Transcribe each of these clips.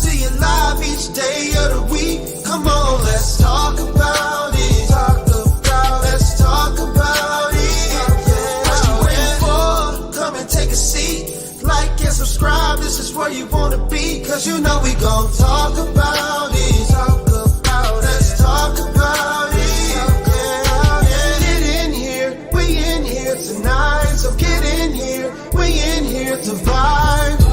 to you live each day of the week. Come on, let's talk about it. Let's talk about it. What you waiting for? Come and take a seat. Like and subscribe, this is where you wanna be. Cause you know we gon' talk about it. Let's talk about it. Get in here, we in here tonight. So get in here, we in here to vibe.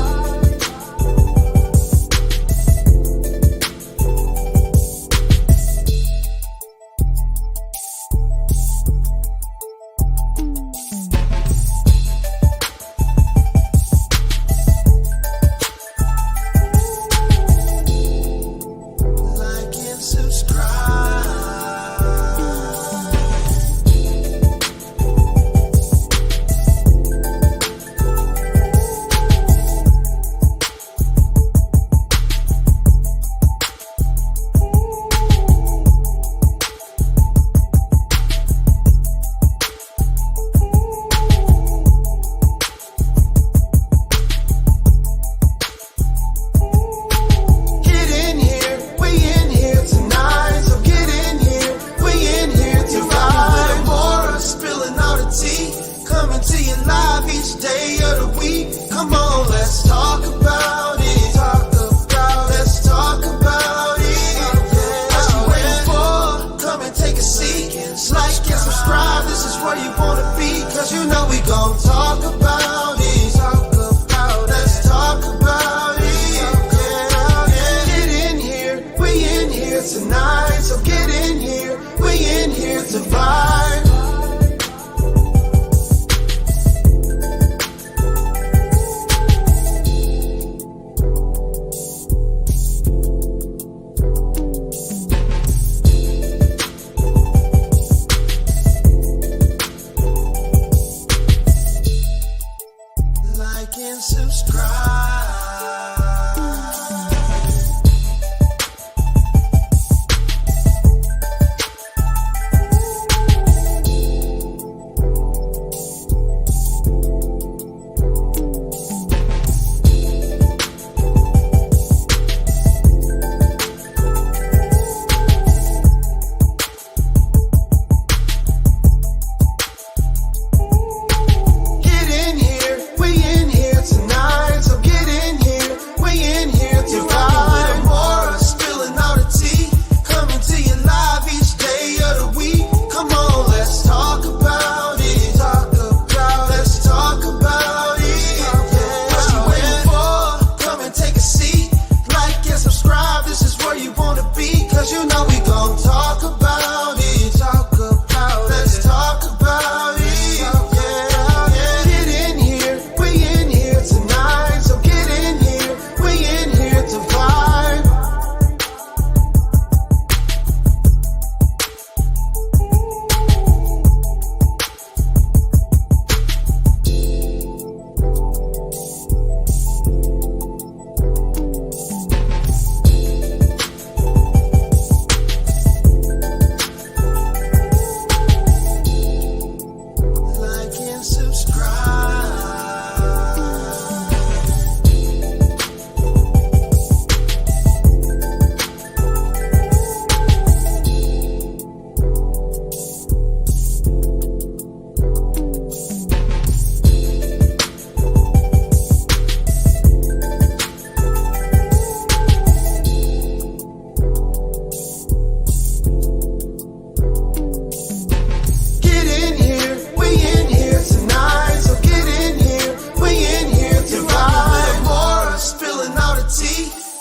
Coming to you live each day of the week. Come on, let's talk about it. Let's talk about it. What you waiting for? Come and take a seat. Like and subscribe, this is where you wanna be. Cause you know we gon' talk about it. Let's talk about it. Get in here, we in here tonight. So get in here, we in here to vibe. Like and subscribe. Cause you know we gon' talk about it. Let's talk about it. Get in here, we in here tonight. So get in here, we in here to vibe.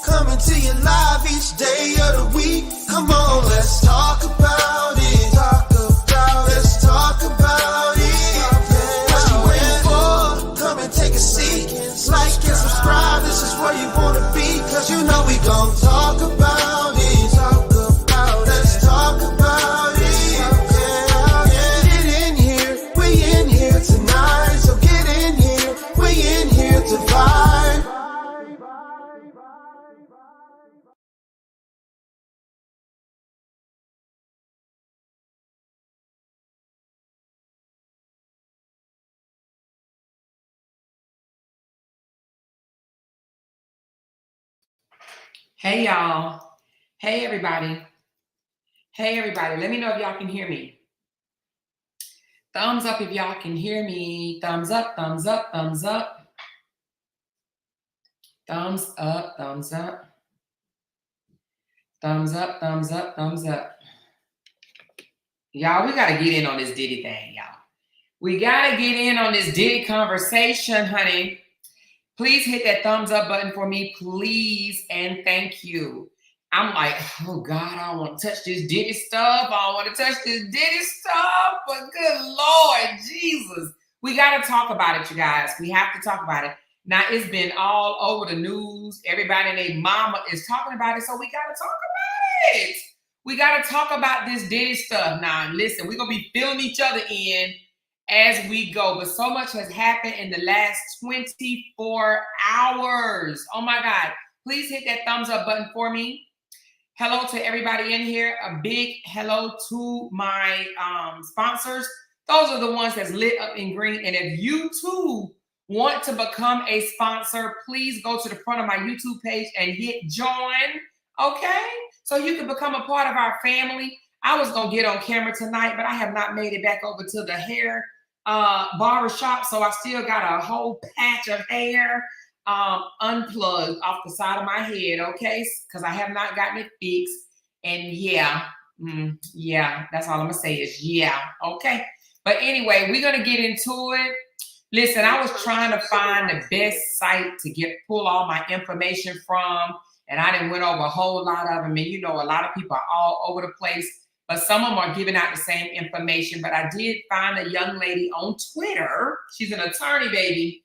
Coming to you live each day of the week. Come on, let's talk about it. Let's talk about it. What you waiting for? Come and take a seat. Like and subscribe, this is where you wanna be. Cause you know we gon' talk about it. Let's talk about it. Get in here, we in here tonight. So get in here, we in here to vibe. Hey, y'all. Hey, everybody. Hey, everybody. Let me know if y'all can hear me. Thumbs up if y'all can hear me. Thumbs up, thumbs up, thumbs up. Thumbs up, thumbs up. Thumbs up, thumbs up, thumbs up. Y'all, we got to get in on this Diddy thing, y'all. We got to get in on this Diddy conversation, honey. Please hit that thumbs up button for me, please, and thank you. I'm like, oh God, I don't want to touch this Diddy stuff. I don't want to touch this Diddy stuff, but good Lord Jesus. We got to talk about it, you guys. We have to talk about it. Now, it's been all over the news. Everybody and their mama is talking about it, so we got to talk about it. We got to talk about this Diddy stuff. Now, listen, we're going to be filling each other in as we go, but so much has happened in the last 24 hours. Oh my God. Please hit that thumbs up button for me. Hello to everybody in here. A big hello to my sponsors. Those are the ones that's lit up in green. And if you too want to become a sponsor, please go to the front of my YouTube page and hit join. Okay? So you can become a part of our family. I was going to get on camera tonight, but I have not made it back over to the hair barber shop, so I still got a whole patch of hair unplugged off the side of my head, okay, because I have not gotten it fixed. And yeah, that's all I'm gonna say is yeah, okay. But anyway, we're gonna get into it. Listen, I was trying to find the best site to pull all my information from, and I didn't went over a whole lot of them. And you know, a lot of people are all over the place, but some of them are giving out the same information. But I did find a young lady on Twitter. She's an attorney, baby.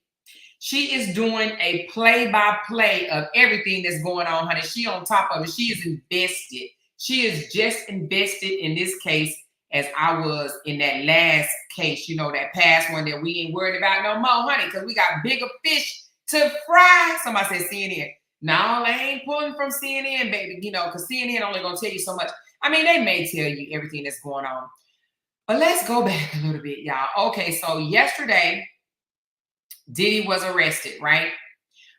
She is doing a play-by-play of everything that's going on, honey. She on top of it. She is invested. She is just invested in this case as I was in that last case, you know, that past one that we ain't worried about no more, honey, because we got bigger fish to fry. Somebody said CNN. No, they ain't pulling from CNN, baby, you know, because CNN only going to tell you so much. I mean, they may tell you everything that's going on. But let's go back a little bit, y'all. Okay, so yesterday, Diddy was arrested, right?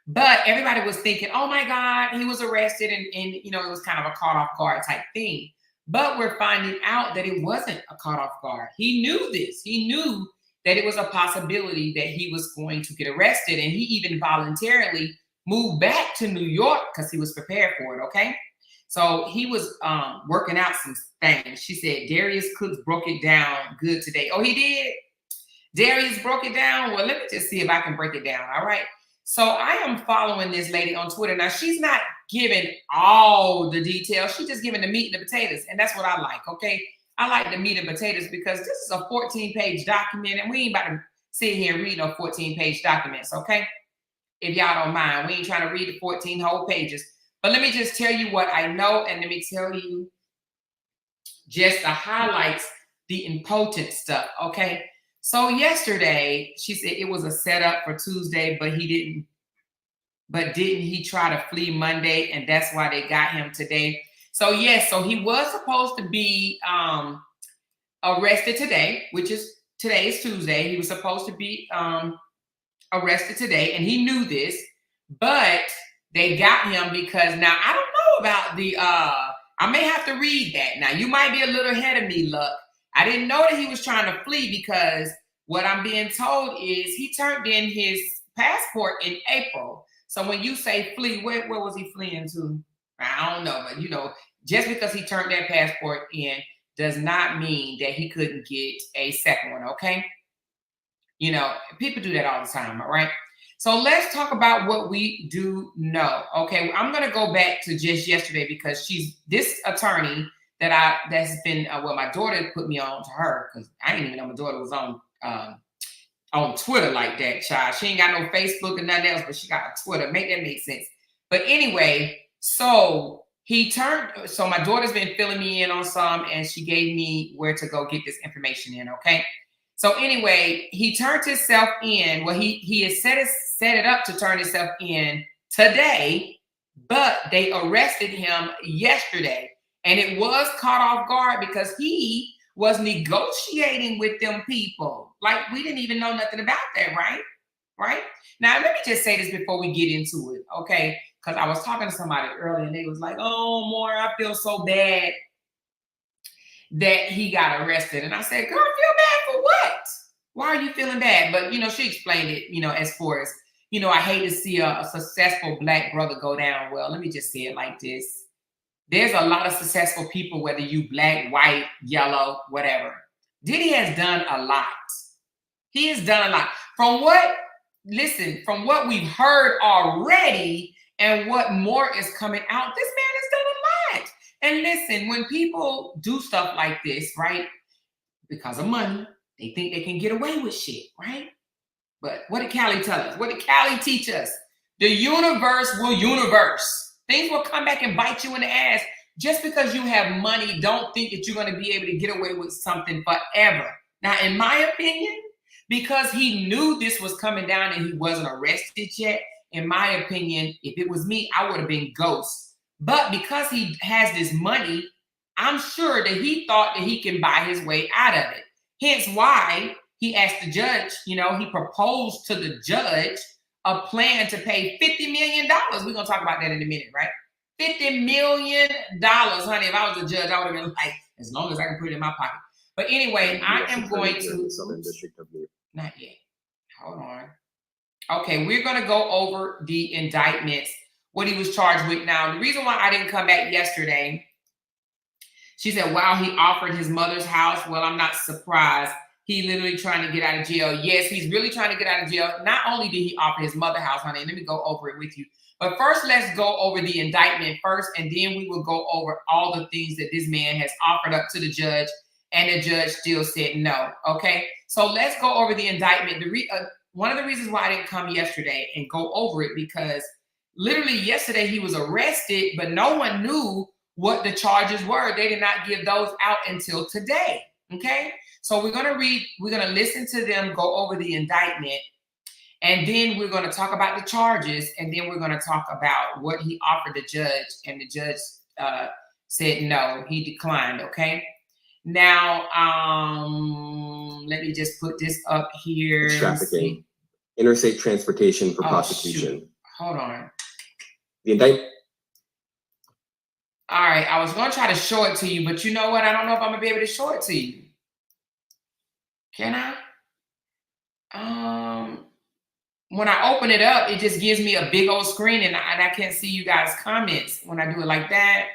But everybody was thinking, oh my God, he was arrested, and you know, it was kind of a caught off guard type thing. But we're finding out that it wasn't a caught off guard. He knew this. He knew that it was a possibility that he was going to get arrested, and he even voluntarily moved back to New York because he was prepared for it, okay? So he was working out some things. She said Darius Cooks broke it down good today. Oh, he did? Darius broke it down? Well, let me just see if I can break it down, all right? So I am following this lady on Twitter. Now, she's not giving all the details. She's just giving the meat and the potatoes, and that's what I like, okay? I like the meat and potatoes because this is a 14-page document, and we ain't about to sit here and read no 14-page documents, okay? If y'all don't mind. We ain't trying to read the 14 whole pages. But let me just tell you what I know, and let me tell you just the highlights, the important stuff, okay? So yesterday, she said it was a setup for Tuesday, but didn't he try to flee Monday, and that's why they got him today? So yes, so he was supposed to be arrested today, today is Tuesday. He was supposed to be arrested today, and he knew this, but they got him because now I don't know about the I may have to read that. Now you might be a little ahead of me, Luck. I didn't know that he was trying to flee because what I'm being told is he turned in his passport in April. So when you say flee, where was he fleeing to? I don't know, but you know, just because he turned that passport in does not mean that he couldn't get a second one, okay? You know, people do that all the time, all right? So let's talk about what we do know, okay? I'm going to go back to just yesterday because this attorney that's been, my daughter put me on to her because I didn't even know my daughter was on Twitter like that, child. She ain't got no Facebook and nothing else, but she got a Twitter. Make that make sense. But anyway, so my daughter's been filling me in on some, and she gave me where to go get this information in, okay? So anyway, he turned himself in. Well, he has set it up to turn himself in today, but they arrested him yesterday. And it was caught off guard because he was negotiating with them people. Like, we didn't even know nothing about that, right? Right? Now, let me just say this before we get into it, okay? because I was talking to somebody earlier and they was like, oh, more, I feel so bad that he got arrested. And I said, girl, feel bad for what? Why are you feeling bad? But, she explained it, as far as, I hate to see a successful Black brother go down. Well, let me just say it like this. There's a lot of successful people, whether you Black, white, yellow, whatever. Diddy has done a lot. He has done a lot. From what we've heard already and what more is coming out, this man has done a lot. And listen, when people do stuff like this, right, because of money, they think they can get away with shit, right? But what did Callie tell us? What did Callie teach us? The universe will universe. Things will come back and bite you in the ass. Just because you have money, don't think that you're going to be able to get away with something forever. Now, in my opinion, because he knew this was coming down and he wasn't arrested yet, in my opinion, if it was me, I would have been ghost. But because he has this money, I'm sure that he thought that he can buy his way out of it. Hence why he asked the judge, he proposed to the judge a plan to pay $50 million. We're going to talk about that in a minute, right? $50 million, honey. If I was a judge, I would have been like, as long as I can put it in my pocket. But anyway, I am going to... Southern District of New York. Not yet. Hold on. Okay, we're going to go over the indictments, what he was charged with. Now, the reason why I didn't come back yesterday, she said, wow, he offered his mother's house. Well, I'm not surprised. He literally trying to get out of jail. Yes, he's really trying to get out of jail. Not only did he offer his mother house, honey, let me go over it with you. But first, let's go over the indictment first, and then we will go over all the things that this man has offered up to the judge, and the judge still said no, okay? So let's go over the indictment. One of the reasons why I didn't come yesterday and go over it, because literally yesterday he was arrested, but no one knew what the charges were. They did not give those out until today, okay? So we're going to listen to them go over the indictment, and then we're going to talk about the charges, and then we're going to talk about what he offered the judge, and the judge said no, he declined, okay? Now, let me just put this up here. Trafficking, interstate transportation for prostitution. Shoot. Hold on. The indictment. All right, I was going to try to show it to you, but you know what? I don't know if I'm going to be able to show it to you. Can I? When I open it up, it just gives me a big old screen, and I can't see you guys' comments when I do it like that.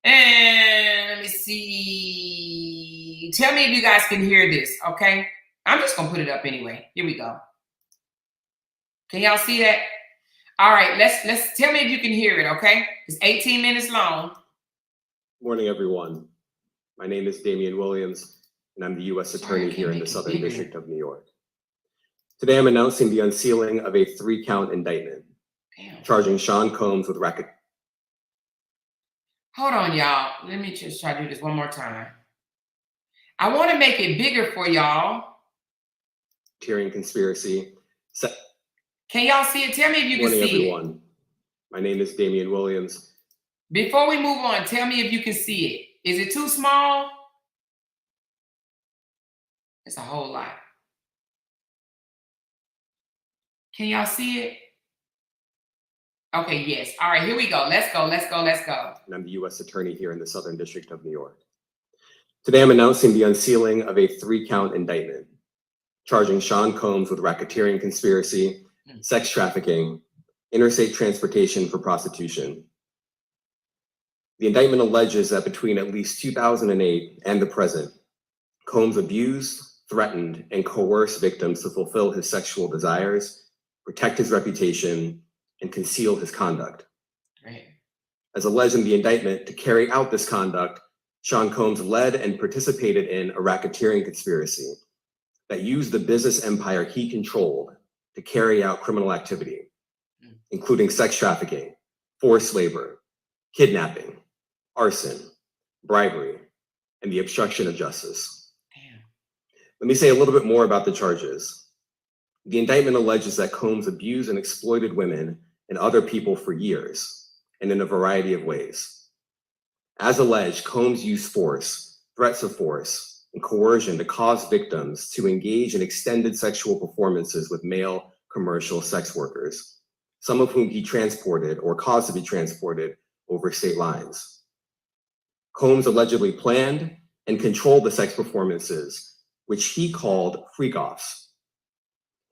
And let me see. Tell me if you guys can hear this, okay? I'm just going to put it up anyway. Here we go. Can y'all see that? All right, let's tell me if you can hear it, okay? It's 18 minutes long. Morning, everyone. My name is Damian Williams, and I'm the U.S. Attorney here in the Southern District of New York. Today, I'm announcing the unsealing of a 3-count indictment charging Sean Combs with racketeering. Hold on, y'all. Let me just try to do this one more time. I want to make it bigger for y'all. Conspiracy. Can y'all see it? Tell me if you can see everyone. My name is Damian Williams. Before we move on, tell me if you can see it. Is it too small? It's a whole lot. Can y'all see it? Okay, yes. All right, here we go. Let's go. And I'm the U.S. Attorney here in the Southern District of New York. Today, I'm announcing the unsealing of a 3-count indictment charging Sean Combs with racketeering conspiracy, sex trafficking, interstate transportation for prostitution. The indictment alleges that between at least 2008 and the present, Combs abused, threatened, and coerced victims to fulfill his sexual desires, protect his reputation, and conceal his conduct. Right. As alleged in the indictment, to carry out this conduct, Sean Combs led and participated in a racketeering conspiracy that used the business empire he controlled to carry out criminal activity, including sex trafficking, forced labor, kidnapping, arson, bribery, and the obstruction of justice. Damn. Let me say a little bit more about the charges. The indictment alleges that Combs abused and exploited women and other people for years, and in a variety of ways. As alleged, Combs used force, threats of force, and coercion to cause victims to engage in extended sexual performances with male commercial sex workers, some of whom he transported or caused to be transported over state lines. Combs allegedly planned and controlled the sex performances, which he called freak-offs,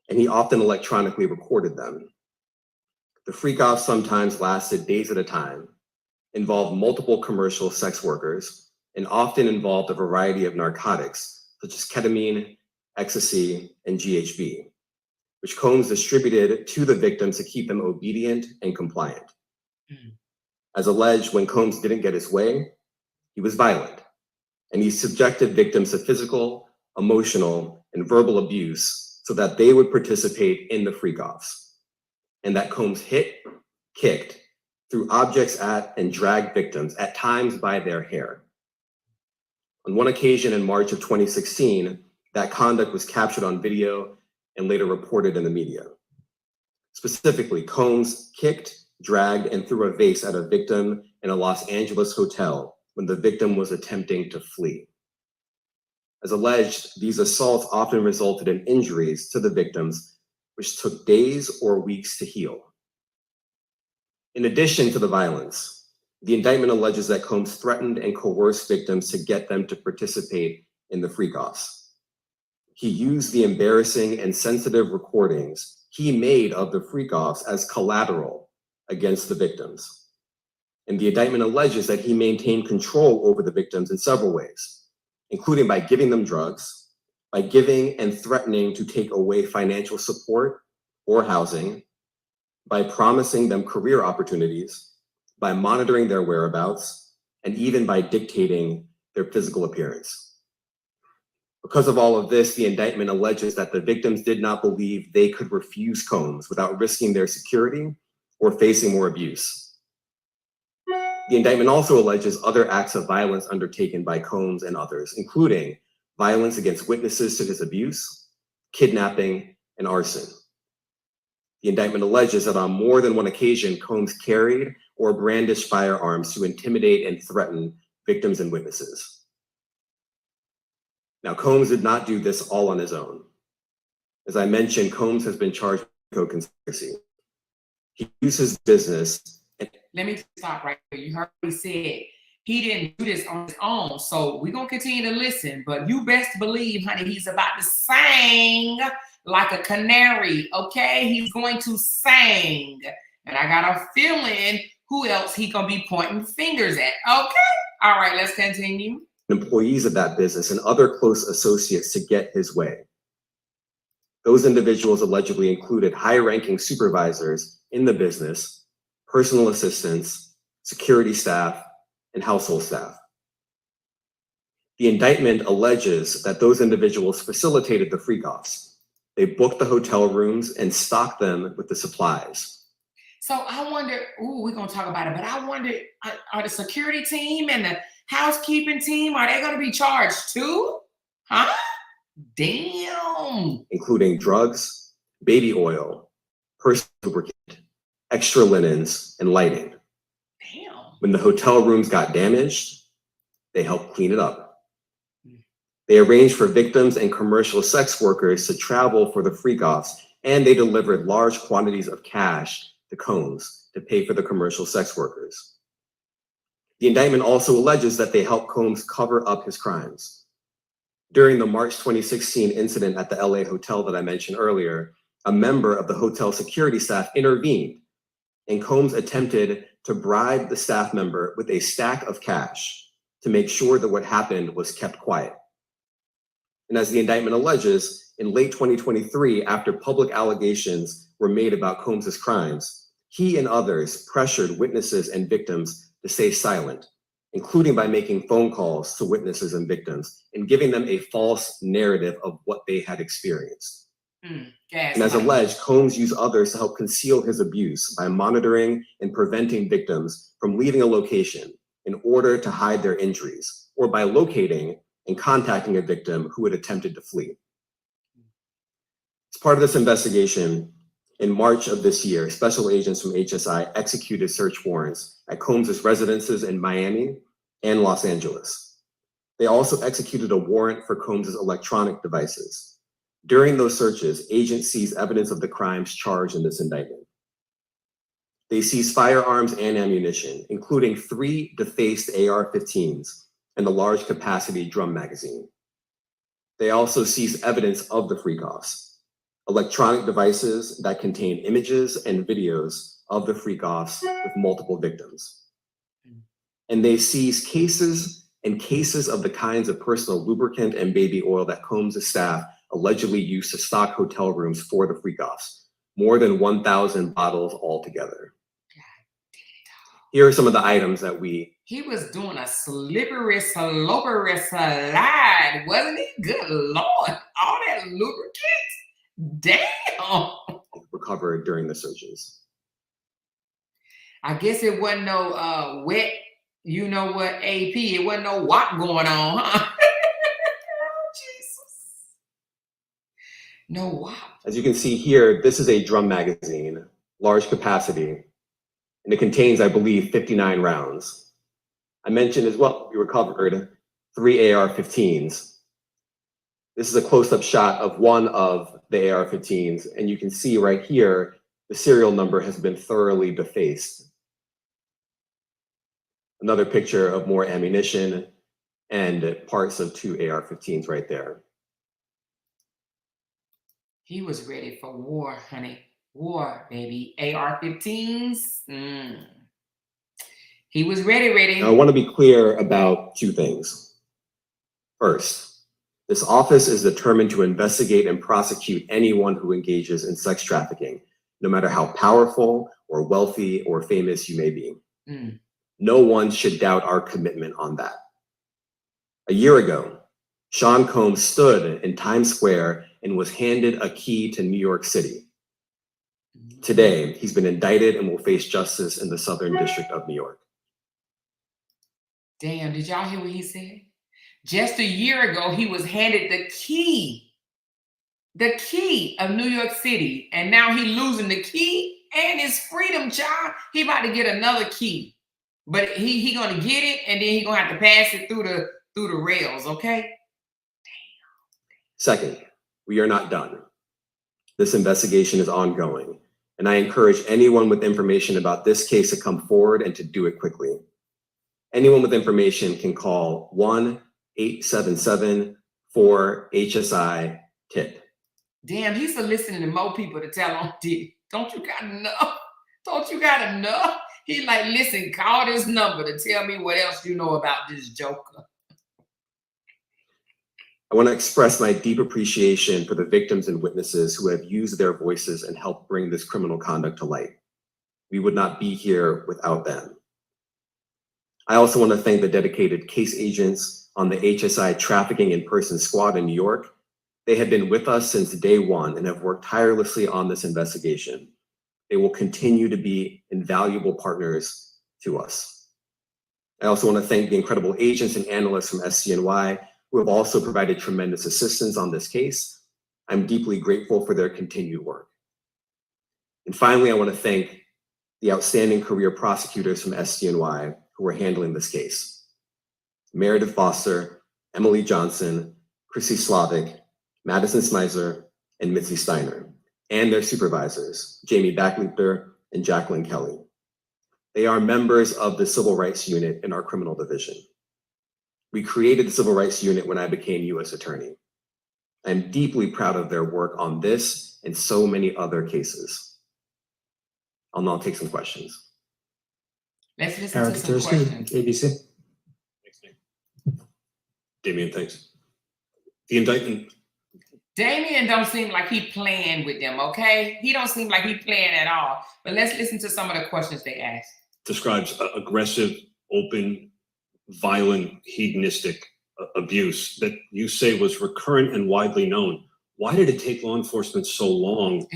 and he often electronically recorded them. The freak-offs sometimes lasted days at a time, involved multiple commercial sex workers, and often involved a variety of narcotics, such as ketamine, ecstasy, and GHB, which Combs distributed to the victims to keep them obedient and compliant. As alleged, when Combs didn't get his way, he was violent, and he subjected victims to physical, emotional, and verbal abuse so that they would participate in the freak-offs, and that Combs hit, kicked, threw objects at, and dragged victims, at times by their hair. On one occasion in March of 2016, that conduct was captured on video and later reported in the media. Specifically, Combs kicked, dragged, and threw a vase at a victim in a Los Angeles hotel when the victim was attempting to flee. As alleged, these assaults often resulted in injuries to the victims, which took days or weeks to heal. In addition to the violence, the indictment alleges that Combs threatened and coerced victims to get them to participate in the freak-offs. He used the embarrassing and sensitive recordings he made of the freak-offs as collateral against the victims. And the indictment alleges that he maintained control over the victims in several ways, including by giving them drugs, by giving and threatening to take away financial support or housing, by promising them career opportunities, by monitoring their whereabouts, and even by dictating their physical appearance. Because of all of this, the indictment alleges that the victims did not believe they could refuse Combs without risking their security or facing more abuse. The indictment also alleges other acts of violence undertaken by Combs and others, including violence against witnesses to his abuse, kidnapping, and arson. The indictment alleges that on more than one occasion, Combs carried or brandished firearms to intimidate and threaten victims and witnesses. Now, Combs did not do this all on his own. As I mentioned, Combs has been charged with co-conspiracy. He used his business. Let me stop right there. You heard what he said. He didn't do this on his own. So we're going to continue to listen. But you best believe, honey, he's about to sing like a canary, okay? He's going to sing. And I got a feeling who else he going to be pointing fingers at, okay? All right, let's continue. Employees of that business and other close associates to get his way. Those individuals allegedly included high-ranking supervisors in the business, personal assistants, security staff, and household staff. The indictment alleges that those individuals facilitated the freak-offs. They booked the hotel rooms and stocked them with the supplies. So I wonder, we're going to talk about it, but I wonder, are the security team and the housekeeping team, are they going to be charged too? Huh? Damn. Including drugs, baby oil, personal lubricant, extra linens, and lighting. Damn. When the hotel rooms got damaged, they helped clean it up. They arranged for victims and commercial sex workers to travel for the freak-offs, and they delivered large quantities of cash to Combs to pay for the commercial sex workers. The indictment also alleges that they helped Combs cover up his crimes. During the March 2016 incident at the LA hotel that I mentioned earlier, a member of the hotel security staff intervened, and Combs attempted to bribe the staff member with a stack of cash to make sure that what happened was kept quiet. And as the indictment alleges, in late 2023, after public allegations were made about Combs's crimes, he and others pressured witnesses and victims to stay silent, including by making phone calls to witnesses and victims and giving them a false narrative of what they had experienced. And as alleged, Combs used others to help conceal his abuse by monitoring and preventing victims from leaving a location in order to hide their injuries, or by locating and contacting a victim who had attempted to flee. As part of this investigation, in March of this year, special agents from HSI executed search warrants at Combs's residences in Miami and Los Angeles. They also executed a warrant for Combs's electronic devices. During those searches, agents seized evidence of the crimes charged in this indictment. They seized firearms and ammunition, including 3 defaced AR-15s and a large capacity drum magazine. They also seized evidence of the freak-offs, electronic devices that contain images and videos of the freak-offs with multiple victims. And they seized cases and cases of the kinds of personal lubricant and baby oil that Combs' staff allegedly used to stock hotel rooms for the freak-offs, more than 1,000 bottles altogether. Here are some of the items that He was doing a slippery, sloppery slide, wasn't he? Good Lord, all that lubricant. Damn. recovered during the searches. I guess it wasn't no wet, you know what, AP. It wasn't no WAP going on, huh? Jesus. No WAP. As you can see here, this is a drum magazine, large capacity, and it contains, I believe, 59 rounds. I mentioned as well, we recovered 3 AR-15s. This is a close-up shot of one of the AR-15s, and you can see right here, the serial number has been thoroughly defaced. Another picture of more ammunition and parts of 2 AR-15s right there. He was ready for war, honey. War, baby. AR-15s. He was ready. Now, I want to be clear about 2 things. First, this office is determined to investigate and prosecute anyone who engages in sex trafficking, no matter how powerful or wealthy or famous you may be. No one should doubt our commitment on that. A year ago, Sean Combs stood in Times Square and was handed a key to New York City. Today, he's been indicted and will face justice in the Southern District of New York. Damn, did y'all hear what he said? Just a year ago, he was handed the key of New York City, and now he losing the key and his freedom, child. He about to get another key. But he gonna get it, and then he gonna have to pass it through the rails, okay? Damn. Second, we are not done. This investigation is ongoing, and I encourage anyone with information about this case to come forward and to do it quickly. Anyone with information can call 1-877-4-HSI-TIP. Damn, he's soliciting to more people to tell on Diddy. Don't you got enough? Don't you got enough? He like, listen, call this number to tell me what else you know about this joker. I want to express my deep appreciation for the victims and witnesses who have used their voices and helped bring this criminal conduct to light. We would not be here without them. I also want to thank the dedicated case agents on the HSI Trafficking in Person Squad in New York. They have been with us since day one and have worked tirelessly on this investigation. They will continue to be invaluable partners to us. I also want to thank the incredible agents and analysts from SCNY who have also provided tremendous assistance on this case. I'm deeply grateful for their continued work. And finally, I want to thank the outstanding career prosecutors from SCNY who are handling this case. Meredith Foster, Emily Johnson, Chrissy Slavic, Madison Smizer, and Mitzi Steiner, and their supervisors, Jamie Backleiter and Jacqueline Kelly. They are members of the Civil Rights Unit in our criminal division. We created the Civil Rights Unit when I became U.S. Attorney. I'm deeply proud of their work on this and so many other cases. I'll now take some questions. Let's listen to some questions. ABC. Thanks, Nick. Damian, thanks. The indictment. Damian don't seem like he playing with them, okay? He don't seem like he playing at all. But let's listen to some of the questions they asked. Describes aggressive, open, violent, hedonistic abuse that you say was recurrent and widely known. Why did it take law enforcement so long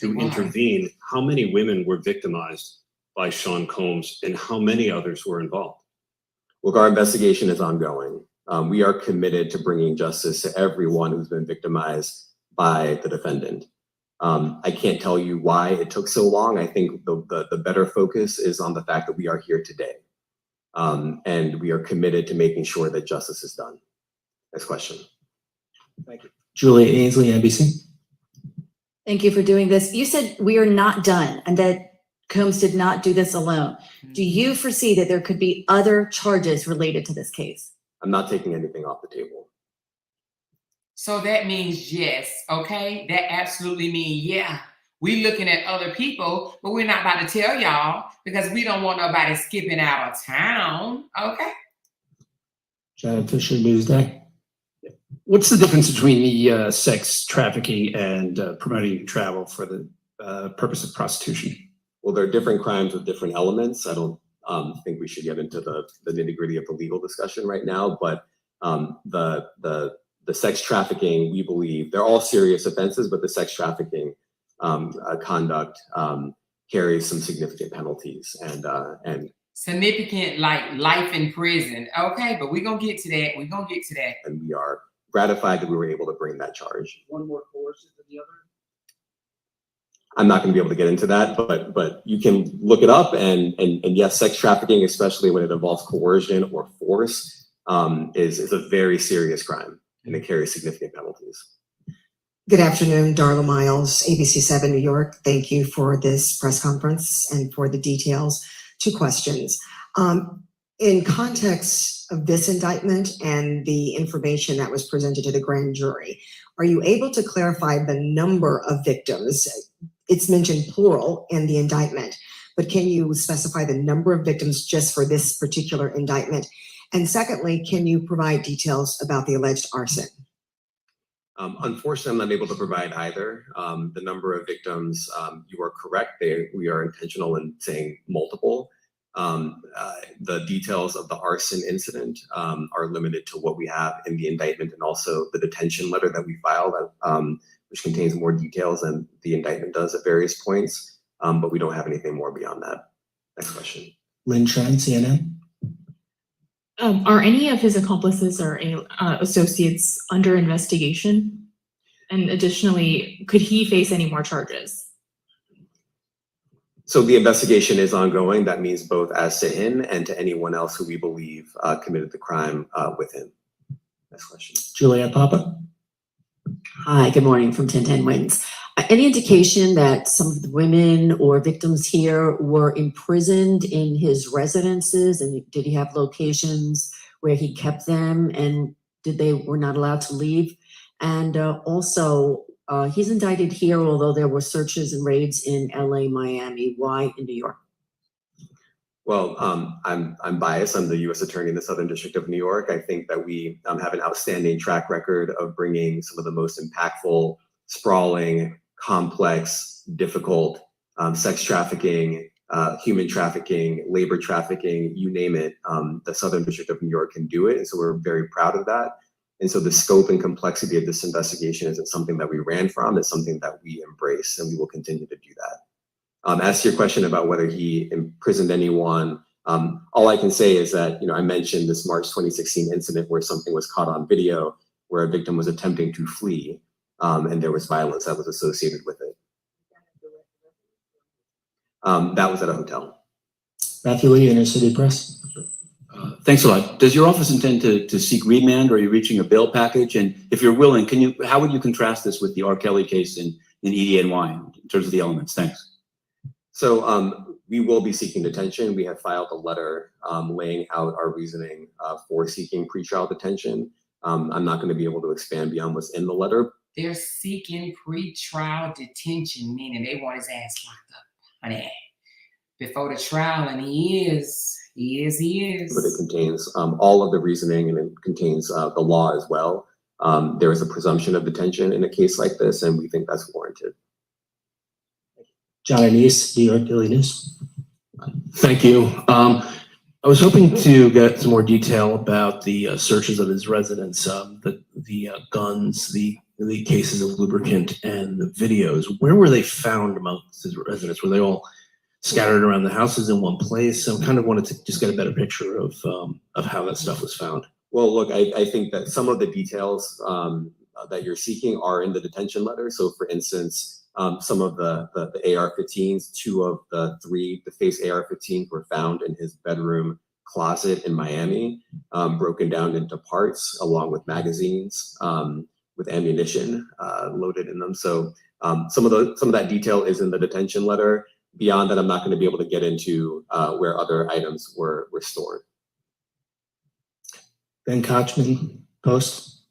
to intervene? How many women were victimized by Sean Combs, and how many others were involved? Look, our investigation is ongoing. We are committed to bringing justice to everyone who's been victimized by the defendant. I can't tell you why it took so long. I think the better focus is on the fact that we are here today. And we are committed to making sure that justice is done. Next question. Thank you. Julia Ainsley, NBC. Thank you for doing this. You said we are not done and that Combs did not do this alone. Do you foresee that there could be other charges related to this case? I'm not taking anything off the table. So that means yes, okay? That absolutely means yeah. We looking at other people, but we're not about to tell y'all because we don't want nobody skipping out of town, okay? John Fisher, Newsday. What's the difference between the sex trafficking and promoting travel for the purpose of prostitution? Well, there are different crimes with different elements. I don't think we should get into the nitty-gritty of the legal discussion right now, but the sex trafficking, we believe, they're all serious offenses, but the sex trafficking conduct carries some significant penalties and significant, like life in prison. Okay, but we're gonna get to that. We're gonna get to that. And we are gratified that we were able to bring that charge. One more coercive than the other? I'm not going to be able to get into that, but you can look it up and yes, sex trafficking, especially when it involves coercion or force, is a very serious crime and it carries significant penalties. Good afternoon, Darla Miles, ABC 7 New York. Thank you for this press conference and for the details. 2 questions. In context of this indictment and the information that was presented to the grand jury, are you able to clarify the number of victims? It's mentioned plural in the indictment, but can you specify the number of victims just for this particular indictment? And secondly, can you provide details about the alleged arson? Unfortunately, I'm not able to provide either. The number of victims, you are correct. We are intentional in saying multiple. The details of the arson incident are limited to what we have in the indictment and also the detention letter that we filed, which contains more details than the indictment does at various points. But we don't have anything more beyond that. Next question. Lynn Shen, CNN. Are any of his accomplices or associates under investigation? And additionally, could he face any more charges? So the investigation is ongoing. That means both as to him and to anyone else who we believe committed the crime with him. Next question. Juliet Papa. Hi, good morning from 1010 Wins. Any indication that some of the women or victims here were imprisoned in his residences, and did he have locations where he kept them, and were not allowed to leave? And also, he's indicted here, although there were searches and raids in LA, Miami. Why in New York? Well, I'm biased. I'm the U.S. Attorney in the Southern District of New York. I think that we have an outstanding track record of bringing some of the most impactful, sprawling, complex, difficult sex trafficking, human trafficking, labor trafficking, you name it. The Southern District of New York can do it, and so we're very proud of that. And so the scope and complexity of this investigation isn't something that we ran from. It's something that we embrace, and we will continue to do that. As to your question about whether he imprisoned anyone, all I can say is that, I mentioned this March 2016 incident where something was caught on video where a victim was attempting to flee, and there was violence that was associated with it. That was at a hotel. Matthew Lee, Inner City Press. Thanks a lot. Does your office intend to seek remand, or are you reaching a bail package? And if you're willing, how would you contrast this with the R. Kelly case in EDNY in terms of the elements? Thanks. So we will be seeking detention. We have filed a letter laying out our reasoning for seeking pretrial detention. I'm not going to be able to expand beyond what's in the letter. They're seeking pretrial detention, meaning they want his ass locked up, honey, before the trial, and he is. But it contains all of the reasoning, and it contains the law as well. There is a presumption of detention in a case like this, and we think that's warranted. John Anise, New York Daily News. Thank you. I was hoping to get some more detail about the searches of his residence, the guns, the cases of lubricant, and the videos. Where were they found amongst his residents? Were they all scattered around the houses in one place? So I kind of wanted to just get a better picture of how that stuff was found. Well, look, I think that some of the details that you're seeking are in the detention letter. So, for instance, some of the AR-15s, 2 of the 3 defaced AR-15s were found in his bedroom closet in Miami, broken down into parts along with magazines with ammunition loaded in them. So some of that detail is in the detention letter. Beyond that, I'm not going to be able to get into where other items were stored. Ben Kochman, Post.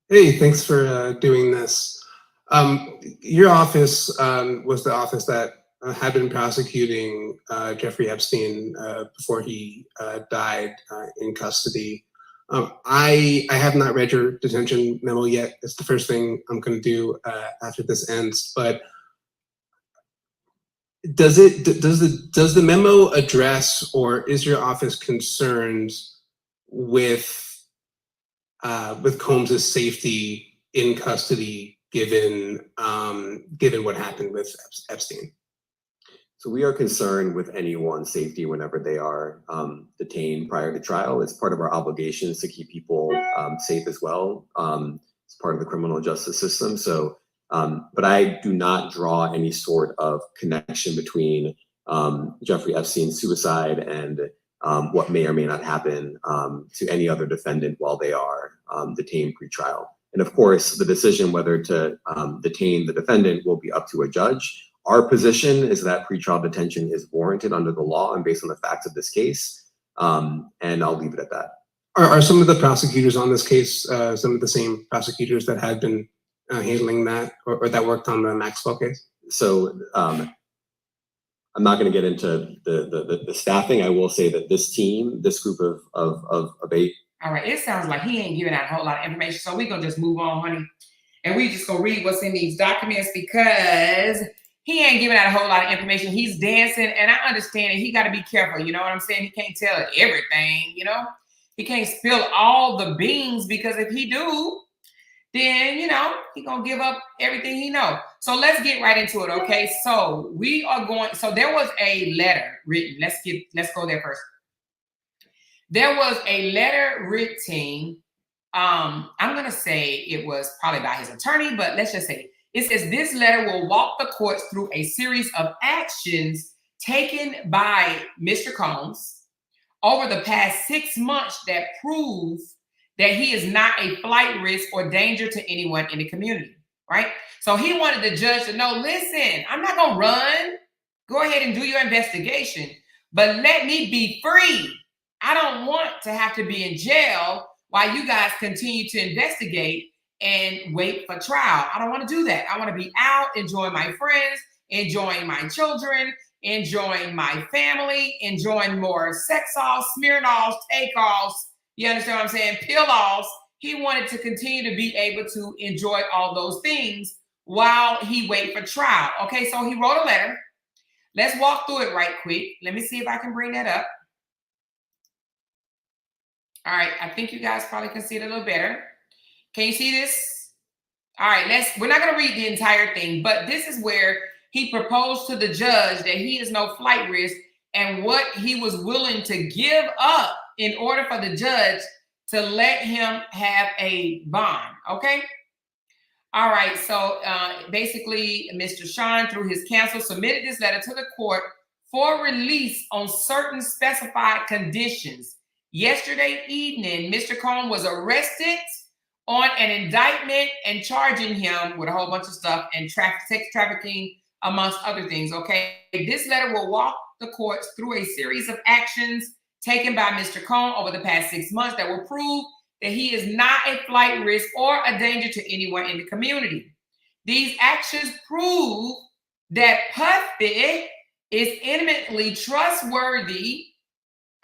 Hey, thanks for doing this. Your office was the office that had been prosecuting Jeffrey Epstein before he died in custody. I have not read your detention memo yet. It's the first thing I'm going to do after this ends. But does the memo address, or is your office concerned with Combs's safety in custody, given what happened with Epstein? So we are concerned with anyone's safety whenever they are detained prior to trial. It's part of our obligations to keep people safe as well. It's part of the criminal justice system. So, but I do not draw any sort of connection between Jeffrey Epstein's suicide and what may or may not happen to any other defendant while they are detained pre-trial. And of course, the decision whether to detain the defendant will be up to a judge. Our position is that pretrial detention is warranted under the law and based on the facts of this case. And I'll leave it at that. Are some of the prosecutors on this case some of the same prosecutors that had been handling that or that worked on the Maxwell case? So I'm not going to get into the staffing. I will say that this team, this group of 8. All right, it sounds like he ain't giving out a whole lot of information. So we're going to just move on, honey. And we just going to read what's in these documents because he ain't giving out a whole lot of information. He's dancing, and I understand it. He got to be careful. You know what I'm saying? He can't tell everything, you know? He can't spill all the beans because if he do, then, you know, he going to give up everything he know. So let's get right into it, okay? So we are going, so there was a letter written. Let's go there first. There was a letter written, I'm going to say it was probably by his attorney, but let's just say it says this letter will walk the courts through a series of actions taken by Mr. Combs over the past 6 months that prove that he is not a flight risk or danger to anyone in the community, right? So he wanted the judge to know, listen, I'm not going to run. Go ahead and do your investigation, but let me be free. I don't want to have to be in jail while you guys continue to investigate and wait for trial. I don't want to do that. I want to be out, enjoying my friends, enjoying my children, enjoying my family, enjoying more sex-offs, Smirnoffs, take-offs. You understand what I'm saying? Pill-offs. He wanted to continue to be able to enjoy all those things while he wait for trial. Okay, so he wrote a letter. Let's walk through it right quick. Let me see if I can bring that up. All right, I think you guys probably can see it a little better. Can you see this? All right, we're not going to read the entire thing, but this is where he proposed to the judge that he is no flight risk and what he was willing to give up in order for the judge to let him have a bond, okay? All right, so basically, Mr. Sean, through his counsel, submitted this letter to the court for release on certain specified conditions. Yesterday evening, Mr. Combs was arrested on an indictment and charging him with a whole bunch of stuff and sex trafficking, amongst other things, okay? This letter will walk the courts through a series of actions taken by Mr. Combs over the past 6 months that will prove that he is not a flight risk or a danger to anyone in the community. These actions prove that Puffy is eminently trustworthy.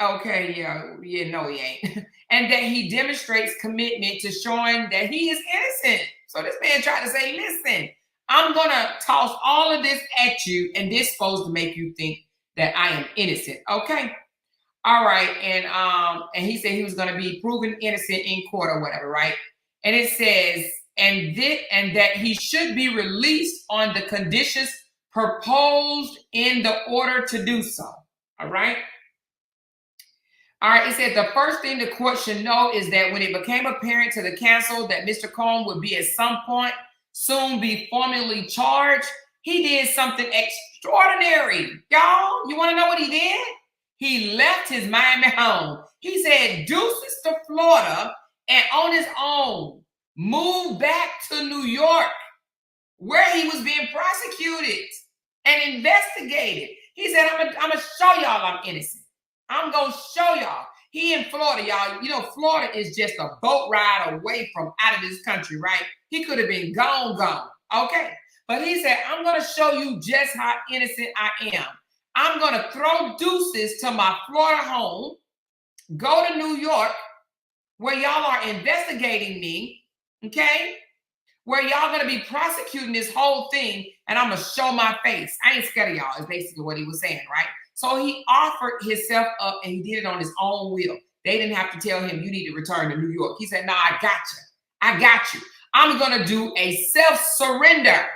Okay, yeah, no, he ain't. And that he demonstrates commitment to showing that he is innocent. So this man tried to say, listen, I'm going to toss all of this at you, and this is supposed to make you think that I am innocent, okay? All right, and he said he was going to be proven innocent in court or whatever, right? And it says, and that he should be released on the conditions proposed in the order to do so, all right? All right, it said the first thing the court should know is that when it became apparent to the counsel that Mr. Combs would be at some point soon be formally charged, he did something extraordinary. Y'all, you want to know what he did? He left his Miami home. He said deuces to Florida and on his own moved back to New York where he was being prosecuted and investigated. He said, I'm gonna show y'all I'm innocent. I'm gonna show y'all. He in Florida, y'all. You know, Florida is just a boat ride away from out of this country, right? He could have been gone. Okay. But he said, I'm gonna show you just how innocent I am. I'm gonna throw deuces to my Florida home, go to New York, where y'all are investigating me, okay? Where y'all gonna be prosecuting this whole thing, and I'm gonna show my face. I ain't scared of y'all, is basically what he was saying, right? So he offered himself up, and he did it on his own will. They didn't have to tell him, you need to return to New York. He said, no, I got you. I got you. I'm gonna do a self-surrender,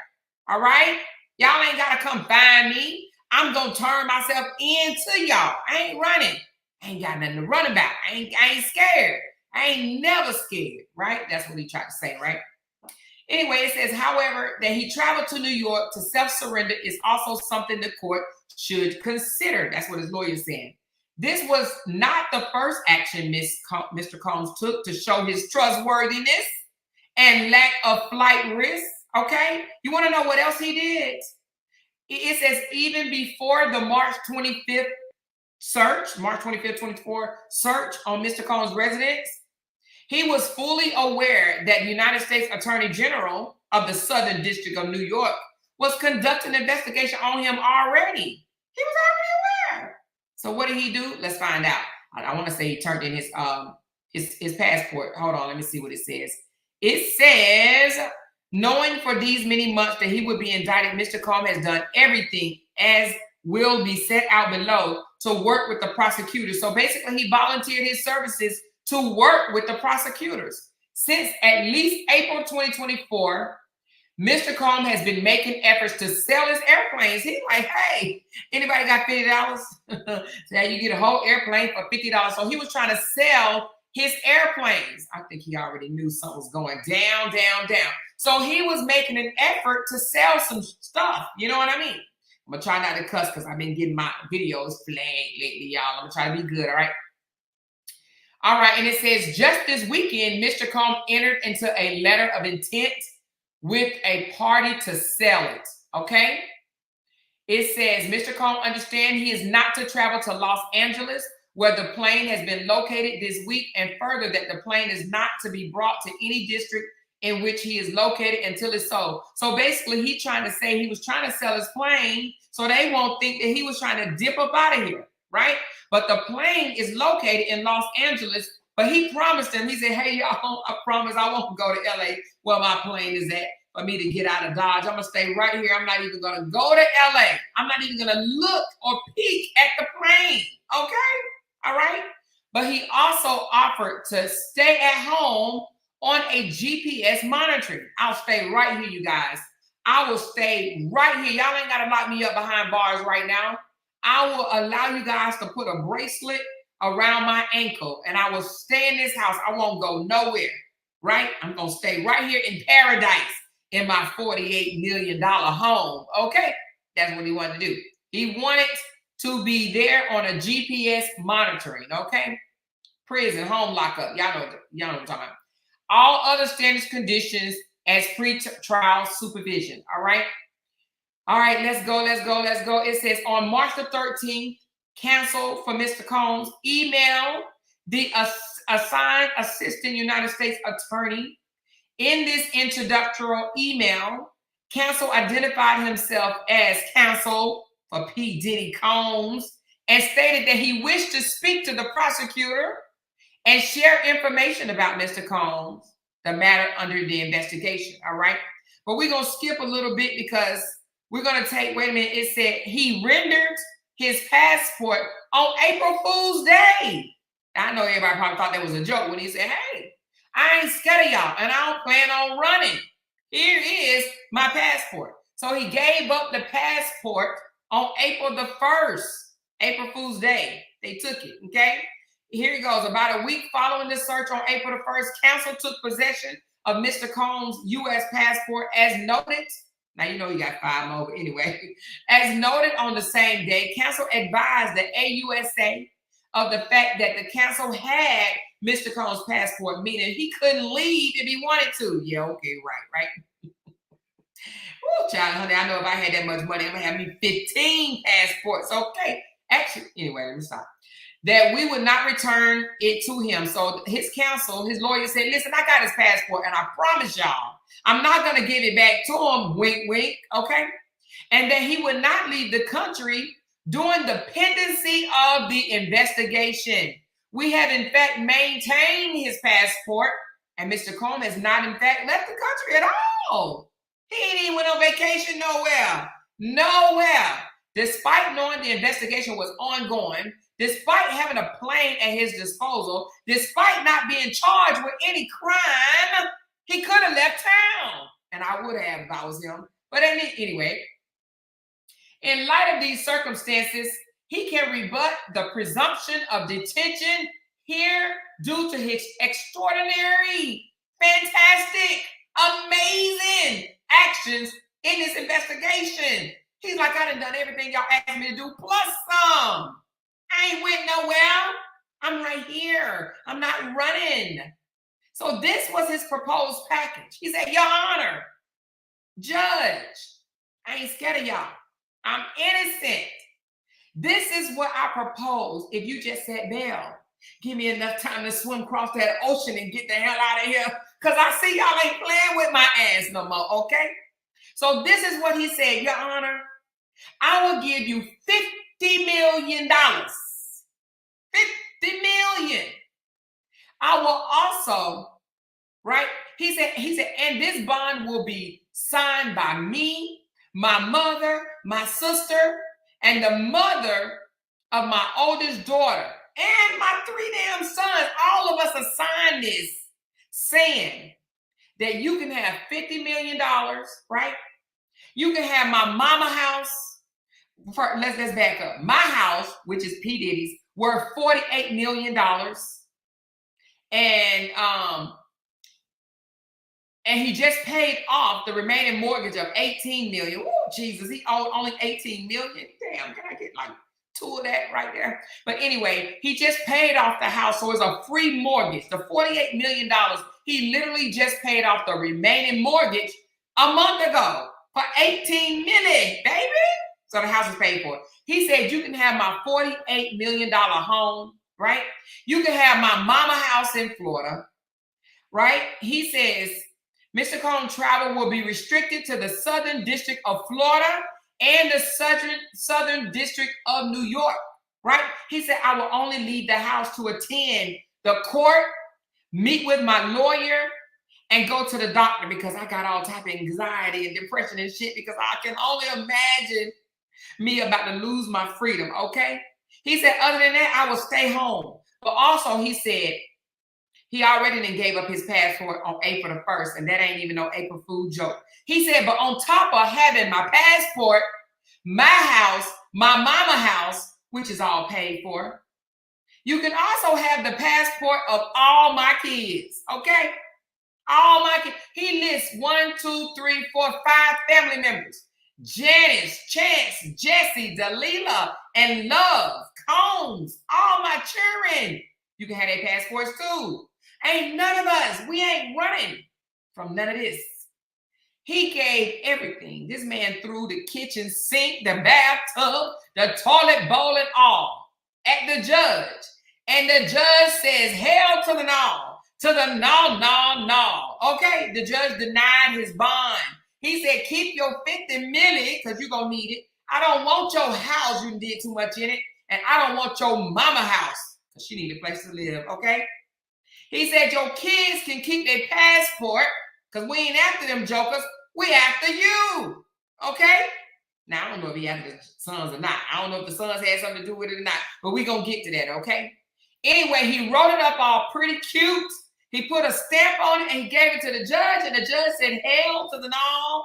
all right? Y'all ain't gotta come find me. I'm gonna turn myself into y'all. I ain't running. I ain't got nothing to run about. I ain't scared. I ain't never scared, right? That's what he tried to say, right? Anyway, it says, however, that he traveled to New York to self-surrender is also something the court should consider. That's what his lawyer is saying. This was not the first action Mr. Combs took to show his trustworthiness and lack of flight risk, okay? You want to know what else he did? It says even before the March 25th search, March 25th, 24 search on Mr. Combs' residence, he was fully aware that United States Attorney General of the Southern District of New York was conducting an investigation on him already. He was already aware. So what did he do? Let's find out. I want to say he turned in his passport. Hold on, let me see what it says. It says, knowing for these many months that he would be indicted, Mr. Combs has done everything as will be set out below to work with the prosecutors. So basically, he volunteered his services to work with the prosecutors. Since at least April 2024, Mr. Combs has been making efforts to sell his airplanes. He's like, hey, anybody got $50? So you get a whole airplane for $50. So he was trying to sell his airplanes. I think he already knew something was going down. So he was making an effort to sell some stuff. You know what I mean? I'm going to try not to cuss because I've been getting my videos flagged lately, y'all. I'm going to try to be good, all right? All right, and it says, just this weekend, Mr. Combs entered into a letter of intent with a party to sell it, okay? It says, Mr. Combs understands he is not to travel to Los Angeles, where the plane has been located this week, and further that the plane is not to be brought to any district in which he is located until it's sold. So basically, he's trying to say he was trying to sell his plane so they won't think that he was trying to dip up out of here, right? But the plane is located in Los Angeles, but he promised them, he said, hey, y'all, I promise I won't go to LA where my plane is at for me to get out of Dodge. I'm gonna stay right here. I'm not even gonna go to LA. I'm not even gonna look or peek at the plane, okay? All right? But he also offered to stay at home on a GPS monitoring. I'll stay right here, you guys. I will stay right here. Y'all ain't gotta lock me up behind bars right now. I will allow you guys to put a bracelet around my ankle and I will stay in this house. I won't go nowhere, right? I'm going to stay right here in paradise in my $48 million home, okay? That's what he wanted to do. He wanted to be there on a GPS monitoring, okay? Prison, home lockup. Y'all know what I'm talking about. All other standards conditions as pre-trial supervision, all right? All right, let's go. It says on March the 13th, cancel for Mr. Combs. Email the assigned assistant United States attorney. In this introductory email, counsel identified himself as counsel for P. Diddy Combs and stated that he wished to speak to the prosecutor and share information about Mr. Combs, the matter under the investigation, all right? But we're going to skip a little bit because we're going to take, wait a minute, it said he rendered his passport on April Fool's Day. I know everybody probably thought that was a joke when he said, hey, I ain't scared of y'all and I don't plan on running. Here is my passport. So he gave up the passport on April the 1st, April Fool's Day. They took it, okay? Here he goes. About a week following the search on April the 1st, counsel took possession of Mr. Combs' U.S. passport as noted. Now, you know he got 5 more, but anyway. As noted on the same day, counsel advised the AUSA of the fact that the counsel had Mr. Combs' passport, meaning he couldn't leave if he wanted to. Yeah, okay, right. Oh, child, honey, I know if I had that much money, I'm gonna have me 15 passports. Okay. Actually, anyway, let me stop. That we would not return it to him. So his counsel, his lawyer said, listen, I got his passport and I promise y'all, I'm not going to give it back to him, wink, wink, okay? And that he would not leave the country during the pendency of the investigation. We have in fact maintained his passport, and Mr. Combs has not in fact left the country at all. He ain't even went on vacation nowhere. Nowhere. Despite knowing the investigation was ongoing, despite having a plane at his disposal, despite not being charged with any crime, he could have left town. And I would have if I was him. But anyway, in light of these circumstances, he can rebut the presumption of detention here due to his extraordinary, fantastic, amazing actions in this investigation. He's like, I done everything y'all asked me to do, plus some. I ain't went nowhere. I'm right here. I'm not running. So this was his proposed package. He said, Your Honor, Judge, I ain't scared of y'all. I'm innocent. This is what I propose if you just said bail. Give me enough time to swim across that ocean and get the hell out of here, because I see y'all ain't playing with my ass no more, okay? So this is what he said, Your Honor, I will give you $50 million. $50 million. I will also, right? He said, and this bond will be signed by me, my mother, my sister, and the mother of my oldest daughter, and my 3 damn sons. All of us have signed this, saying that you can have $50 million, right? You can have my mama house. Let's back up. My house, which is P. Diddy's, worth $48 million. And he just paid off the remaining mortgage of $18 million. Oh, Jesus, he owed only $18 million. Damn, can I get like 2 of that right there? But anyway, he just paid off the house, so it's a free mortgage. The $48 million, he literally just paid off the remaining mortgage a month ago for $18 million, baby. So the house is paid for. He said, you can have my $48 million home, right? You can have my mama house in Florida, right? He says, Mr. Combs' travel will be restricted to the Southern District of Florida and the Southern District of New York, right? He said, I will only leave the house to attend the court, meet with my lawyer, and go to the doctor because I got all type of anxiety and depression and shit because I can only imagine me about to lose my freedom, okay? He said, other than that, I will stay home. But also, he said, he already done gave up his passport on April the 1st, and that ain't even no April Fool joke. He said, but on top of having my passport, my house, my mama house, which is all paid for, you can also have the passport of all my kids, okay? All my kids. He lists 1, 2, 3, 4, 5 family members. Janice, Chance, Jesse, Delilah, and Love, Combs, all my children. You can have their passports too. Ain't none of us, we ain't running from none of this. He gave everything. This man threw the kitchen sink, the bathtub, the toilet bowl, and all at the judge. And the judge says, hell to the no, to the no, no, no. Okay, the judge denied his bond. He said, keep your $50 million because you're going to need it. I don't want your house. You did too much in it. And I don't want your mama house because she need a place to live, okay? He said, your kids can keep their passport because we ain't after them jokers. We after you, okay? Now, I don't know if he after the sons or not. I don't know if the sons had something to do with it or not. But we going to get to that, okay? Anyway, he wrote it up all pretty cute. He put a stamp on it and he gave it to the judge, and the judge said, hell to the no,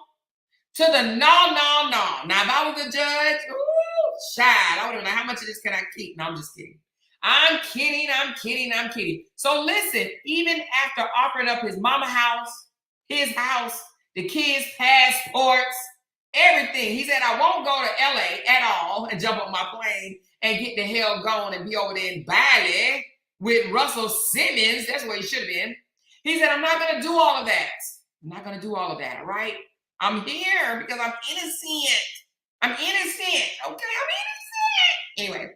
to the no, no, no. Now, if I was the judge, ooh, child, I don't know how much of this can I keep. No, I'm just kidding. I'm kidding. So listen, even after offering up his mama house, his house, the kids' passports, everything, he said, I won't go to LA at all and jump on my plane and get the hell gone and be over there in Bali with Russell Simmons. That's where he should have been. He said, I'm not going to do all of that. All right? I'm here because I'm innocent. I'm innocent. Okay, I'm innocent. Anyway,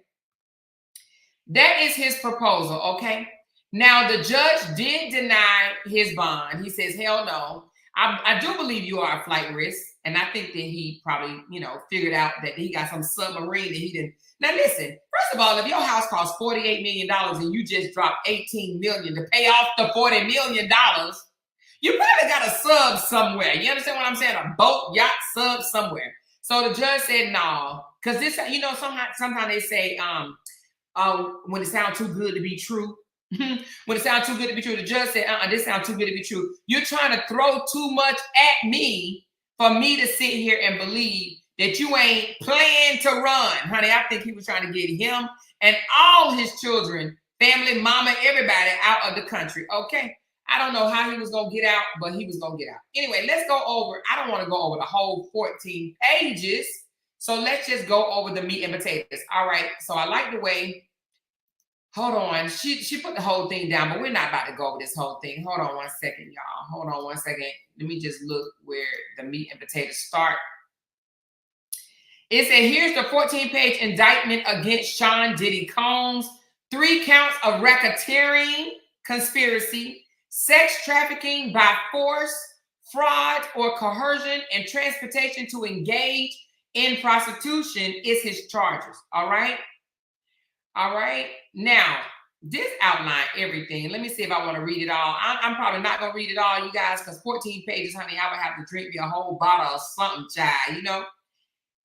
that is his proposal, okay? Now, the judge did deny his bond. He says, hell no. I do believe you are a flight risk. And I think that he probably, figured out that he got some submarine that he didn't. Now, listen, first of all, if your house costs $48 million and you just dropped $18 million to pay off the $40 million, you probably got a sub somewhere. You understand what I'm saying? A boat, yacht, sub somewhere. So the judge said no. Because this, sometimes they say, when it sounds too good to be true. When it sounds too good to be true, the judge said, this sounds too good to be true. You're trying to throw too much at me for me to sit here and believe that you ain't planning to run. Honey, I think he was trying to get him and all his children, family, mama, everybody out of the country, okay? I don't know how he was going to get out, but he was going to get out. Anyway, let's go over, I don't want to go over the whole 14 pages, so let's just go over the meat and potatoes. All right, so I like the way, hold on, she put the whole thing down, but we're not about to go over this whole thing. Hold on one second, y'all. Hold on one second. Let me just look where the meat and potatoes start. It said, here's the 14-page indictment against Sean Diddy Combs. 3 counts of racketeering, conspiracy, sex trafficking by force, fraud, or coercion, and transportation to engage in prostitution is his charges. All right? All right? Now, this outline everything. Let me see if I want to read it all. I'm probably not going to read it all, you guys, because 14 pages, honey, I would have to drink me a whole bottle of something, child,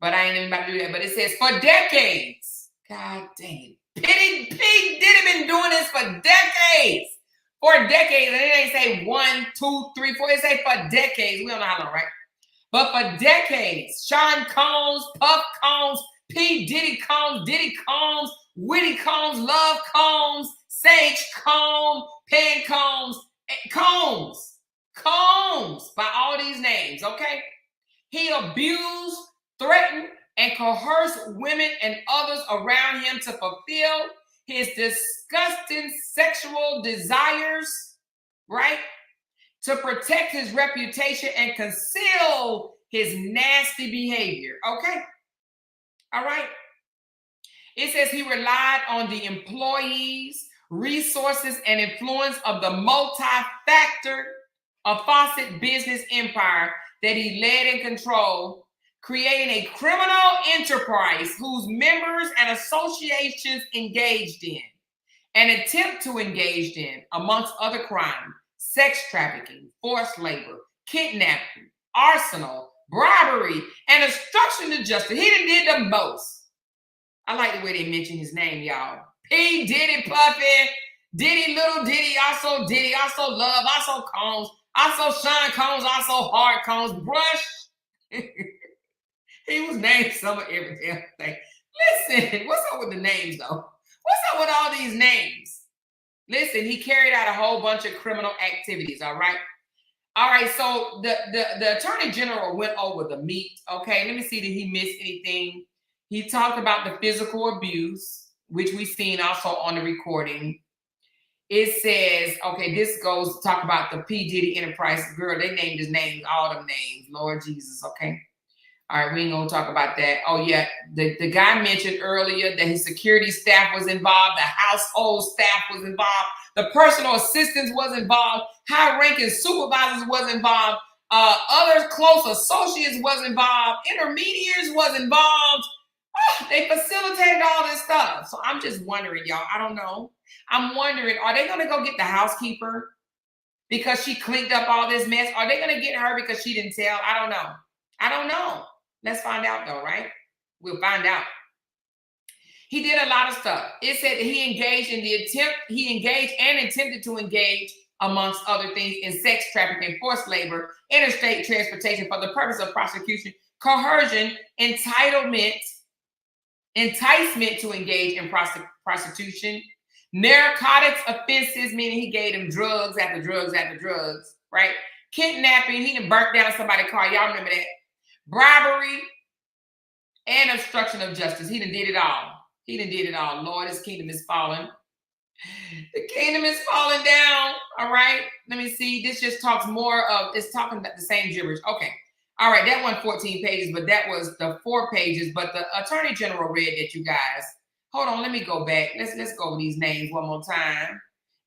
But I ain't even about to do that. But it says, for decades. God dang it. P. Diddy been doing this for decades. For decades. And it ain't say 1, 2, 3, 4. It say for decades. We don't know how long, right? But for decades, Sean Combs, Puff Combs, P. Diddy Combs, Whitty Combs, Love Combs, Sage Combs, Pen Combs, Combs, by all these names, okay? He abused, threatened, and coerced women and others around him to fulfill his disgusting sexual desires, right? To protect his reputation and conceal his nasty behavior, okay? All right? It says he relied on the employees, resources, and influence of the multi-factor Fawcett business empire that he led and controlled, creating a criminal enterprise whose members and associations engaged in, an attempt to engage in, amongst other crimes, sex trafficking, forced labor, kidnapping, arson, bribery, and obstruction to justice. He done did the most. I like the way they mention his name, y'all. P. Diddy Puffy, Diddy Little Diddy, also Love, also Combs, also Sean Combs, also Hard Combs, Brush. He was named some of every damn thing. Listen, what's up with the names, though? What's up with all these names? Listen, he carried out a whole bunch of criminal activities, all right? All right, so the Attorney General went over the meat, okay? Let me see, did he miss anything? He talked about the physical abuse, which we've seen also on the recording. It says, okay, this goes to talk about the P. Diddy Enterprise. Girl, they named his names, all them names, Lord Jesus, okay? All right, we ain't gonna talk about that. Oh yeah, the guy mentioned earlier that his security staff was involved, the household staff was involved, the personal assistants was involved, high-ranking supervisors was involved, other close associates was involved, intermediaries was involved. They facilitated all this stuff. So I'm just wondering, y'all, I don't know. I'm wondering, are they gonna go get the housekeeper because she cleaned up all this mess? Are they gonna get her because she didn't tell? I don't know. I don't know. Let's find out though, right? We'll find out. He did a lot of stuff. It said that he engaged and attempted to engage, amongst other things, in sex trafficking, forced labor, interstate transportation for the purpose of prosecution, coercion, enticement to engage in prostitution, narcotics offenses, meaning he gave them drugs after drugs after drugs, right? Kidnapping, he done burnt down somebody's car. Y'all remember that? Bribery and obstruction of justice. He done did it all. He done did it all. Lord, his kingdom is falling. The kingdom is falling down. All right. Let me see. This just talks more of, it's talking about the same gibberish. Okay. All right, that one 14 pages, but that was the 4 pages. But the Attorney General read that, you guys. Hold on, let me go back. Let's go over these names one more time.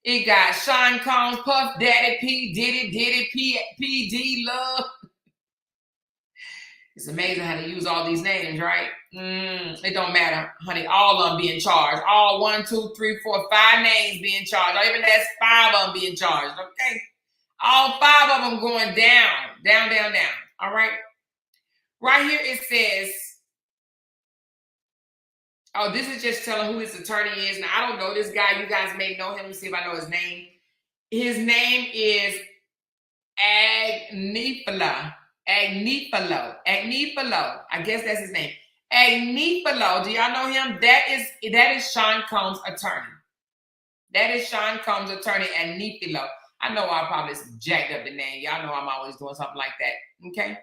It got Sean Combs, Puff Daddy, P. Diddy, P. D. Love. It's amazing how they use all these names, right? It don't matter, honey. All of them being charged. All 1, 2, 3, 4, 5 names being charged. Or even that's 5 of them being charged, okay? All 5 of them going down, down, down, down. All right. Right here it says, oh, this is just telling who his attorney is. Now, I don't know this guy. You guys may know him. Let me see if I know his name. His name is Agnifilo. I guess that's his name. Agnifilo. Do y'all know him? That is Sean Combs' attorney. That is Sean Combs' attorney, Agnifilo. I know I probably jacked up the name. Y'all know I'm always doing something like that. Okay.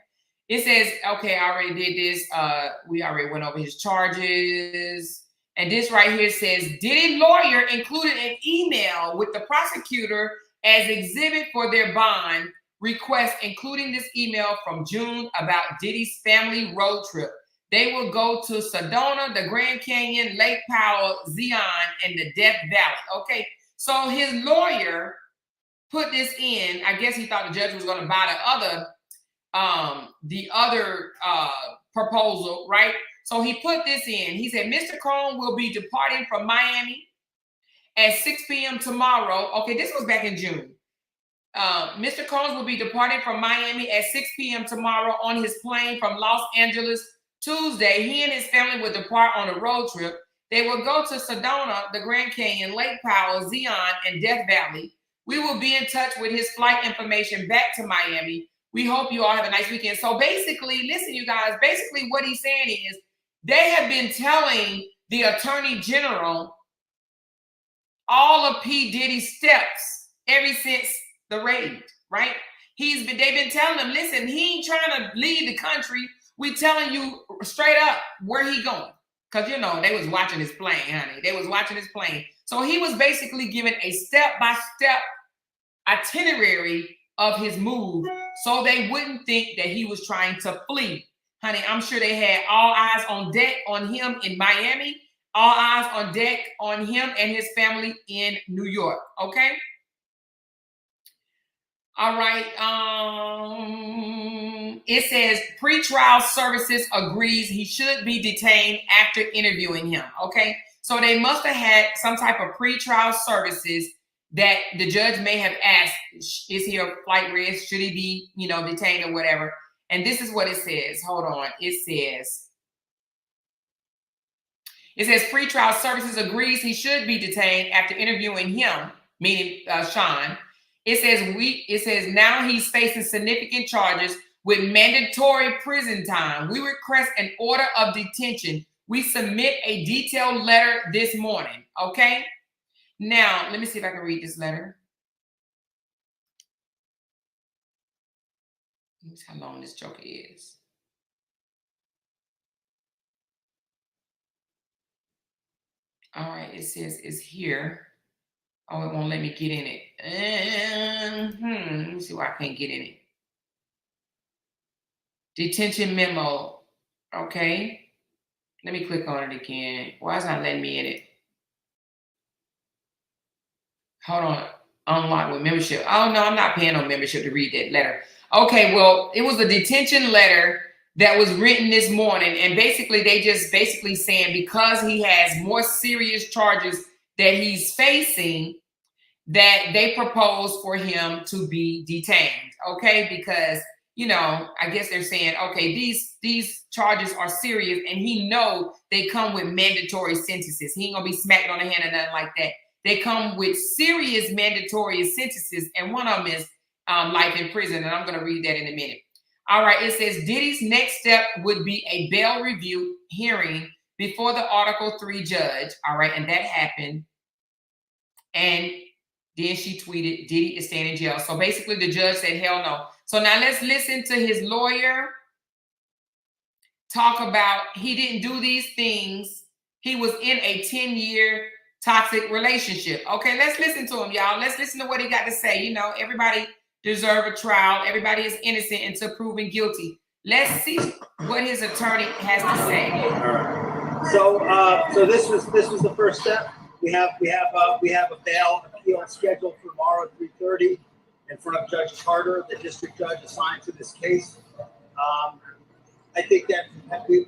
It says, okay, I already did this. We already went over his charges. And this right here says, Diddy lawyer included an email with the prosecutor as exhibit for their bond request, including this email from June about Diddy's family road trip. They will go to Sedona, the Grand Canyon, Lake Powell, Zion, and the Death Valley. Okay, so his lawyer put this in. I guess he thought the judge was going to buy the other proposal, right? So he put this in. He said, Mr. Combs will be departing from Miami at 6 p.m. tomorrow. Okay, this was back in June. Mr. Combs will be departing from Miami at 6 p.m. tomorrow on his plane from Los Angeles Tuesday. He and his family will depart on a road trip. They will go to Sedona, the Grand Canyon, Lake Powell, Zion, and Death Valley. We will be in touch with his flight information back to Miami. We hope you all have a nice weekend. So basically, listen, you guys, basically what he's saying is they have been telling the Attorney General all of P. Diddy's steps ever since the raid, right? They've been telling him, listen, he ain't trying to leave the country. We telling you straight up where he going. Because, you know, they was watching his plane, honey. They was watching his plane. So he was basically given a step-by-step itinerary of his move so they wouldn't think that he was trying to flee. Honey, I'm sure they had all eyes on deck on him in Miami, all eyes on deck on him and his family in New York, okay? All right. It says pretrial services agrees he should be detained after interviewing him, okay? So they must have had some type of pretrial services that the judge may have asked, is he a flight risk? Should he be, you know, detained or whatever? And this is what it says. Hold on. It says pretrial services agrees he should be detained after interviewing him, meaning Sean. It says now he's facing significant charges with mandatory prison time. We request an order of detention. We submit a detailed letter this morning. Okay. Now, let me see if I can read this letter. Let's see how long this joker is. All right, it says it's here. Oh, it won't let me get in it. Let me see why I can't get in it. Detention memo. Okay. Let me click on it again. Why is it not letting me in it? Hold on. Unlock with membership. Oh, no, I'm not paying no membership to read that letter. Okay, well, it was a detention letter that was written this morning. And basically, they just basically saying because he has more serious charges that he's facing, that they propose for him to be detained. Okay, because, you know, I guess they're saying, okay, these charges are serious and he know they come with mandatory sentences. He ain't gonna be smacked on the hand or nothing like that. They come with serious mandatory sentences, and one of them is life in prison, and I'm going to read that in a minute. All right, it says Diddy's next step would be a bail review hearing before the Article 3 judge. All right, and that happened. And then she tweeted, Diddy is staying in jail. So basically the judge said, hell no. So now let's listen to his lawyer talk about he didn't do these things. He was in a 10-year toxic relationship. Okay, let's listen to him, y'all. Let's listen to what he got to say. You know, everybody deserves a trial. Everybody is innocent until proven guilty. Let's see what his attorney has to say. All right. So this was the first step. We have a bail appeal scheduled for tomorrow at 3:30 in front of Judge Carter, the district judge assigned to this case. I think that we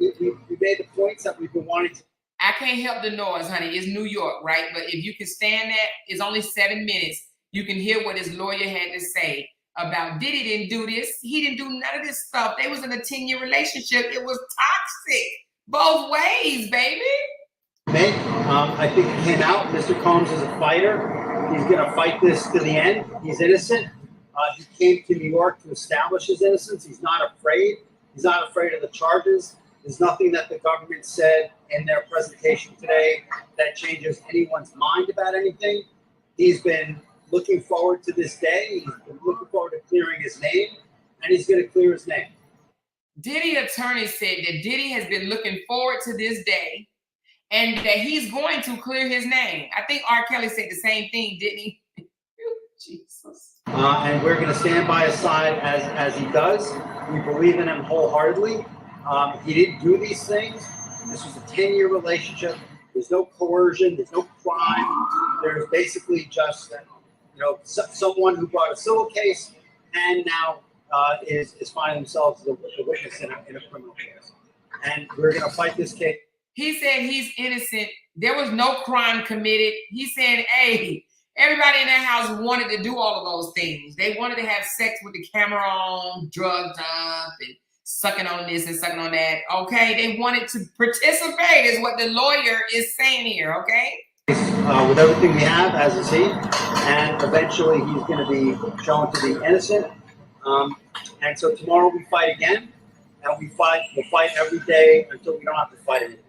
made the points that we've been wanting to. I can't help the noise, honey. It's New York, right? But if you can stand that, it's only 7 minutes. You can hear what his lawyer had to say about Diddy didn't do this. He didn't do none of this stuff. They was in a 10-year relationship. It was toxic both ways, baby. I think it came out. Mr. Combs is a fighter. He's going to fight this to the end. He's innocent. He came to New York to establish his innocence. He's not afraid. He's not afraid of the charges. There's nothing that the government said in their presentation today that changes anyone's mind about anything. He's been looking forward to this day. He's been looking forward to clearing his name, and he's going to clear his name. Diddy attorney said that Diddy has been looking forward to this day and that he's going to clear his name. I think R. Kelly said the same thing, didn't he? Jesus. And we're going to stand by his side as he does. We believe in him wholeheartedly. He didn't do these things. This was a 10-year relationship. There's no coercion. There's no crime. There's basically just, someone who brought a civil case and now is finding themselves a witness in a criminal case. And we're going to fight this case. He said he's innocent. There was no crime committed. He said, hey, everybody in that house wanted to do all of those things. They wanted to have sex with the camera on, drugged up, and sucking on this and sucking on that. Okay, they wanted to participate is what the lawyer is saying here, okay? With everything we have, as is he, and eventually he's going to be shown to be innocent. And so tomorrow we fight again, and we'll fight every day until we don't have to fight anymore.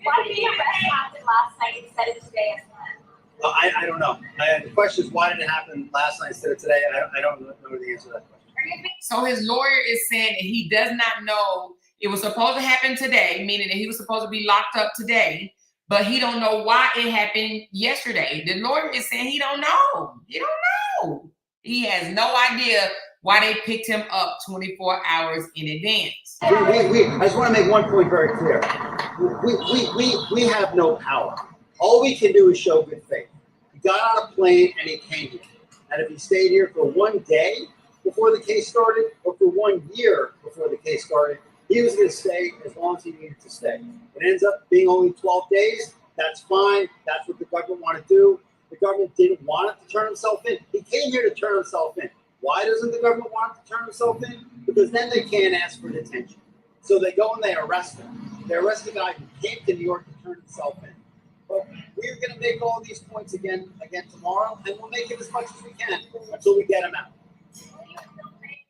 Why did the arrest happen last night instead of today as planned? I don't know. The question is, why did it happen last night instead of today? I don't know the answer to that question. So his lawyer is saying that he does not know it was supposed to happen today, meaning that he was supposed to be locked up today, but he don't know why it happened yesterday. The lawyer is saying he don't know. He don't know. He has no idea why they picked him up 24 hours in advance. I just want to make one point very clear. We have no power. All we can do is show good faith. He got on a plane and he came here. And if he stayed here for 1 day before the case started or for 1 year before the case started, he was going to stay as long as he needed to stay. It ends up being only 12 days. That's fine. That's what the government wanted to do. The government didn't want him to turn himself in. He came here to turn himself in. Why doesn't the government want him to turn himself in? Because then they can't ask for detention. So they go and they arrest him. They arrest the guy who came to New York to turn himself in. But we're going to make all these points again tomorrow, and we'll make it as much as we can until we get him out.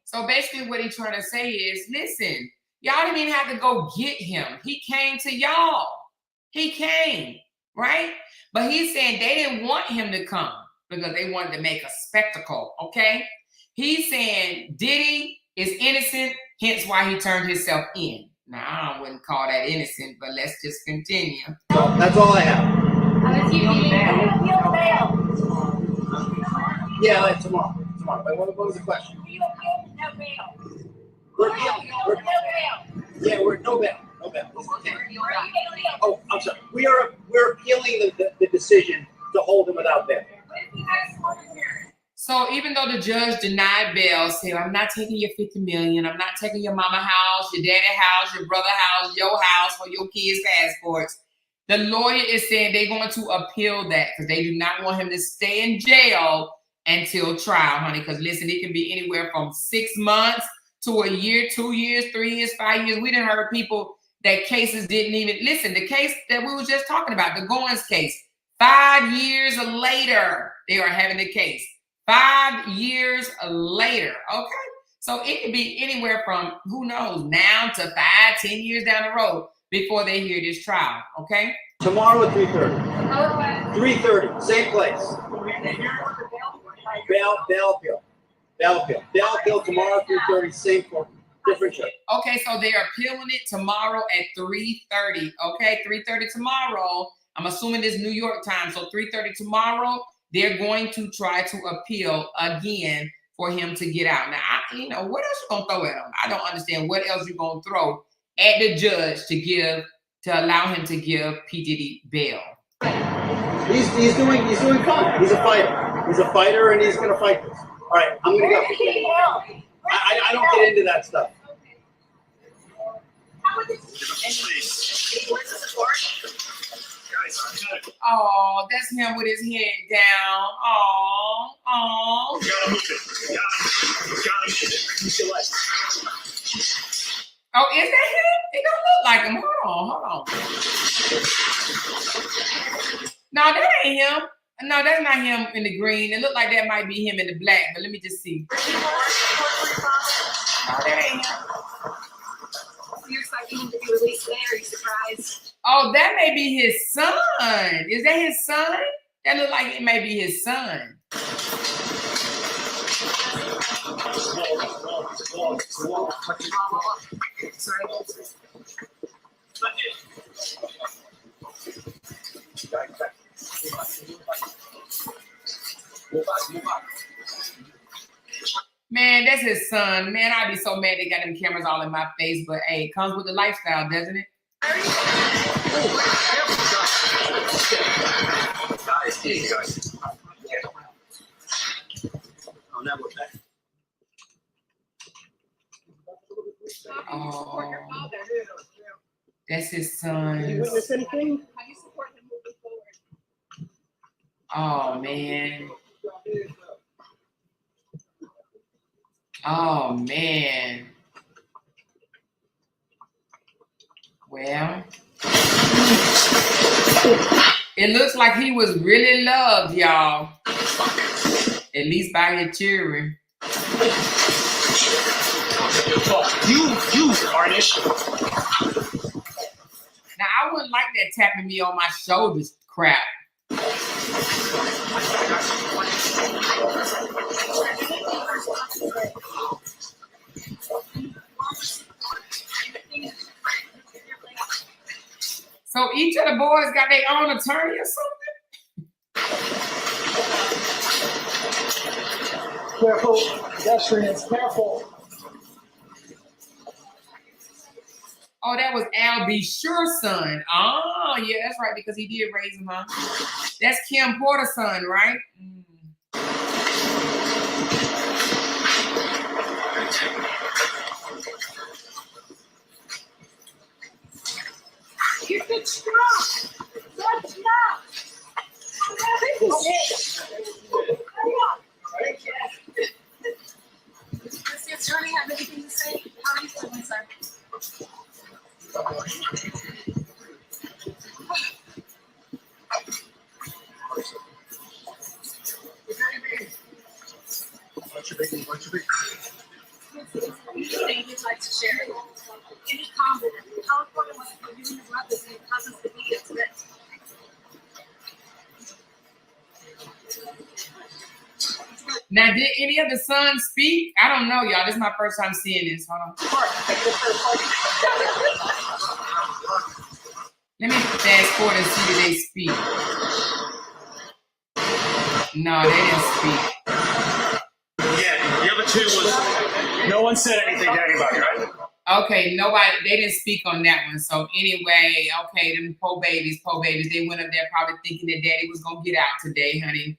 So basically what he's trying to say is, listen, y'all didn't even have to go get him. He came to y'all. He came, right? But he's saying they didn't want him to come because they wanted to make a spectacle, okay? He's saying Diddy is innocent, hence why he turned himself in. Now, I wouldn't call that innocent, but let's just continue. So that's all I have. Yeah, like tomorrow. But what was the question? We're appealing. Yeah, we're no bail. No bail. Oh, I'm sorry. We're appealing the decision to hold him without bail. So even though the judge denied bail, said, I'm not taking your 50 million, I'm not taking your mama house, your daddy house, your brother house, your house, or your kids' passports, the lawyer is saying they're going to appeal that because they do not want him to stay in jail until trial, honey. Because listen, it can be anywhere from 6 months to a year, 2 years, 3 years, 5 years. We done heard people that cases didn't even, listen, the case that we were just talking about, the Goins case, 5 years later, they are having the case. 5 years later, okay? So it could be anywhere from, who knows, now to 5, 10 years down the road before they hear this trial, okay? Tomorrow at 3:30. 3:30, same place. Bail appeal tomorrow at 3:30, same court, different show. Okay, so they are appealing it tomorrow at 3:30, okay? 3:30 tomorrow. I'm assuming it's New York time, so 3:30 tomorrow. They're going to try to appeal again for him to get out. Now, you know, what else you gonna throw at him? I don't understand what else you gonna throw at the judge to allow him to give P. Diddy bail. He's doing fine. He's a fighter. He's a fighter, and he's gonna fight this. All right, I'm gonna go. I don't get into that stuff. Oh, that's him with his head down. Oh. Oh, is that him? It don't look like him. Hold on. No, that ain't him. No, that's not him in the green. It looked like that might be him in the black, but let me just see. No, that ain't him. You're expecting him to be released today, or are you surprised? Oh, that may be his son. Is that his son? That look like it may be his son. Man, that's his son. Man, I'd be so mad they got them cameras all in my face, but hey, it comes with the lifestyle, doesn't it? Oh, that's his son. Did you witness anything? How do you support him moving forward? Oh, man. Oh, man. Well, it looks like he was really loved, y'all. At least by his children. You tarnish. Now, I wouldn't like that tapping me on my shoulders crap. So each of the boys got their own attorney or something? Careful, pedestrians, careful. Oh, that was Al B. Sure's son. Oh, yeah, that's right, because he did raise him, huh? That's Kim Porter's son, right? Keep it strong. Let's not. Does the attorney have anything to say? How are you feeling, sir? Anything you'd like to share? Any comment? How important was it for you and your brothers and your cousins to be here today? Now, did any of the sons speak? I don't know, y'all. This is my first time seeing this. Hold on. Let me fast forward and see if they speak. No, they didn't speak. Yeah, the other two was, no one said anything to anybody, right? Okay, they didn't speak on that one. So anyway, okay, them poor babies, they went up there probably thinking that daddy was going to get out today, honey.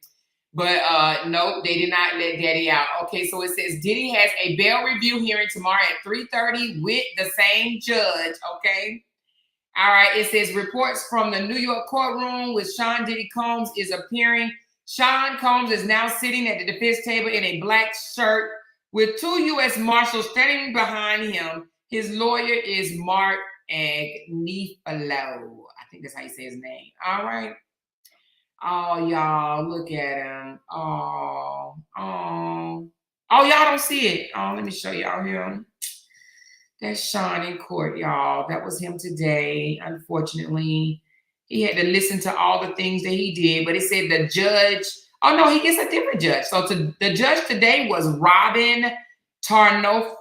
But nope, they did not let daddy out. Okay, so it says Diddy has a bail review hearing tomorrow at 3:30 with the same judge, okay? All right, it says reports from the New York courtroom with Sean Diddy Combs is appearing. Sean Combs is now sitting at the defense table in a black shirt with two U.S. Marshals standing behind him. His lawyer is Mark Agnifilo. I think that's how you say his name. All right. Oh, y'all, look at him. Oh, y'all don't see it. Oh, let me show y'all here. That's Sean in court, y'all. That was him today. Unfortunately, he had to listen to all the things that he did, but it said the judge, oh no, he gets a different judge. So the judge today was Robin Tarnowski.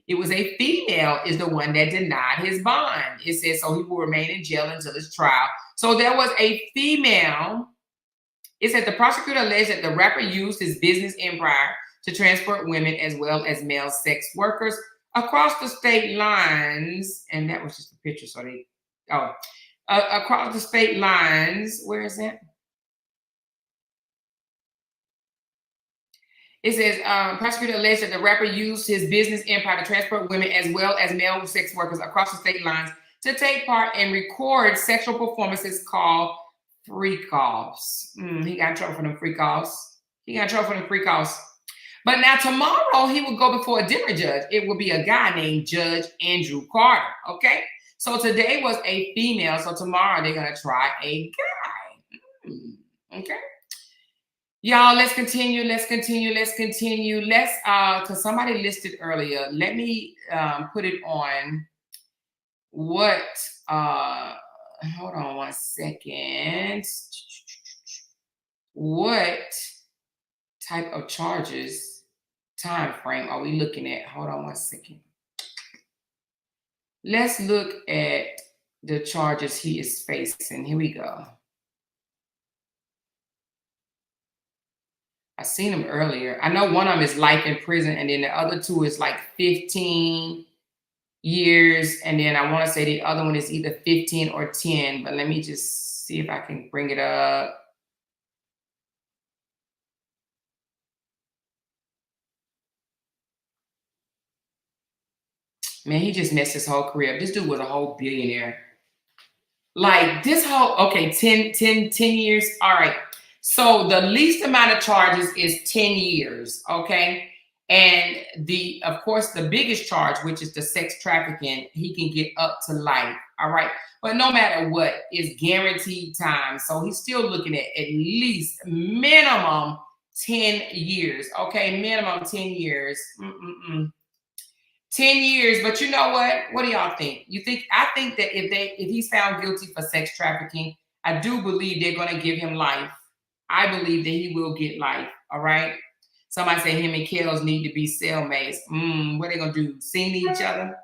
It was a female is the one that denied his bond. It says so he will remain in jail until his trial. So there was a female. It said the prosecutor alleged that the rapper used his business empire to transport women as well as male sex workers across the state lines. And that was just a picture, so they, across the state lines. Where is that? It says, prosecutor alleged that the rapper used his business empire to transport women as well as male sex workers across the state lines to take part and record sexual performances called freak-offs. He got in trouble for them freak-offs. But now tomorrow he will go before a different judge. It will be a guy named Judge Andrew Carter, okay? So today was a female, so tomorrow they're gonna try a guy, okay? Y'all, let's continue. Let's, because somebody listed earlier, let me put it on what, hold on one second. What type of charges, time frame are we looking at? Hold on one second. Let's look at the charges he is facing. Here we go. I seen him earlier. I know one of them is life in prison, and then the other two is like 15 years. And then I want to say the other one is either 15 or 10, but let me just see if I can bring it up. Man, he just messed his whole career up. This dude was a whole billionaire. Like this whole, okay, 10 years. All right. So the least amount of charges is 10 years, okay? And of course, the biggest charge, which is the sex trafficking, he can get up to life, all right? But no matter what, it's guaranteed time. So he's still looking at least minimum 10 years, okay? Minimum 10 years. 10 years, but you know what? What do y'all think? I think that if he's found guilty for sex trafficking, I do believe they're gonna give him life. I believe that he will get life, all right? Somebody say him and Kels need to be cellmates. What are they gonna do, sing each other?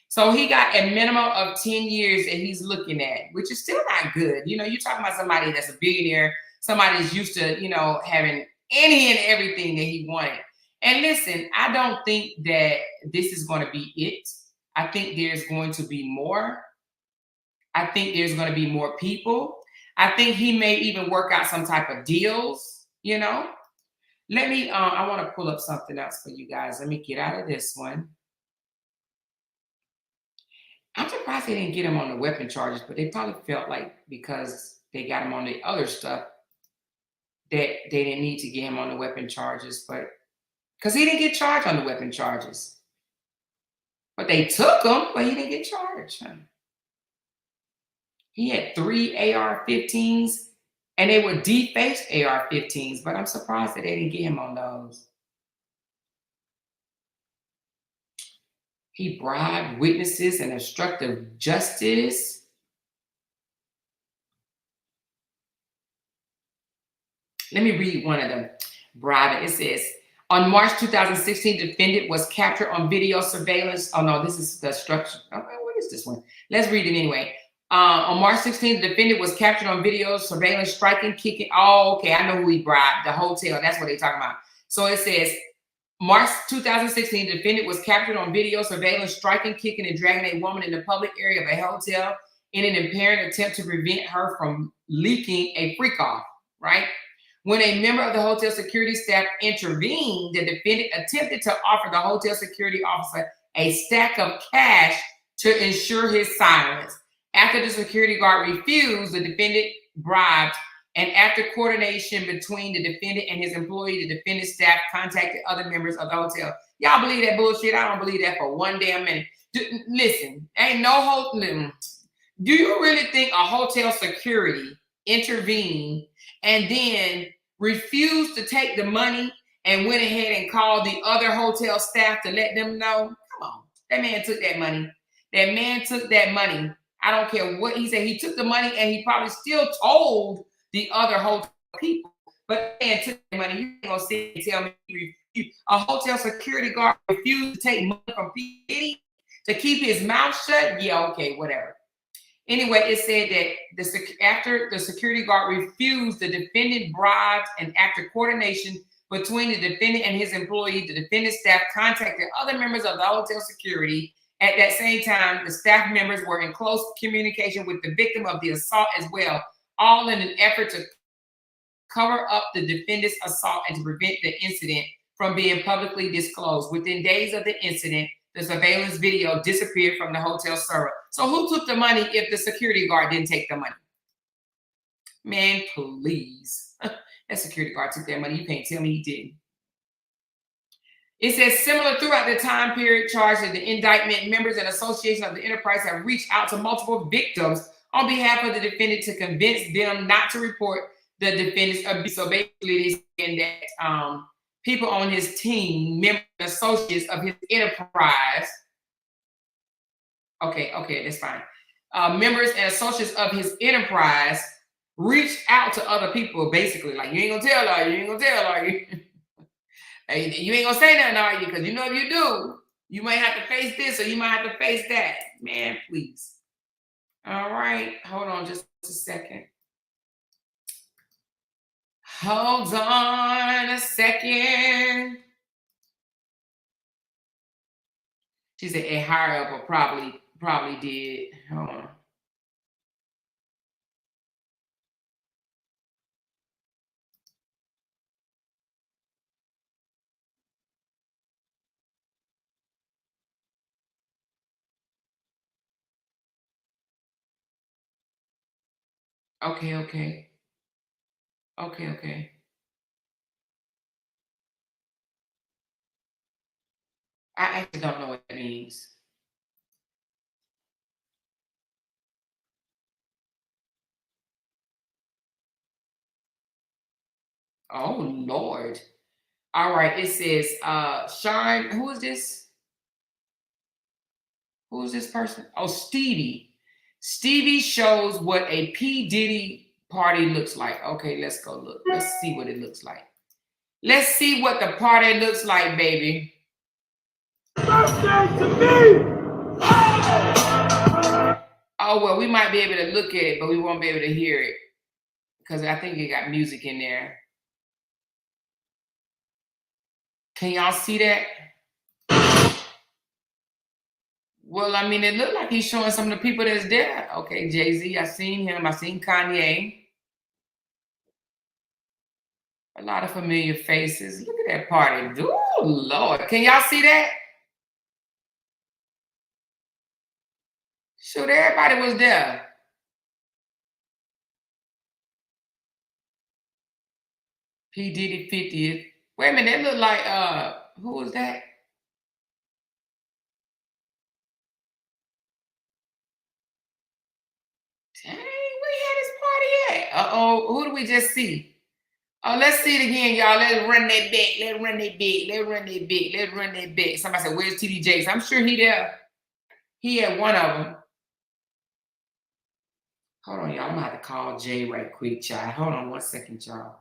So he got a minimum of 10 years that he's looking at, which is still not good. You know, you're talking about somebody that's a billionaire, somebody that's used to, you know, having any and everything that he wanted. And listen, I don't think that this is going to be it. I think there's going to be more. I think there's going to be more people. I think he may even work out some type of deals, you know. Let me, I want to pull up something else for you guys. Let me get out of this one. I'm surprised they didn't get him on the weapon charges, but they probably felt like because they got him on the other stuff that they didn't need to get him on the weapon charges, but because he didn't get charged on the weapon charges. But they took him, but he didn't get charged. He had 3 AR-15s, and they were defaced AR-15s, but I'm surprised that they didn't get him on those. He bribed witnesses and obstructed justice. Let me read one of them. Bribing. It says, on March 2016, defendant was captured on video surveillance. Oh no, this is the structure. Oh, what is this one? Let's read it anyway. On March 16th, the defendant was captured on video surveillance, striking, kicking. Oh, okay, I know who he bribed. The hotel. That's what they're talking about. So it says, March 2016, the defendant was captured on video surveillance, striking, kicking, and dragging a woman in the public area of a hotel in an apparent attempt to prevent her from leaking a freak-off, right? When a member of the hotel security staff intervened, the defendant attempted to offer the hotel security officer a stack of cash to ensure his silence. After the security guard refused, the defendant bribed, and after coordination between the defendant and his employee, the defendant's staff contacted other members of the hotel. Y'all believe that bullshit? I don't believe that for one damn minute. Listen, ain't no hotel. Do you really think a hotel security intervened and then refused to take the money and went ahead and called the other hotel staff to let them know? Come on, that man took that money. That man took that money. I don't care what he said. He took the money and he probably still told the other hotel people. But man took that money. You ain't gonna sit and tell me a hotel security guard refused to take money from Diddy to keep his mouth shut? Yeah, okay, whatever. Anyway, it said that after the security guard refused, the defendant bribed, and after coordination between the defendant and his employee. The defendant's staff contacted other members of the hotel security. At that same time, the staff members were in close communication with the victim of the assault as well, all in an effort to cover up the defendant's assault and to prevent the incident from being publicly disclosed. Within days of the incident, the surveillance video disappeared from the hotel server. So who took the money if the security guard didn't take the money? Man, please. That security guard took that money. You can't tell me he didn't. It says, similar throughout the time period charged in the indictment, members and associations of the enterprise have reached out to multiple victims on behalf of the defendant to convince them not to report the defendant's abuse. So basically, they're saying that people on his team, members and associates of his enterprise, okay, that's fine. Members and associates of his enterprise reached out to other people, basically, like, you ain't gonna tell, are you? You ain't gonna tell, are you? Hey, you ain't gonna say nothing, are you? Because you know if you do, you might have to face this or you might have to face that. Man, please. All right, hold on just a second. Hold on a second. She said a higher up or probably did. Hold on. Okay. I actually don't know what that means. Oh, Lord. All right, it says, Sean, who is this? Who is this person? Oh, Stevie. Stevie shows what a P. Diddy party looks like. Okay, let's go look. Let's see what it looks like. Let's see what the party looks like, baby. Birthday to me! Oh, well, we might be able to look at it, but we won't be able to hear it because I think it got music in there. Can y'all see that? Well, I mean, it looked like he's showing some of the people that's there. Okay, Jay-Z, I seen him. I seen Kanye. A lot of familiar faces. Look at that party. Oh, Lord. Can y'all see that? Shoot, everybody was there. P. Diddy 50th. Wait a minute, that look like, who was that? Dang, where had this party at? Uh-oh, who did we just see? Oh, let's see it again, y'all. Let's run that back. Let's run that back. Somebody said, where's TD Jakes? I'm sure he there. He had one of them. Hold on, y'all. I'm gonna have to call Jay right quick, child. Hold on 1 second, y'all.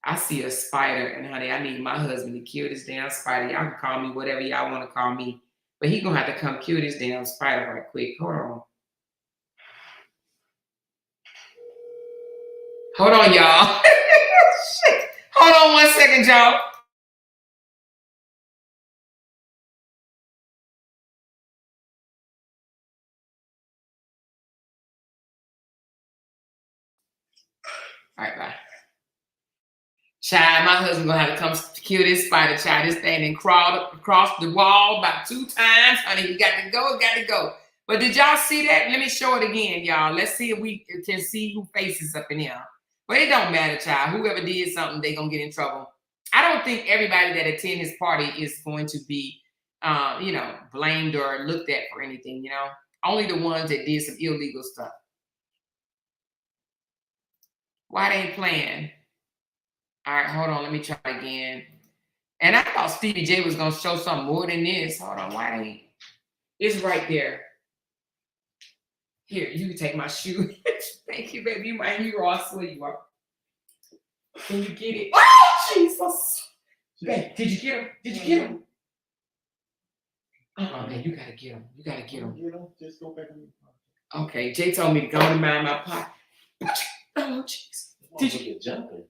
I see a spider, and honey, I need my husband to kill this damn spider. Y'all can call me whatever y'all want to call me, but he gonna have to come kill this damn spider right quick. Hold on. Hold on, y'all. Shit. Hold on 1 second, y'all. All right, bye. Child, my husband gonna have to come kill this spider, child. This thing and crawled across the wall about 2 times. Honey, you got to go. But did y'all see that? Let me show it again, y'all. Let's see if we can see who faces up in here. But it don't matter, child. Whoever did something, they gonna get in trouble. I don't think everybody that attend his party is going to be, blamed or looked at for anything, Only the ones that did some illegal stuff. Why they ain't playing? All right, hold on. Let me try again. And I thought Stevie J was going to show something more than this. Hold on. Why ain't... It's right there. Here, you can take my shoe. Thank you, baby. You my hero. I swear you are. Can you get it? Oh, Jesus. Babe, did you get him? Oh, man, you got to get him. Just go back in your pocket. Okay, Jay told me to go and mind my pocket. Oh, jeez. Did you get jumping?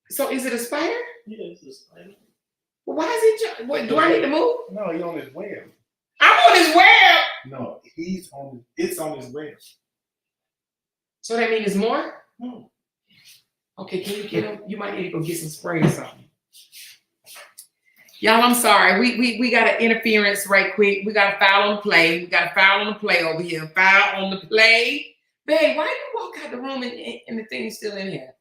So is it a spider? Yeah, it's a spider. Well, why is it? What do I need to move? No, he's on his web. I'm on his web. No, he's on. It's on his web. So that means it's more? No. Okay, can you get him? You might need to go get some spray or something. Y'all, I'm sorry. We got an interference right quick. We got a foul on the play. We got a foul on the play over here. Foul on the play. Babe, why you walk out the room and the thing's still in here?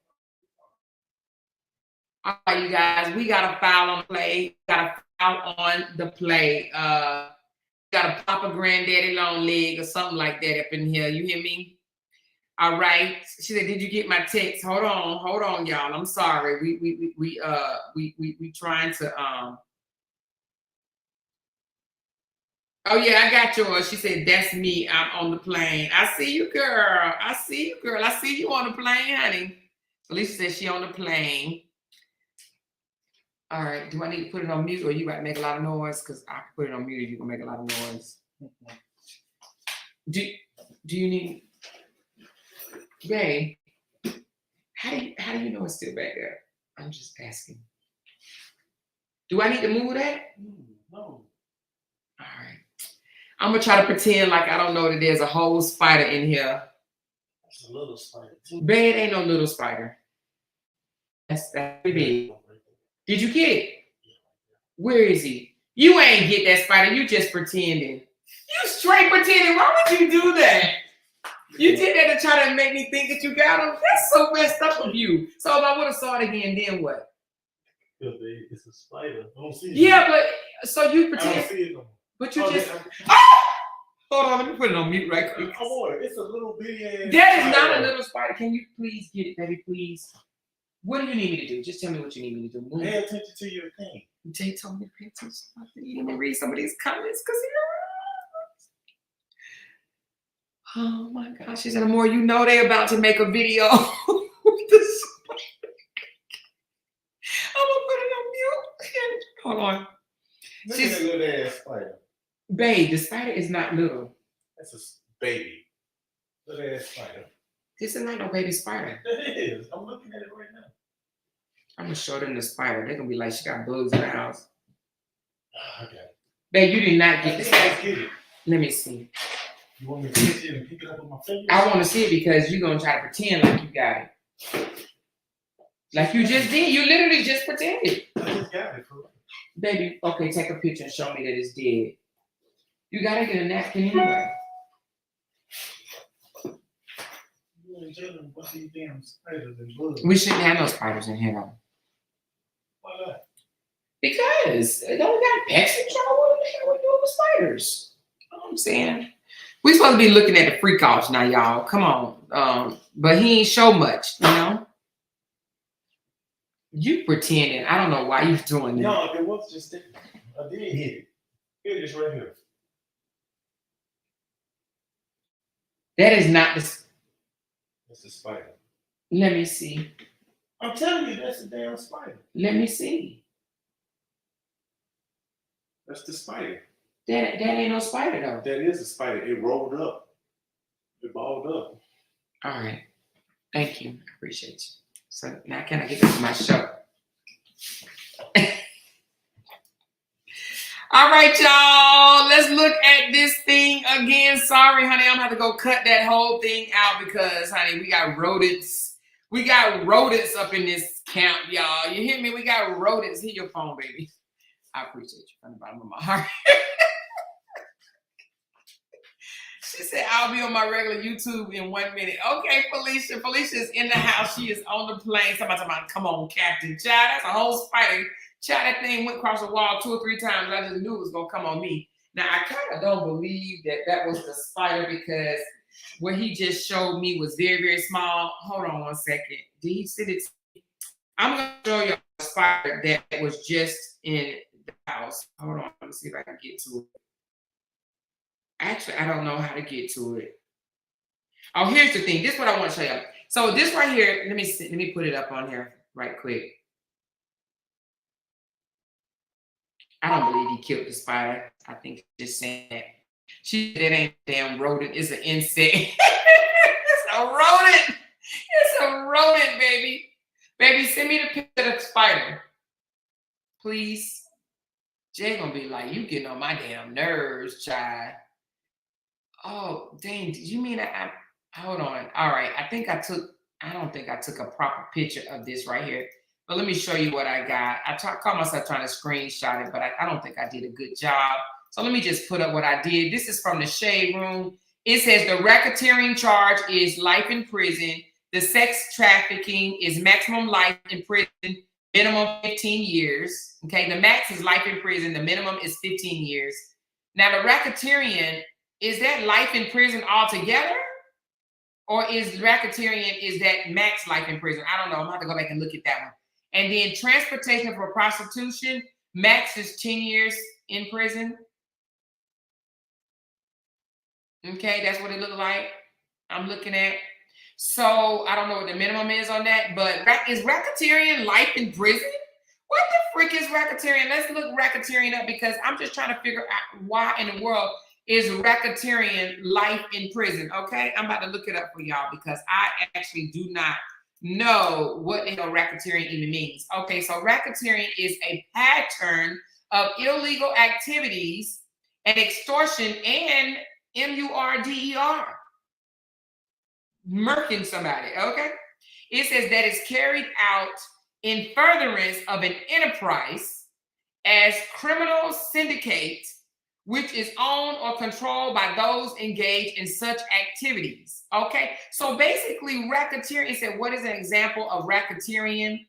All right, you guys, we got a foul on the play. We got a foul on the play. Got a Papa Granddaddy long leg or something like that up in here. You hear me? All right. She said, "Did you get my text?" Hold on, y'all. I'm sorry. We trying to Oh yeah, I got yours. She said, "That's me. I'm on the plane." I see you, girl. I see you, girl. I see you on the plane, honey. Alicia said she on the plane. All right. Do I need to put it on mute or you got to make a lot of noise? Because I can put it on mute if you can make a lot of noise. Do you need, Babe, how do you know it's still back there? I'm just asking. Do I need to move that? No. All right. I'm gonna try to pretend like I don't know that there's a whole spider in here. It's a little spider. Babe, it ain't no little spider. That's big. Did you get it? Where is he? You ain't get that spider. You just pretending. You straight pretending. Why would you do that? You did that to try to make me think that you got him. That's so messed up of you. So if I would have saw it again, then what? It's a spider. I don't see it. Yeah, but so you pretend. I don't see it no more. But you just. Ah! Hold on, let me put it on mute right quick. Come on, it's a little bitty ass. That is not a little spider. Can you please get it, baby? Please. What do you need me to do? Just tell me what you need me to do. Move. Pay attention to your thing. Jay told me to pay attention. You need to read some of these comments because oh my gosh, she said, "The more you know, they about to make a video." I'm gonna put it on mute. Hold on. Look at that little ass spider. Babe, the spider is not little. That's a baby. Little ass spider. This is not no baby spider. It is. I'm looking at it right now. I'm gonna show them the spider. They're gonna be like, she got bugs in the house. Okay. Babe, you did not get the spider. Get it. Let me see. You want me to catch it and pick it up with my fingers? I want to see it because you're gonna try to pretend like you got it. Like you just did. You literally just pretended. I just got it, bro. Baby, okay, take a picture and show me that it's dead. You gotta get a napkin anyway. We shouldn't have no spiders in here though. Why not? Because they don't got pest control. What the hell we doing with spiders? You know what I'm saying? We supposed to be looking at the freak offs now, y'all. Come on. But he ain't show much, you know? You pretending. I don't know why you doing that. No, it was just that. I did hit it. Here it is right here. That is not the. That's the spider. Let me see. I'm telling you, that's the damn spider. Let me see. That's the spider. That ain't no spider though. That is a spider. It rolled up. It balled up. All right. Thank you. I appreciate you. So now can I get back to my show? All right, y'all. Let's look at this thing again. Sorry, honey. I'm gonna have to go cut that whole thing out because, honey, we got rodents. We got rodents up in this camp, y'all. You hear me? We got rodents. Hit your phone, baby. I appreciate you from the bottom of my heart. She said, "I'll be on my regular YouTube in 1 minute." Okay, Felicia. Felicia is in the house. She is on the plane. Somebody, come on, Captain. Child, that's a whole spider. Child, that thing went across the wall 2 or 3 times. I just knew it was going to come on me. Now, I kind of don't believe that was the spider because what he just showed me was very, very small. Hold on 1 second. Did he send it? I'm going to show you a spider that was just in the house. Hold on. Let me see if I can get to it. Actually, I don't know how to get to it. Oh, here's the thing. This is what I want to show you. So this right here, let me put it up on here right quick. I don't believe he killed the spider. I think she's just saying that. She said it ain't a damn rodent. It's an insect. It's a rodent. It's a rodent, baby. Baby, send me the picture Spider, please. Jay gonna be like, you getting on my damn nerves, child. Oh, dang, did you mean hold on. All right, I don't think I took a proper picture of this right here. But let me show you what I got. Caught myself trying to screenshot it, but I don't think I did a good job. So let me just put up what I did. This is from the Shade Room. It says the racketeering charge is life in prison. The sex trafficking is maximum life in prison, minimum 15 years. Okay, the max is life in prison. The minimum is 15 years. Now the racketeering, is that life in prison altogether? Or is that max life in prison? I don't know. I'm gonna have to go back and look at that one. And then transportation for prostitution, max is 10 years in prison. Okay, that's what it looked like. I'm looking at. So I don't know what the minimum is on that, but is racketeering life in prison? What the frick is racketeering? Let's look racketeering up because I'm just trying to figure out why in the world is racketeering life in prison. Okay, I'm about to look it up for y'all because I actually do not know what the hell racketeering even means. Okay, so racketeering is a pattern of illegal activities and extortion and MURDER. Murking somebody, okay? It says that is carried out in furtherance of an enterprise as criminal syndicate, which is owned or controlled by those engaged in such activities. Okay, so basically racketeering, it said, what is an example of racketeering?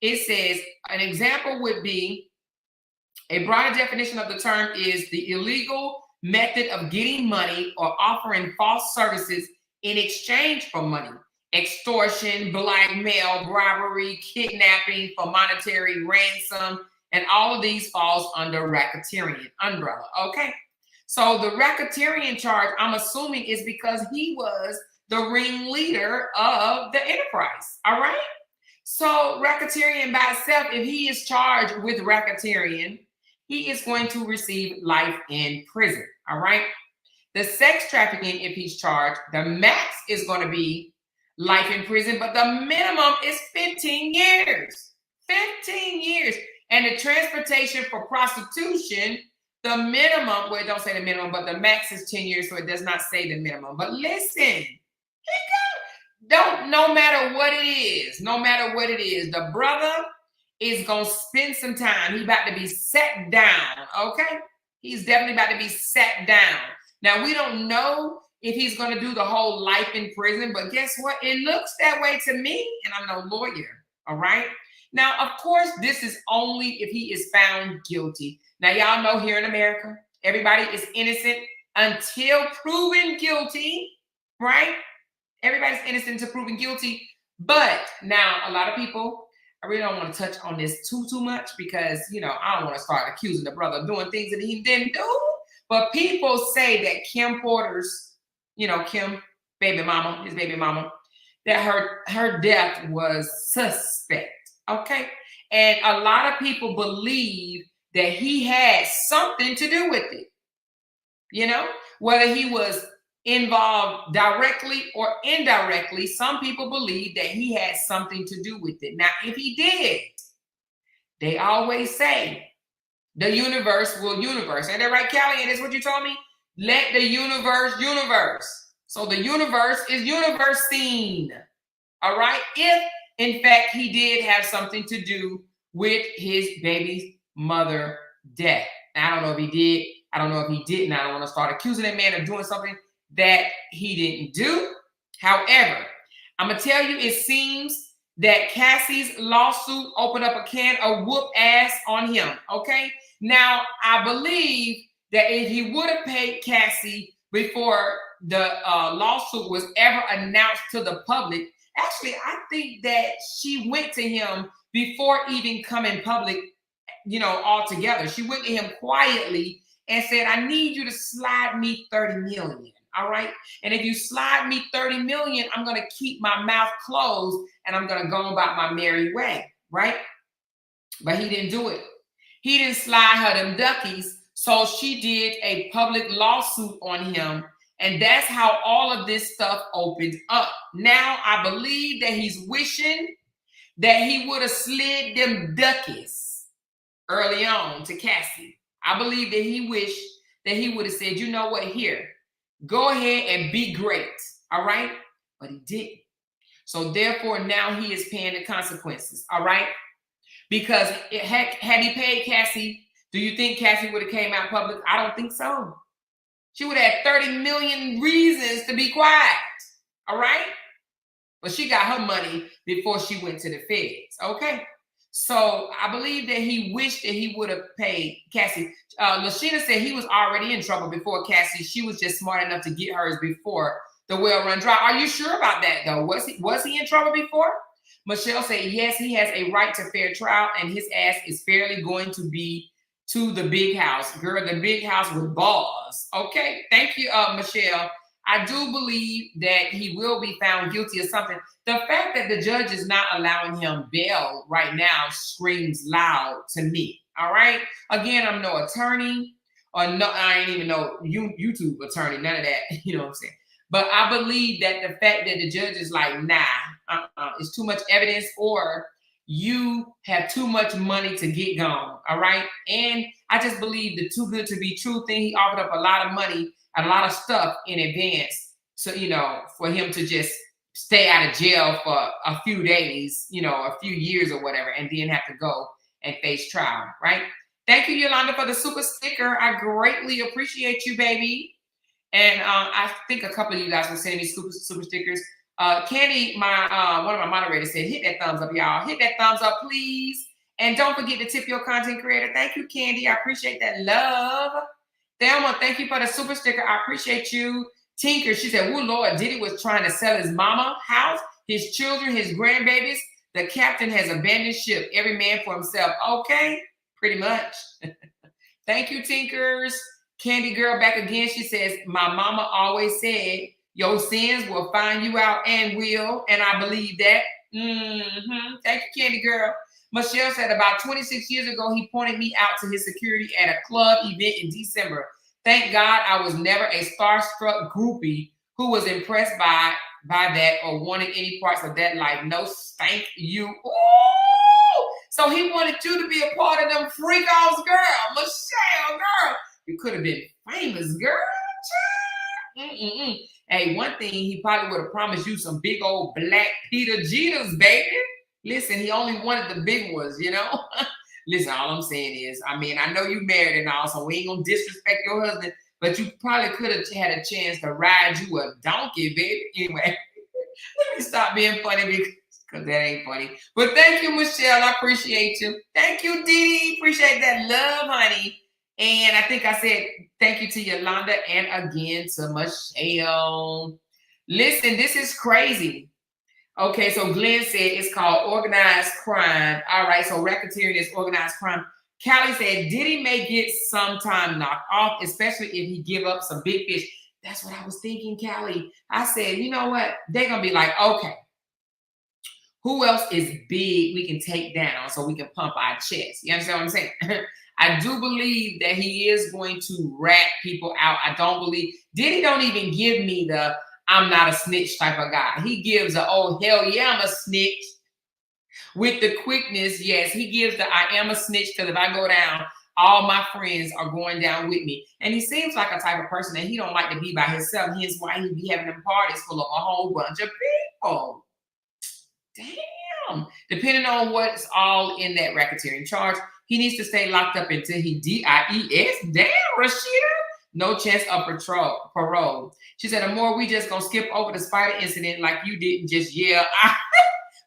It says an example would be, a broader definition of the term is the illegal method of getting money or offering false services in exchange for money. Extortion, blackmail, bribery, kidnapping for monetary ransom, and all of these falls under racketeering umbrella. Okay, so the racketeering charge, I'm assuming, is because he was the ringleader of the enterprise. All right, so racketeering by itself, if he is charged with racketeering, he is going to receive life in prison. All right, the sex trafficking, if he's charged, the max is going to be life in prison, but the minimum is 15 years. 15 years. And the transportation for prostitution, the minimum, well, it don't say the minimum, but the max is 10 years, so it does not say the minimum. But listen, no matter what it is, the brother is going to spend some time. He's about to be sat down, okay? He's definitely about to be sat down. Now, we don't know if he's going to do the whole life in prison, but guess what? It looks that way to me, and I'm no lawyer, all right? Now, of course, this is only if he is found guilty. Now, y'all know here in America, everybody is innocent until proven guilty, right? Everybody's innocent until proven guilty. But now, a lot of people, I really don't want to touch on this too much because, you know, I don't want to start accusing the brother of doing things that he didn't do. But people say that Kim Porter's, you know, Kim, baby mama, his baby mama, that her death was suspect, okay? And a lot of people believe that he had something to do with it, you know? Whether he was involved directly or indirectly, some people believe that he had something to do with it. Now, if he did, they always say, the universe will universe. Ain't that right, Callie? And that's what you told me? Let the universe. So the universe is universing. All right? If, in fact, he did have something to do with his baby's mother death. Now, I don't know if he did. I don't know if he didn't. I don't want to start accusing that man of doing something that he didn't do. However, I'm going to tell you, it seems that Cassie's lawsuit opened up a can of whoop ass on him, okay? Now, I believe that if he would have paid Cassie before the lawsuit was ever announced to the public, actually, I think that she went to him before even coming public, you know, altogether. She went to him quietly and said, I need you to slide me 30 million. All right. And if you slide me 30 million, I'm going to keep my mouth closed and I'm going to go about my merry way. Right. But he didn't do it. He didn't slide her them duckies. So she did a public lawsuit on him. And that's how all of this stuff opened up. Now, I believe that he's wishing that he would have slid them duckies early on to Cassie. I believe that he wished that he would have said, you know what, here, go ahead and be great, all right? But he didn't. So therefore, now he is paying the consequences, all right? Because had he paid Cassie, do you think Cassie would have came out public? I don't think so. She would have had 30 million reasons to be quiet, all right? But she got her money before she went to the feds, okay? So I believe that he wished that he would have paid Cassie. Lashina said he was already in trouble before Cassie. She was just smart enough to get hers before the well run dry. Are you sure about that, though? Was he in trouble before? Michelle said, yes, he has a right to fair trial, and his ass is fairly going to be to the big house. Girl, the big house with balls. Okay, thank you, Michelle. I do believe that he will be found guilty of something. The fact that the judge is not allowing him bail right now screams loud to me, all right? Again, I'm no attorney, or no, I ain't even no YouTube attorney, none of that, you know what I'm saying? But I believe that the fact that the judge is like, nah, it's too much evidence, or you have too much money to get gone, all right? And I just believe the too good to be true thing, he offered up a lot of money and a lot of stuff in advance. So, you know, for him to just stay out of jail for a few days, you know, a few years or whatever, and then have to go and face trial, right? Thank you, Yolanda, for the super sticker. I greatly appreciate you, baby. And I think a couple of you guys were sending me super stickers. Candy, my one of my moderators said, hit that thumbs up, y'all. Hit that thumbs up, please. And don't forget to tip your content creator. Thank you, Candy. I appreciate that love. Thelma, thank you for the super sticker. I appreciate you. Tinker, she said, oh, Lord, Diddy was trying to sell his mama house, his children, his grandbabies. The captain has abandoned ship. Every man for himself. Okay, pretty much. Thank you, Tinkers. Candy Girl back again. She says, my mama always said, your sins will find you out and will. And I believe that. Thank you, Candy Girl. Michelle said about 26 years ago, he pointed me out to his security at a club event in December. Thank God I was never a starstruck groupie who was impressed by that or wanted any parts of that life. No, thank you. Ooh! So he wanted you to be a part of them freak-offs, girl. Michelle, girl. You could have been famous, girl. Hey, one thing, he probably would have promised you some big old black Peter Jeters, baby. Listen, he only wanted the big ones, you know? Listen, all I'm saying is, I mean, I know you married and all, so we ain't gonna disrespect your husband, but you probably could have had a chance to ride you a donkey, baby. Anyway, let me stop being funny because that ain't funny. But thank you, Michelle. I appreciate you. Thank you, Dee. Appreciate that love, honey. And I think I said thank you to Yolanda and again to Michelle. Listen, this is crazy. Okay, so Glenn said it's called organized crime. All right, so racketeering is organized crime. Callie said Diddy may get some time knocked off, especially if he give up some big fish. That's what I was thinking, Callie. I said, you know what? They're going to be like, okay, who else is big we can take down so we can pump our chest? You understand what I'm saying? I do believe that he is going to rat people out. I don't believe, Diddy don't even give me the I'm not a snitch type of guy. He gives a, oh, hell yeah, I'm a snitch. With the quickness, yes, he gives the I am a snitch because if I go down, all my friends are going down with me. And he seems like a type of person that he don't like to be by himself. Hence why he be having them parties full of a whole bunch of people. Damn. Depending on what's all in that racketeering charge, he needs to stay locked up until he DIES. Damn, Rashida. No chance of parole. She said, the more we just gonna skip over the spider incident like you didn't just yell.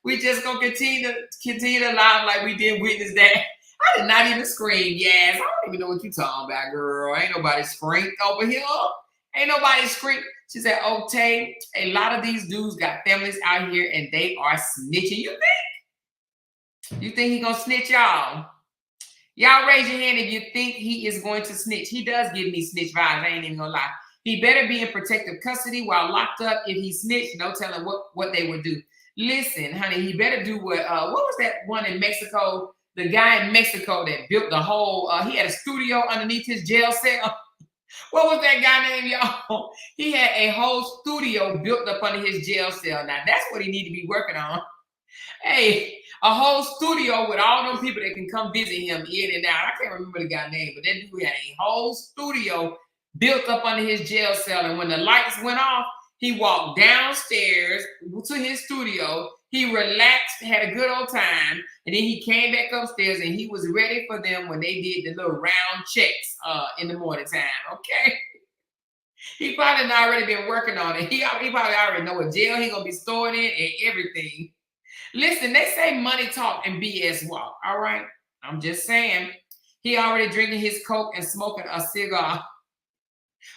We just gonna continue to lie like we didn't witness that. I did not even scream. Yes, I don't even know what you talking about, girl. Ain't nobody screamed over here. Ain't nobody scream. She said, okay, a lot of these dudes got families out here and they are snitching. You think? You think he gonna snitch, y'all? Y'all raise your hand if you think he is going to snitch. He does give me snitch vibes. I ain't even gonna lie. He better be in protective custody while locked up. If he snitched, no telling what they would do. Listen, honey, he better do what was that one in Mexico? The guy in Mexico that built the whole, he had a studio underneath his jail cell. What was that guy named, y'all? He had a whole studio built up under his jail cell. Now, that's what he need to be working on. Hey, a whole studio with all them people that can come visit him in and out. I can't remember the guy's name, but that dude had a whole studio built up under his jail cell. And when the lights went off, he walked downstairs to his studio. He relaxed, had a good old time, and then he came back upstairs and he was ready for them when they did the little round checks in the morning time. Okay. He probably done already been working on it. He probably already know what jail he gonna be stored in and everything. Listen, they say money talk and BS walk. All right. I'm just saying. He already drinking his Coke and smoking a cigar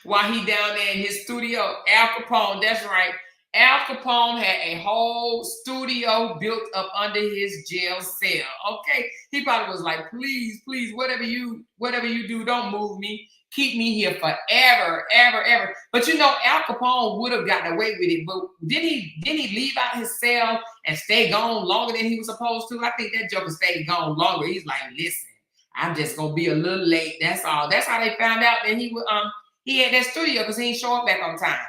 while he down there in his studio. Al Capone, that's right. Al Capone had a whole studio built up under his jail cell. Okay. He probably was like, please, please, whatever you do, don't move me. Keep me here forever, ever, ever. But you know, Al Capone would have gotten away with it. But didn't he leave out his cell and stay gone longer than he was supposed to? I think that joker stayed gone longer. He's like, listen, I'm just gonna be a little late. That's all. That's how they found out that he had that studio because he didn't show up back on time.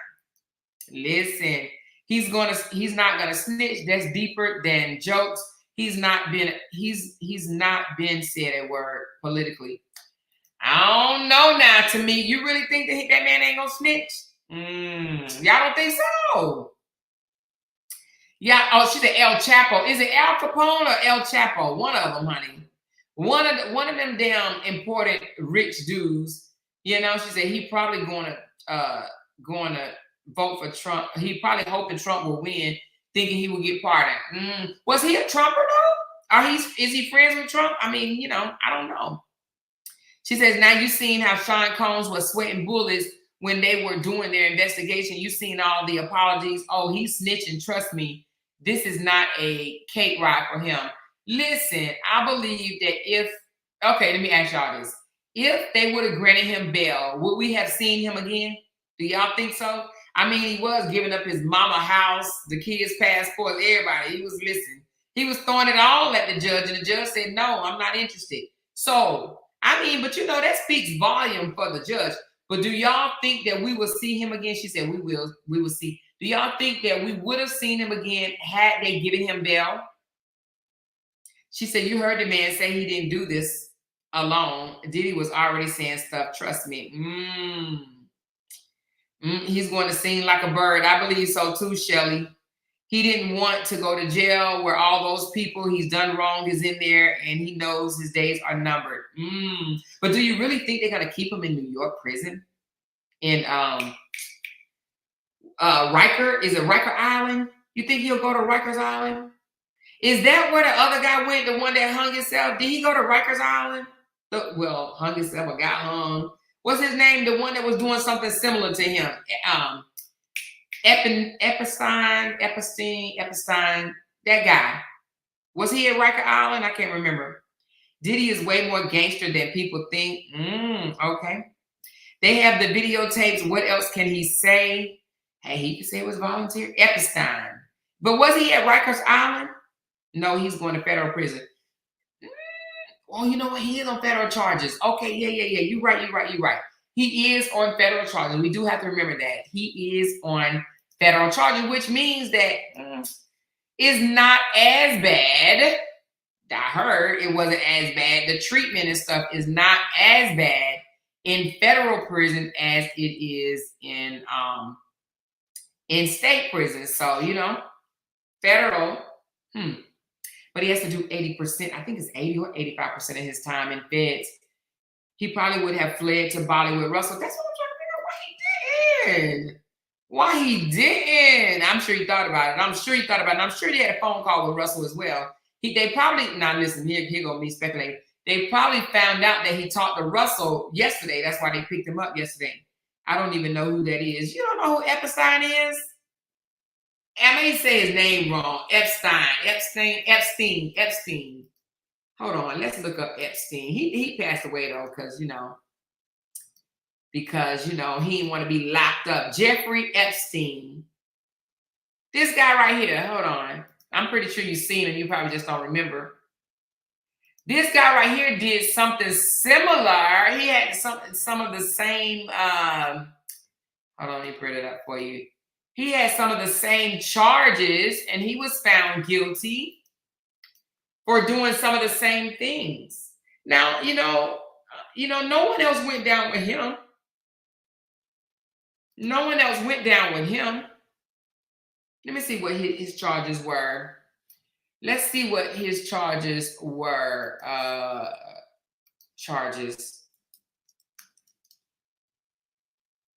Listen, he's not gonna snitch. That's deeper than jokes. He's not been said a word politically. I don't know now. To me, you really think that man ain't gonna snitch? Y'all don't think so? Yeah. Oh, she said El Chapo. Is it Al Capone or El Chapo? One of them, honey. One of them damn important rich dudes. You know, she said he probably going to vote for Trump. He probably hoping Trump will win, thinking he will get pardoned. Was he a Trumper though? Is he friends with Trump? I mean, you know, I don't know. She says, now you seen how Sean Combs was sweating bullets when they were doing their investigation. You seen all the apologies. Oh, he's snitching. Trust me, this is not a cake ride for him. Listen, I believe that let me ask y'all this. If they would have granted him bail, would we have seen him again? Do y'all think so? I mean, he was giving up his mama house, the kids' passports, everybody. He was listening. He was throwing it all at the judge, and the judge said, no, I'm not interested. So, I mean, but you know, that speaks volume for the judge. But do y'all think that we will see him again? She said, we will see. Do y'all think that we would have seen him again had they given him bail? She said, you heard the man say he didn't do this alone. Diddy was already saying stuff. Trust me. He's going to sing like a bird. I believe so too, Shelly. He didn't want to go to jail where all those people he's done wrong is in there, and he knows his days are numbered. But do you really think they're going to keep him in New York prison? In Riker? Is it Riker Island? You think he'll go to Rikers Island? Is that where the other guy went, the one that hung himself? Did he go to Rikers Island? Well, hung himself or got hung. What's his name? The one that was doing something similar to him. Epstein, that guy. Was he at Riker Island? I can't remember. Diddy is way more gangster than people think. Okay. They have the videotapes. What else can he say? Hey, he can say it was volunteer. Epstein. But was he at Rikers Island? No, he's going to federal prison. Oh, you know what? He is on federal charges. Okay, yeah. You're right. He is on federal charges. We do have to remember that. He is on federal charges, which means that it's not as bad. I heard it wasn't as bad. The treatment and stuff is not as bad in federal prison as it is in state prison. So, you know, federal, but he has to do 80%. I think it's 80 or 85% of his time in feds. He probably would have fled to Bali with Russell. That's what I'm trying to figure out why he didn't. I'm sure he thought about it. I'm sure he had a phone call with Russell as well. They probably, now listen, here go me speculating. They probably found out that he talked to Russell yesterday. That's why they picked him up yesterday. I don't even know who that is. You don't know who Epstein is? I may say his name wrong. Epstein. Hold on, let's look up Epstein. He passed away though, because you know, he didn't want to be locked up. Jeffrey Epstein. This guy right here. Hold on. I'm pretty sure you've seen him. You probably just don't remember. This guy right here did something similar. He had some of the same. Hold on, let me print it up for you. He had some of the same charges, and he was found guilty for doing some of the same things. Now, no one else went down with him. No one else went down with him. Let me see what his charges were. Let's see what his charges were.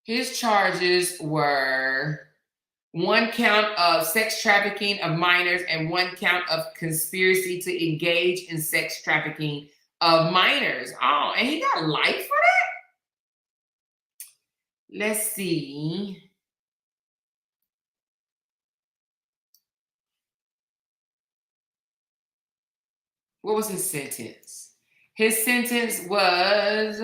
His charges were 1 count of sex trafficking of minors and 1 count of conspiracy to engage in sex trafficking of minors. Oh, and he got life for that? Let's see. What was his sentence? His sentence was,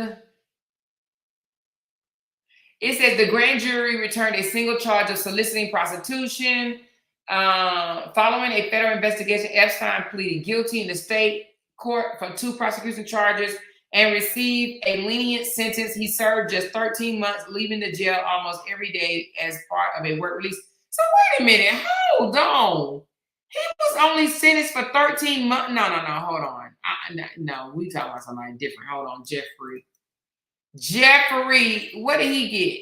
it says the grand jury returned a single charge of soliciting prostitution. Following a federal investigation, Epstein pleaded guilty in the state court for 2 prosecution charges and received a lenient sentence. He served just 13 months, leaving the jail almost every day as part of a work release. So wait a minute, hold on. He was only sentenced for 13 months. No, hold on. No, we talking about somebody different. Hold on, Jeffrey, what did he get?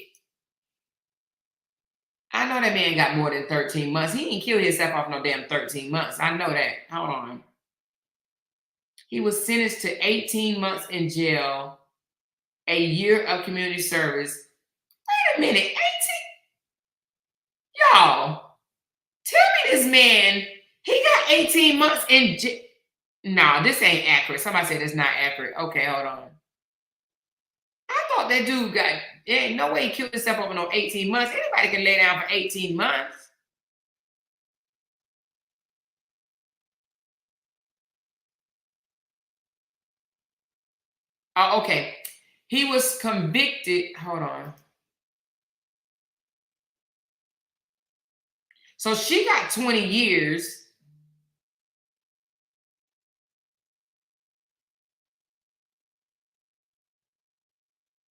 I know that man got more than 13 months. He didn't kill himself off no damn 13 months. I know that. Hold on. He was sentenced to 18 months in jail, a year of community service. Wait a minute, 18? Y'all, tell me this man, he got 18 months in jail. No, this ain't accurate. Somebody said it's not accurate. Okay, hold on. I thought that dude got, there ain't no way he killed himself over no 18 months. Anybody can lay down for 18 months. Oh, okay. He was convicted. Hold on. So she got 20 years.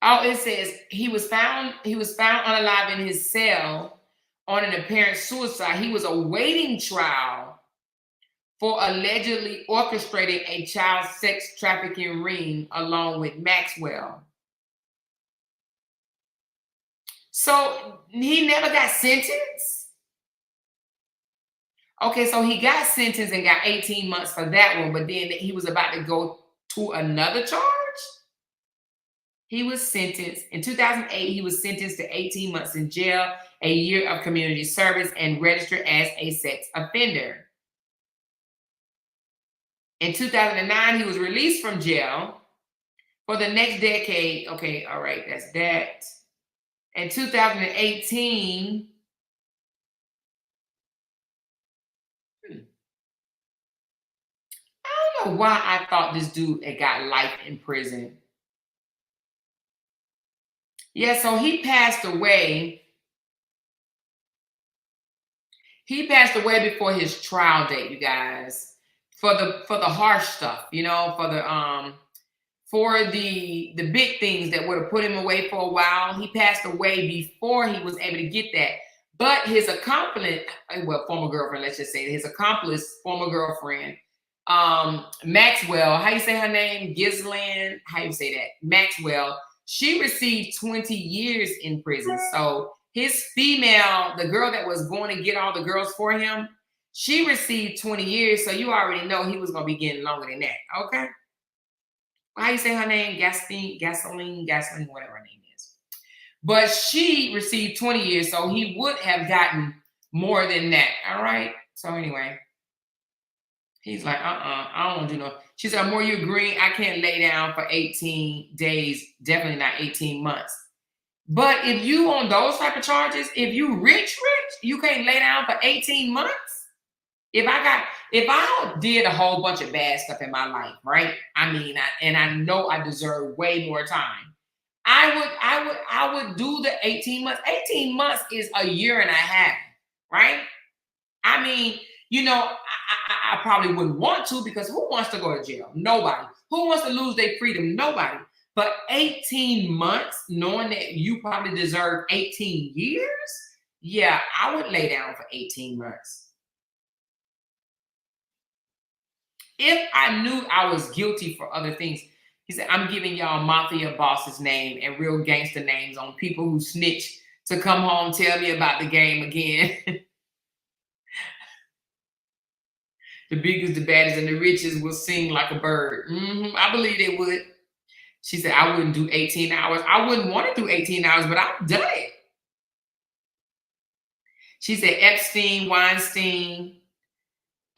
Oh, it says he was found unalive in his cell on an apparent suicide. He was awaiting trial for allegedly orchestrating a child sex trafficking ring along with Maxwell. So he never got sentenced? Okay, so he got sentenced and got 18 months for that one, but then he was about to go to another charge? He was sentenced, in 2008, he was sentenced to 18 months in jail, a year of community service, and registered as a sex offender. In 2009, he was released from jail for the next decade. Okay, all right, that's that. In 2018, I don't know why I thought this dude had got life in prison. Yeah, so he passed away. He passed away before his trial date, you guys, for the harsh stuff, for the big things that would have put him away for a while. He passed away before he was able to get that. But his accomplice, well, former girlfriend, let's just say his accomplice, former girlfriend, Maxwell, how you say her name? Ghislaine, how you say that? Maxwell. She received 20 years in prison. So his female, the girl that was going to get all the girls for him, she received 20 years. So you already know he was going to be getting longer than that. Okay. How you say her name? Gasoline, whatever her name is. But she received 20 years. So he would have gotten more than that. All right. So anyway, he's like, I don't want to do no. She said, more you agree, I can't lay down for 18 days, definitely not 18 months. But if you on those type of charges, if you rich, you can't lay down for 18 months. If I did a whole bunch of bad stuff in my life, right? I mean, I know I deserve way more time. I would do the 18 months. 18 months is a year and a half, right? I mean, I probably wouldn't want to, because who wants to go to jail? Nobody. Who wants to lose their freedom? Nobody. But 18 months, knowing that you probably deserve 18 years, Yeah, I would lay down for 18 months. If I knew I was guilty for other things, he said, I'm giving y'all mafia bosses' name and real gangster names on people who snitch to come home, tell me about the game again. The biggest, the baddest, and the richest will sing like a bird. I believe they would. She said, I wouldn't do 18 hours. I wouldn't want to do 18 hours, but I've done it. She said, Epstein, Weinstein,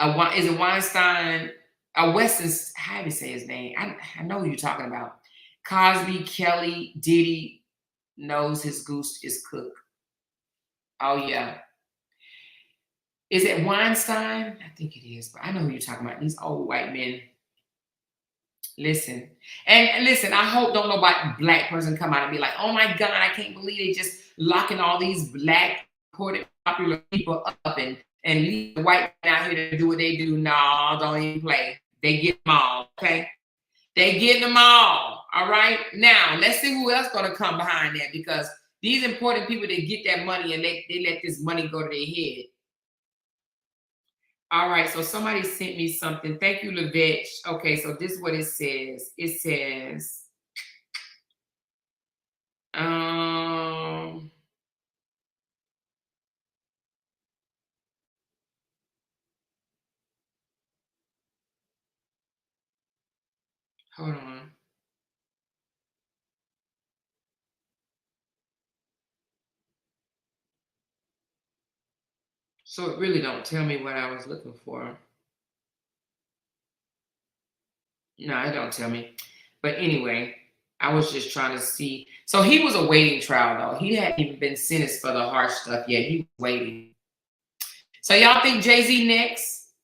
is it Weinstein? Weston, how do you say his name? I know who you're talking about. Cosby, Kelly, Diddy knows his goose is cooked. Oh, yeah. Is it Weinstein? I think it is, but I know who you're talking about. These old white men. Listen. And listen, I hope don't nobody black person come out and be like, oh my God, I can't believe they just locking all these black, popular people up and leave the white men out here to do what they do. No, don't even play. They get them all, okay? They get them all right? Now, let's see who else going to come behind that, because these important people, they get that money and they let this money go to their head. All right, so somebody sent me something. Thank you, Lavette. Okay, so this is what it says. It says, hold on. So it really don't tell me what I was looking for. No, it don't tell me. But anyway, I was just trying to see. So he was awaiting trial, though. He hadn't even been sentenced for the harsh stuff yet. He was waiting. So y'all think Jay-Z next?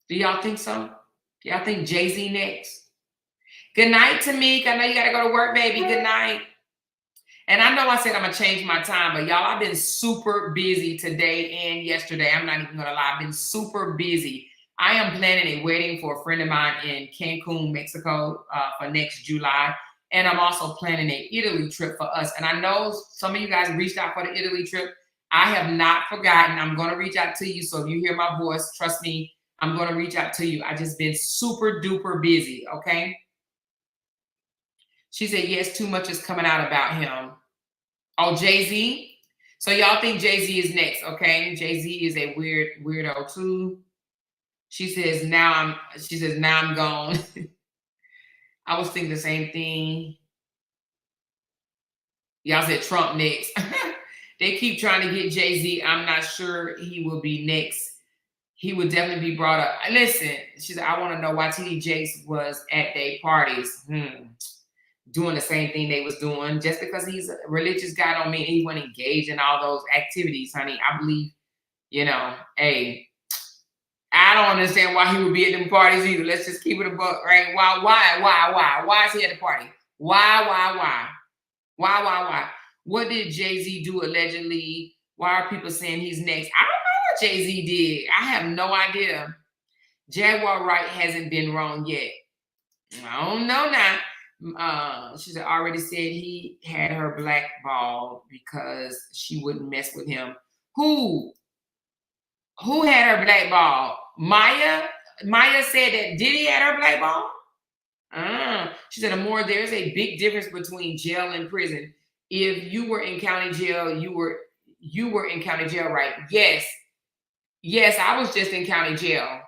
Do y'all think so? Y'all think Jay-Z next? Good night, Tamik. I know you got to go to work, baby. Good night. And I know I said I'm going to change my time, but y'all, I've been super busy today and yesterday. I'm not even going to lie. I've been super busy. I am planning a wedding for a friend of mine in Cancun, Mexico for next July. And I'm also planning an Italy trip for us. And I know some of you guys reached out for the Italy trip. I have not forgotten. I'm going to reach out to you. So if you hear my voice, trust me, I'm going to reach out to you. I just been super duper busy, okay? She said, yes, too much is coming out about him. Oh, Jay-Z? So y'all think Jay-Z is next, okay? Jay-Z is a weirdo too. She says, now I'm gone. I was thinking the same thing. Y'all said Trump next. They keep trying to get Jay-Z. I'm not sure he will be next. He would definitely be brought up. Listen, she said, I want to know why TD Jakes was at their parties. Doing the same thing they was doing. Just because he's a religious guy don't mean he wasn't engaged in all those activities, honey. I believe, hey, I don't understand why he would be at them parties either. Let's just keep it a buck, right? Why is he at the party? Why? What did Jay-Z do allegedly? Why are people saying he's next? I don't know what Jay-Z did. I have no idea. Jaguar Wright hasn't been wrong yet. I don't know now. She said, already said he had her blackballed because she wouldn't mess with him. Who had her blackballed? Maya said that Diddy had her blackballed? She said, Amor, there's a big difference between jail and prison. If you were in county jail, you were in county jail, right? Yes, I was just in county jail.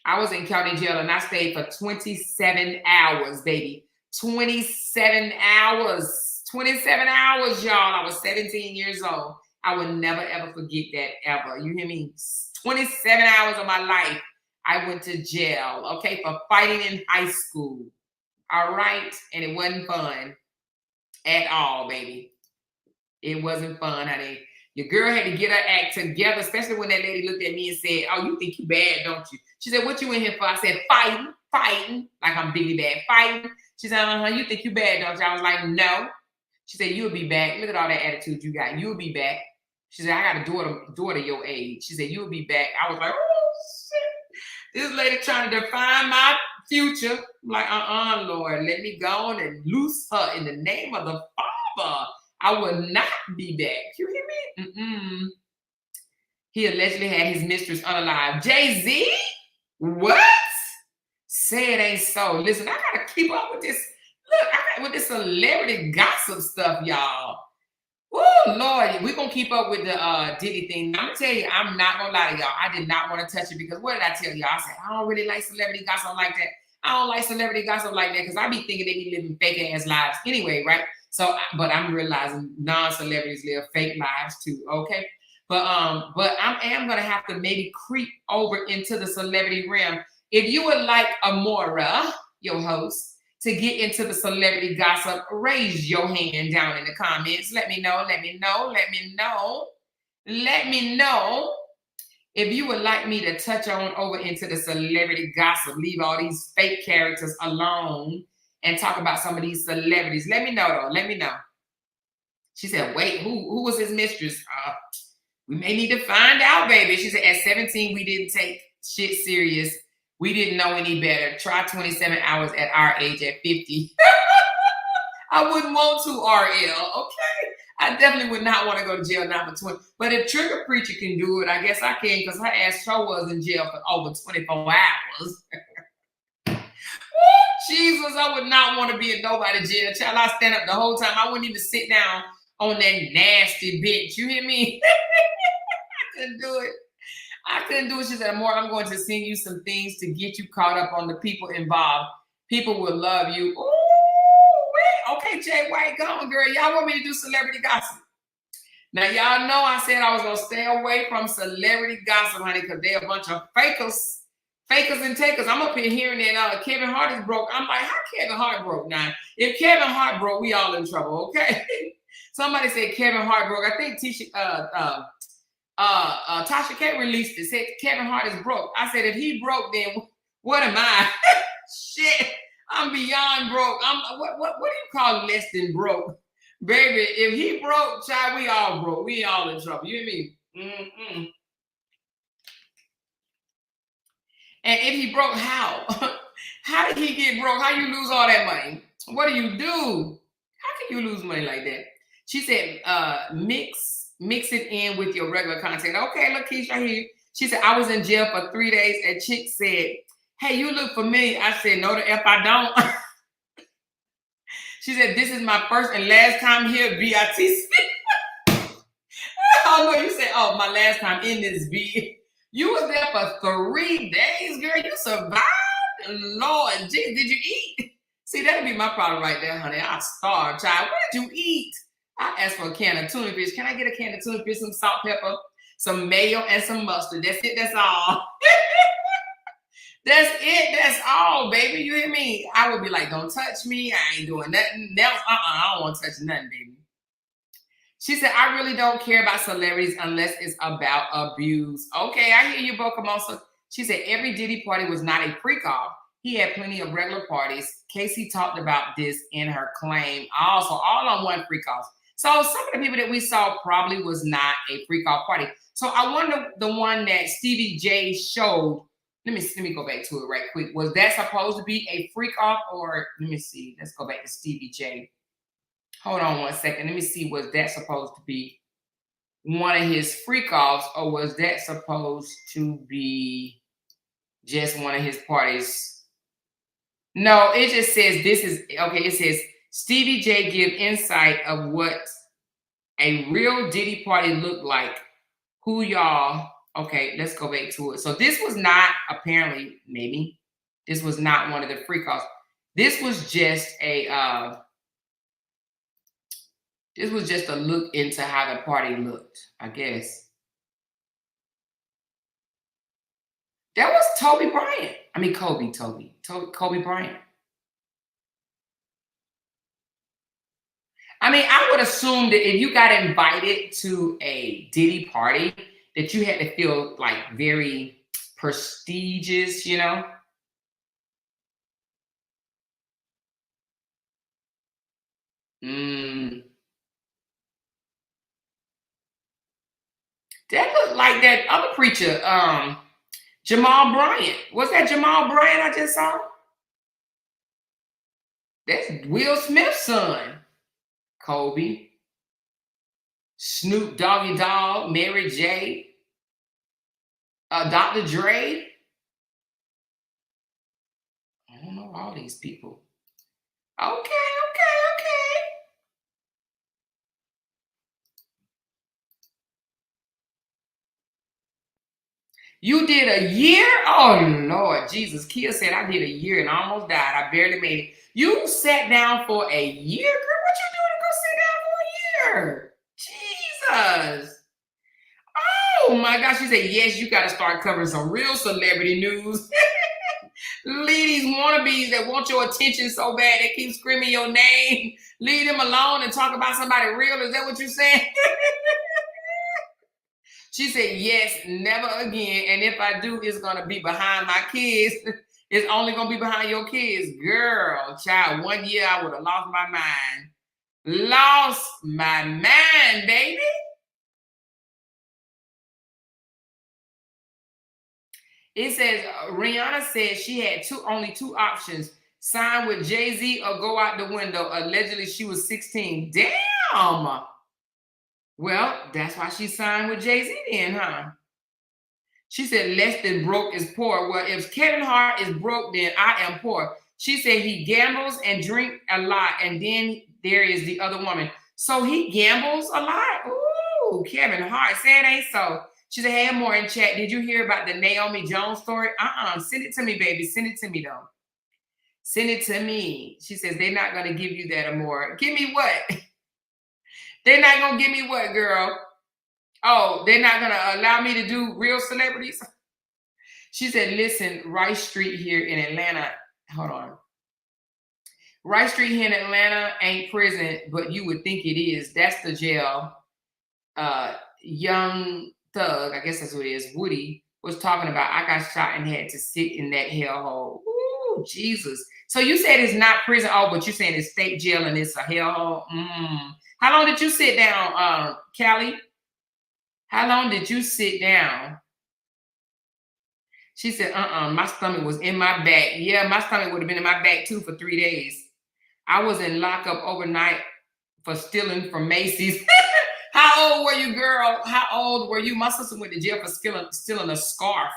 I was in county jail and I stayed for 27 hours, baby. 27 hours. 27 hours, y'all. I was 17 years old. I would never, ever forget that, ever. You hear me? 27 hours of my life, I went to jail, okay, for fighting in high school. All right? And it wasn't fun at all, baby. It wasn't fun, honey. Your girl had to get her act together, especially when that lady looked at me and said, oh, you think you bad, don't you? She said, what you in here for? I said, fighting, like I'm Biggie Bad, fighting. She said, you think you bad, don't you? I was like, no. She said, you'll be back. Look at all that attitude you got. You'll be back. She said, I got a daughter your age. She said, you'll be back. I was like, oh, shit. This lady trying to define my future. I'm like, Lord, let me go on and loose her in the name of the Father. I will not be back. You hear me? Mm-mm. He allegedly had his mistress unalive. Jay-Z? What? Say it ain't so. Listen, I gotta keep up with this. Look, I got with this celebrity gossip stuff, y'all. Oh Lord, we're gonna keep up with the Diddy thing. I'm gonna tell you, I'm not gonna lie to y'all. I did not want to touch it because what did I tell y'all? I said, I don't really like celebrity gossip like that. I don't like celebrity gossip like that because I be thinking they be living fake ass lives anyway, right? So, but I'm realizing non-celebrities live fake lives too, okay? But I am gonna have to maybe creep over into the celebrity realm. If you would like Amora, your host, to get into the celebrity gossip, raise your hand down in the comments. Let me know, let me know, let me know. Let me know if you would like me to touch on over into the celebrity gossip, leave all these fake characters alone and talk about some of these celebrities. Let me know though, let me know. She said, wait, who was his mistress? We may need to find out, baby. She said, at 17, we didn't take shit serious. We didn't know any better. Try 27 hours at our age at 50. I wouldn't want to, RL, okay? I definitely would not want to go to jail now for 20. But if Trigger Preacher can do it, I guess I can because her ass show was in jail for over 24 hours. Jesus, I would not want to be in nobody jail. Child, I stand up the whole time. I wouldn't even sit down on that nasty bench. You hear me? I couldn't do it. I couldn't do it. She said, Amor, I'm going to send you some things to get you caught up on the people involved. People will love you. Ooh, wait. Okay, Jay White, go on, girl. Y'all want me to do celebrity gossip? Now, y'all know I said I was going to stay away from celebrity gossip, honey, because they're a bunch of fakers. Fakers and takers. I'm up here hearing that Kevin Hart is broke. I'm like, how Kevin Hart broke now? If Kevin Hart broke, we all in trouble, okay? Somebody said Kevin Hart broke. I think Tasha K released it, said Kevin Hart is broke. I said, if he broke, then what am I? Shit, I'm beyond broke. What do you call less than broke? Baby, if he broke, child, we all broke. We all in trouble. You hear me? Mm-mm. And if he broke, how? How did he get broke? How you lose all that money? What do you do? How can you lose money like that? She said, mix it in with your regular content. Okay, Lakeisha, I hear you. She said, I was in jail for 3 days. A chick said, hey, you look familiar. I said, no, the F I don't. She said, this is my first and last time here, BITC. Oh, no, you said, oh, my last time in this B. You was there for 3 days, girl. You survived? Lord, geez, did you eat? See, that'd be my problem right there, honey. I starved, child. What did you eat? I asked for a can of tuna fish. Can I get a can of tuna fish, some salt, pepper, some mayo, and some mustard? That's it. That's all. That's it. That's all, baby. You hear me? I would be like, don't touch me. I ain't doing nothing else. I don't want to touch nothing, baby. She said, I really don't care about celebrities unless it's about abuse. Okay, I hear you, Pokemon. So she said, every Diddy party was not a freak-off. He had plenty of regular parties. Casey talked about this in her claim. Also, all on one freak-off. So some of the people that we saw probably was not a freak-off party. So I wonder the one that Stevie J showed. Let me go back to it right quick. Was that supposed to be a freak-off or let me see. Let's go back to Stevie J. Hold on 1 second. Let me see. Was that supposed to be one of his freak-offs or was that supposed to be just one of his parties? No, it just says this is, okay, it says Stevie J give insight of what a real Diddy party looked like. Who y'all, okay, let's go back to it. So this was not, apparently, maybe, this was not one of the freak-offs. This was just a, this was just a look into how the party looked, I guess. That was Kobe Bryant. Kobe Bryant. I mean, I would assume that if you got invited to a Diddy party, that you had to feel like very prestigious, you know? That looked like that other preacher, Jamal Bryant. Was that Jamal Bryant I just saw? That's Will Smith's son, Kobe. Snoop Doggy Dogg, Mary J, Dr. Dre. I don't know all these people. Okay. You did a year? Oh, Lord Jesus. Kia said, I did a year and almost died. I barely made it. You sat down for a year? Girl, what you doing to go sit down for a year? Jesus. Oh, my gosh. She said, yes, you got to start covering some real celebrity news. Leave these wannabes that want your attention so bad they keep screaming your name. Leave them alone and talk about somebody real. Is that what you're saying? She said, yes, never again. And if I do, it's going to be behind my kids. It's only going to be behind your kids. Girl, child, 1 year I would have lost my mind. Lost my mind, baby. It says, Rihanna said she had only two options. Sign with Jay-Z or go out the window. Allegedly, she was 16. Damn. Well, that's why she signed with Jay-Z then, huh? She said, less than broke is poor. Well, if Kevin Hart is broke, then I am poor. She said he gambles and drink a lot. And then there is the other woman. So he gambles a lot? Ooh, Kevin Hart. Say it ain't so. She said, hey, more in chat. Did you hear about the Naomi Jones story? Send it to me, baby. Send it to me, though. Send it to me. She says, they're not going to give you that, Amore. Give me what? They're not going to give me what, girl? Oh, they're not going to allow me to do real celebrities? She said, listen, Rice Street here in Atlanta. Hold on. Rice Street here in Atlanta ain't prison, but you would think it is. That's the jail. Young Thug, I guess that's what it is, Woody, was talking about. I got shot and had to sit in that hellhole. Ooh, Jesus. So you said it's not prison. Oh, but you're saying it's state jail and it's a hellhole. How long did you sit down, Callie? How long did you sit down? She said, my stomach was in my back. Yeah, my stomach would have been in my back too for 3 days. I was in lockup overnight for stealing from Macy's. How old were you, girl? How old were you? My sister went to jail for stealing a scarf.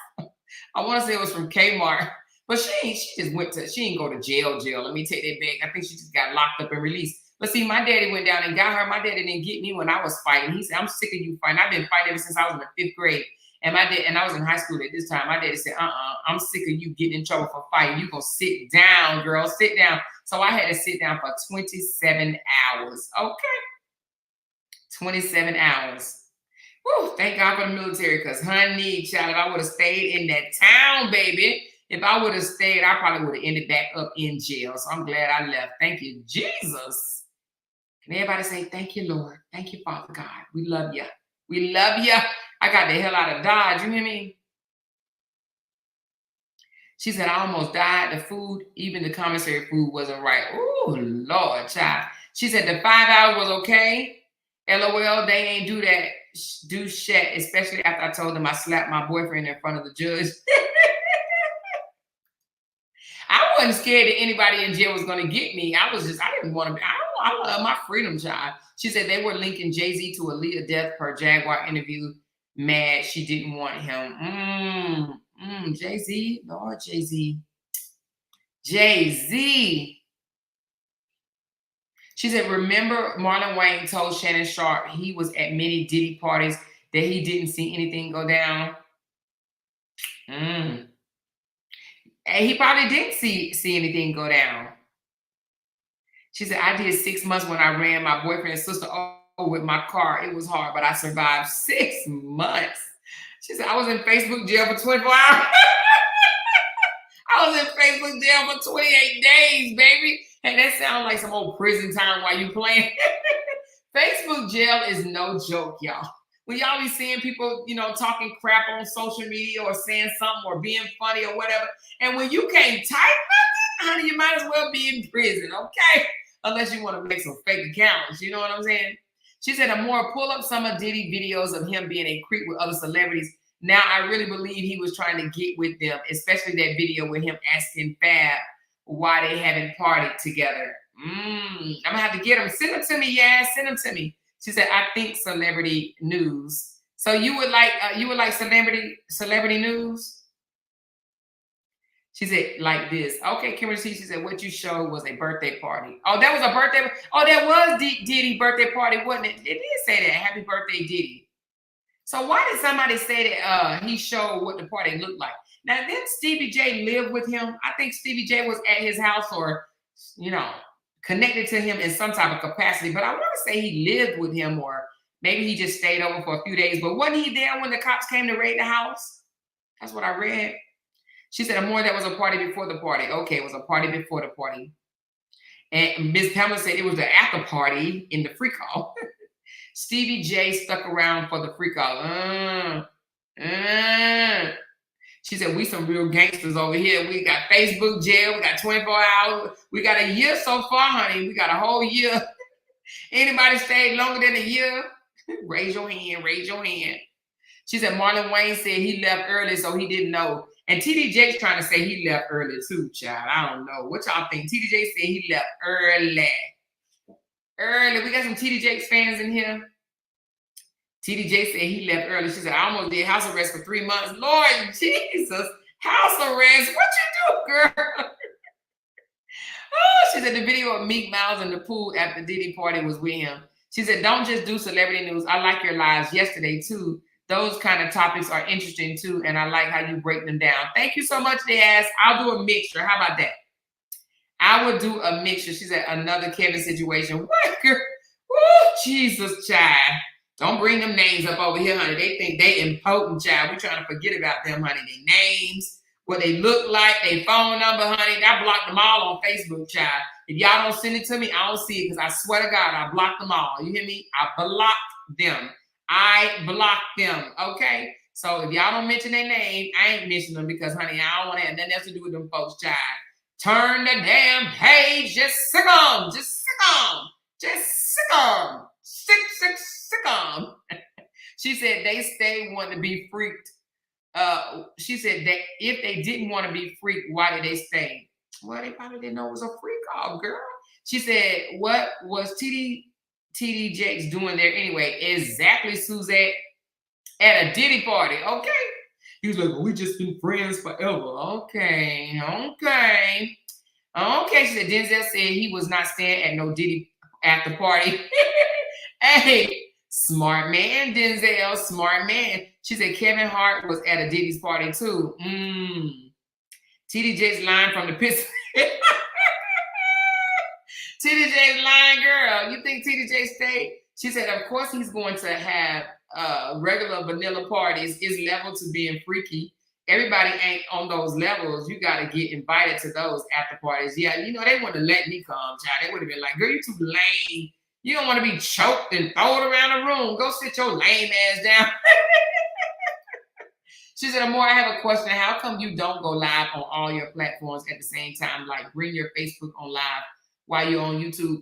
I want to say it was from Kmart. But she didn't go to jail. Let me take that back. I think she just got locked up and released. But see, my daddy went down and got her. My daddy didn't get me when I was fighting. He said, I'm sick of you fighting. I've been fighting ever since I was in the 5th grade. And I was in high school at this time. My daddy said, I'm sick of you getting in trouble for fighting. You gonna sit down, girl, sit down. So I had to sit down for 27 hours. Okay. 27 hours. Woo, thank God for the military, because honey, child, if I would have stayed in that town, baby, if I would have stayed, I probably would have ended back up in jail. So I'm glad I left. Thank you, Jesus. Can everybody say, thank you, Lord? Thank you, Father God. We love you. We love you. I got the hell out of Dodge. You hear me? She said, I almost died. The food, even the commissary food wasn't right. Ooh, Lord, child. She said the 5 hours was okay. LOL, they ain't do shit, especially after I told them I slapped my boyfriend in front of the judge. I wasn't scared that anybody in jail was going to get me. I didn't want to be, I love my freedom, child. She said they were linking Jay-Z to Aaliyah death per Jaguar interview. Mad she didn't want him. Jay-Z, Lord, Jay-Z. Jay-Z. She said, remember Marlon Wayne told Shannon Sharp he was at many Diddy parties that he didn't see anything go down? And he probably didn't see anything go down. She said, I did 6 months when I ran my boyfriend's sister over with my car. It was hard, but I survived 6 months. She said, I was in Facebook jail for 24 hours. I was in Facebook jail for 28 days, baby. Hey, that sounds like some old prison time while you playing. Facebook jail is no joke, y'all. When y'all be seeing people, talking crap on social media or saying something or being funny or whatever, and when you can't type nothing, honey, you might as well be in prison, okay? Unless you want to make some fake accounts, you know what I'm saying? She said, Amore, pull up some of Diddy videos of him being a creep with other celebrities. Now, I really believe he was trying to get with them, especially that video with him asking Fab why they haven't partied together. I'm going to have to get them. Send them to me, yeah. Send them to me. She said, I think celebrity news. So you would like celebrity news? She said, like this. Okay, Kimberly C, she said, what you showed was a birthday party. Oh, that was a birthday. Oh, that was Diddy birthday party, wasn't it? It did say that. Happy birthday, Diddy. So why did somebody say that he showed what the party looked like? Now, didn't Stevie J live with him? I think Stevie J was at his house or, you know, connected to him in some type of capacity. But I want to say he lived with him, or maybe he just stayed over for a few days. But wasn't he there when the cops came to raid the house? That's what I read. She said, Amore, that was a party before the party. Okay, it was a party before the party. And Ms. Pamela said it was the after party in the free call. Stevie J stuck around for the free call. She said, we some real gangsters over here. We got Facebook jail. We got 24 hours. We got a year so far, honey. We got a whole year. Anybody stayed longer than a year? Raise your hand. Raise your hand. She said, Marlon Wayne said he left early, so he didn't know. And TD Jakes trying to say he left early too, child. I don't know. What y'all think? TD Jakes said he left early. Early. We got some TD Jakes fans in here. TD Jakes said he left early. She said, I almost did house arrest for 3 months. Lord Jesus. House arrest. What you do, girl? Oh, she said the video of Meek Miles in the pool at the Diddy party was with him. She said, don't just do celebrity news. I like your lives yesterday too. Those kind of topics are interesting too, and I like how you break them down. Thank you so much, Diaz. I'll do a mixture. How about that? I would do a mixture. She said, another Kevin situation. What, girl? Oh, Jesus, child. Don't bring them names up over here, honey. They think they important, child. We're trying to forget about them, honey. Their names, what they look like, their phone number, honey. I blocked them all on Facebook, child. If y'all don't send it to me, I don't see it, because I swear to God, I blocked them all. You hear me? I blocked them. I blocked them, okay? So if y'all don't mention their name, I ain't mentioning them, because, honey, I don't want to have nothing else to do with them folks, child. Turn the damn page. Just sick them. Just sick them. Just sick them. Sick them. She said they stay wanting to be freaked. She said that if they didn't want to be freaked, why did they stay? Well, they probably didn't know it was a freak off, girl. She said, what was TD Jakes doing there anyway? Exactly, Suzette. At a Diddy party, okay? He was like, well, we just been friends forever. Okay. She said, Denzel said he was not staying at no Diddy after party. Hey, smart man, Denzel, smart man. She said Kevin Hart was at a Diddy's party too. TD Jakes line from the pits. TD Jakes line, girl. You think TD Jakes stayed? She said, of course he's going to have regular vanilla parties. Is level to being freaky. Everybody ain't on those levels. You got to get invited to those after parties. Yeah, you know, they wouldn't have let me come, child. They would have been like, girl, you too lame. You don't want to be choked and thrown around the room. Go sit your lame ass down. She said, Amore, I have a question. How come you don't go live on all your platforms at the same time? Like bring your Facebook on live while you're on YouTube?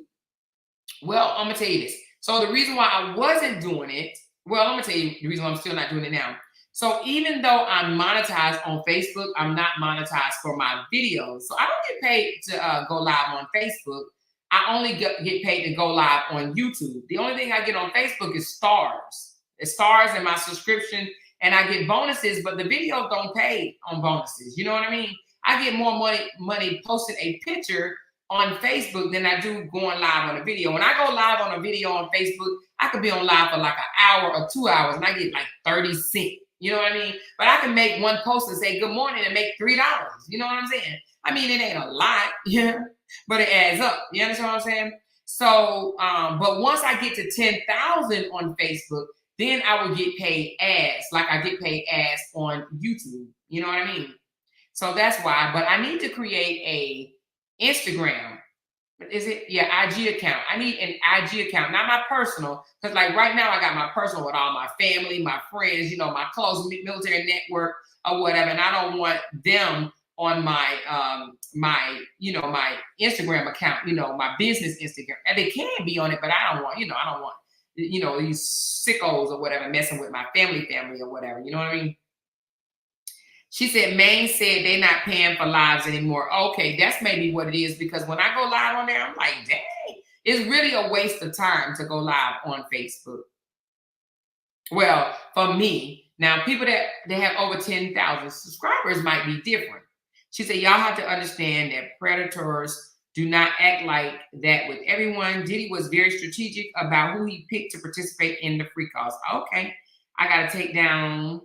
Well, I'm going to tell you this. So the reason why I wasn't doing it, well, I'm going to tell you the reason why I'm still not doing it now. So even though I'm monetized on Facebook, I'm not monetized for my videos. So I don't get paid to go live on Facebook. I only get paid to go live on YouTube. The only thing I get on Facebook is stars. It's stars in my subscription, and I get bonuses, but the videos don't pay on bonuses. You know what I mean? I get more money posting a picture on Facebook than I do going live on a video. When I go live on a video on Facebook, I could be on live for like an hour or 2 hours, and I get like 30 cents. You know what I mean? But I can make one post and say good morning and make $3. You know what I'm saying? I mean, it ain't a lot, yeah, but it adds up. You understand what I'm saying? So, but once I get to 10,000 on Facebook, then I will get paid ads, like I get paid ads on YouTube. You know what I mean? So that's why. But I need to create a Instagram. Is it? Yeah, IG account. I need an IG account, not my personal. Because like right now, I got my personal with all my family, my friends, you know, my close military network or whatever. And I don't want them on my my Instagram account, you know, my business Instagram. And they can be on it, but I don't want these sickos or whatever messing with my family or whatever. You know what I mean? She said, Maine said they're not paying for lives anymore. Okay, that's maybe what it is, because when I go live on there, I'm like, dang, It's really a waste of time to go live on Facebook. Well, for me, now people that have over 10,000 subscribers might be different. She said, y'all have to understand that predators do not act like that with everyone. Diddy was very strategic about who he picked to participate in the free calls. Okay, I got taken down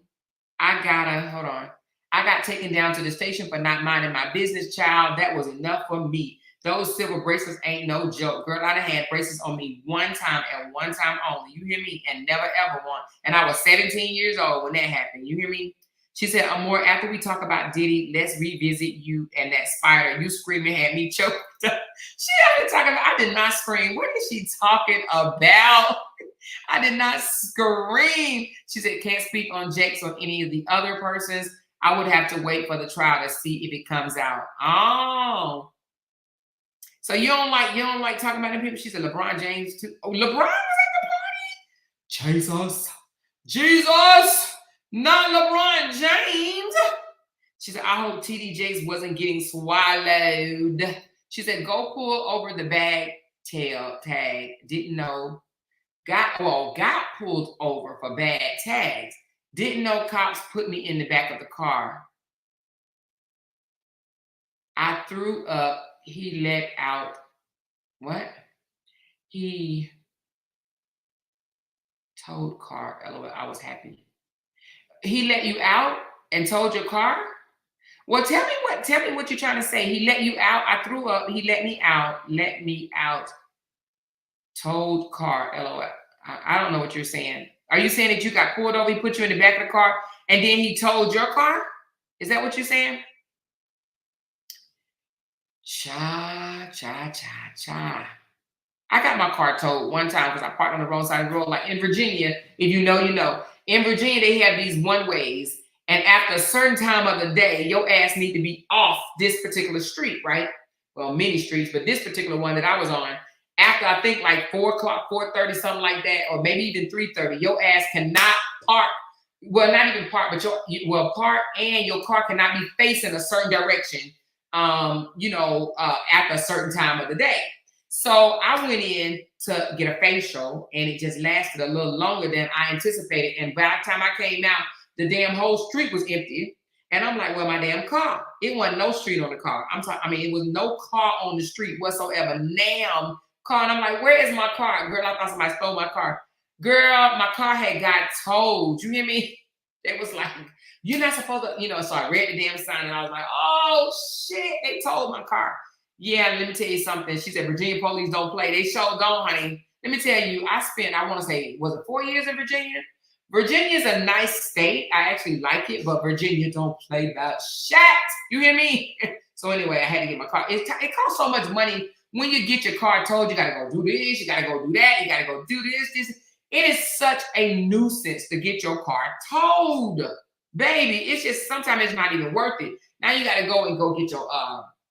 to the station for not minding my business, child. That was enough for me. Those silver bracelets ain't no joke. Girl, I done had bracelets on me one time and one time only. You hear me? And never ever one. And I was 17 years old when that happened. You hear me? She said, Amor, after we talk about Diddy, let's revisit you and that spider. You screaming had me choked up. She had been talking about, I did not scream. What is she talking about? I did not scream. She said, can't speak on Jake's or any of the other persons. I would have to wait for the trial to see if it comes out. Oh. So you don't like talking about them people? She said LeBron James too. Oh, LeBron was at the party? Jesus, not LeBron James. She said, I hope TD Jakes wasn't getting swallowed. She said, go pull over the bag tag. Didn't know. Got pulled over for bad tags. Didn't know cops put me in the back of the car. I threw up. He let out. What? He told car. LOL, I was happy. He let you out and told your car? Well, tell me what you're trying to say. He let you out. I threw up. He let me out. Let me out. Told car. LOL. I don't know what you're saying. Are you saying that you got pulled over? He put you in the back of the car and then he told your car? Is that what you're saying? Cha. I got my car towed one time because I parked on the wrong side of the road. Like in Virginia, if you know, you know. In Virginia, they have these one-ways. And after a certain time of the day, your ass need to be off this particular street, right? Well, many streets, but this particular one that I was on, after I think like 4 o'clock, 4:30, something like that, or maybe even 3:30, your ass cannot park. Well, not even park, but park and your car cannot be facing a certain direction, after a certain time of the day. So I went in to get a facial and it just lasted a little longer than I anticipated. And by the time I came out, the damn whole street was empty. And I'm like, well, my damn car. It wasn't no street on the car. It was no car on the street whatsoever. Damn car. And I'm like, where is my car? Girl, I thought somebody stole my car. Girl, my car had got towed. You hear me? It was like, you're not supposed to, so I read the damn sign and I was like, oh shit, they towed my car. Yeah, let me tell you something. She said, Virginia police don't play. They sure don't, honey. Let me tell you, I want to say, was it 4 years in Virginia? Virginia is a nice state. I actually like it, but Virginia don't play that shit. You hear me? So anyway, I had to get my car. It costs so much money when you get your car towed. You got to go do this. You got to go do that. You got to go do this. It is such a nuisance to get your car towed. Baby, it's just, sometimes it's not even worth it. Now you got to go get your,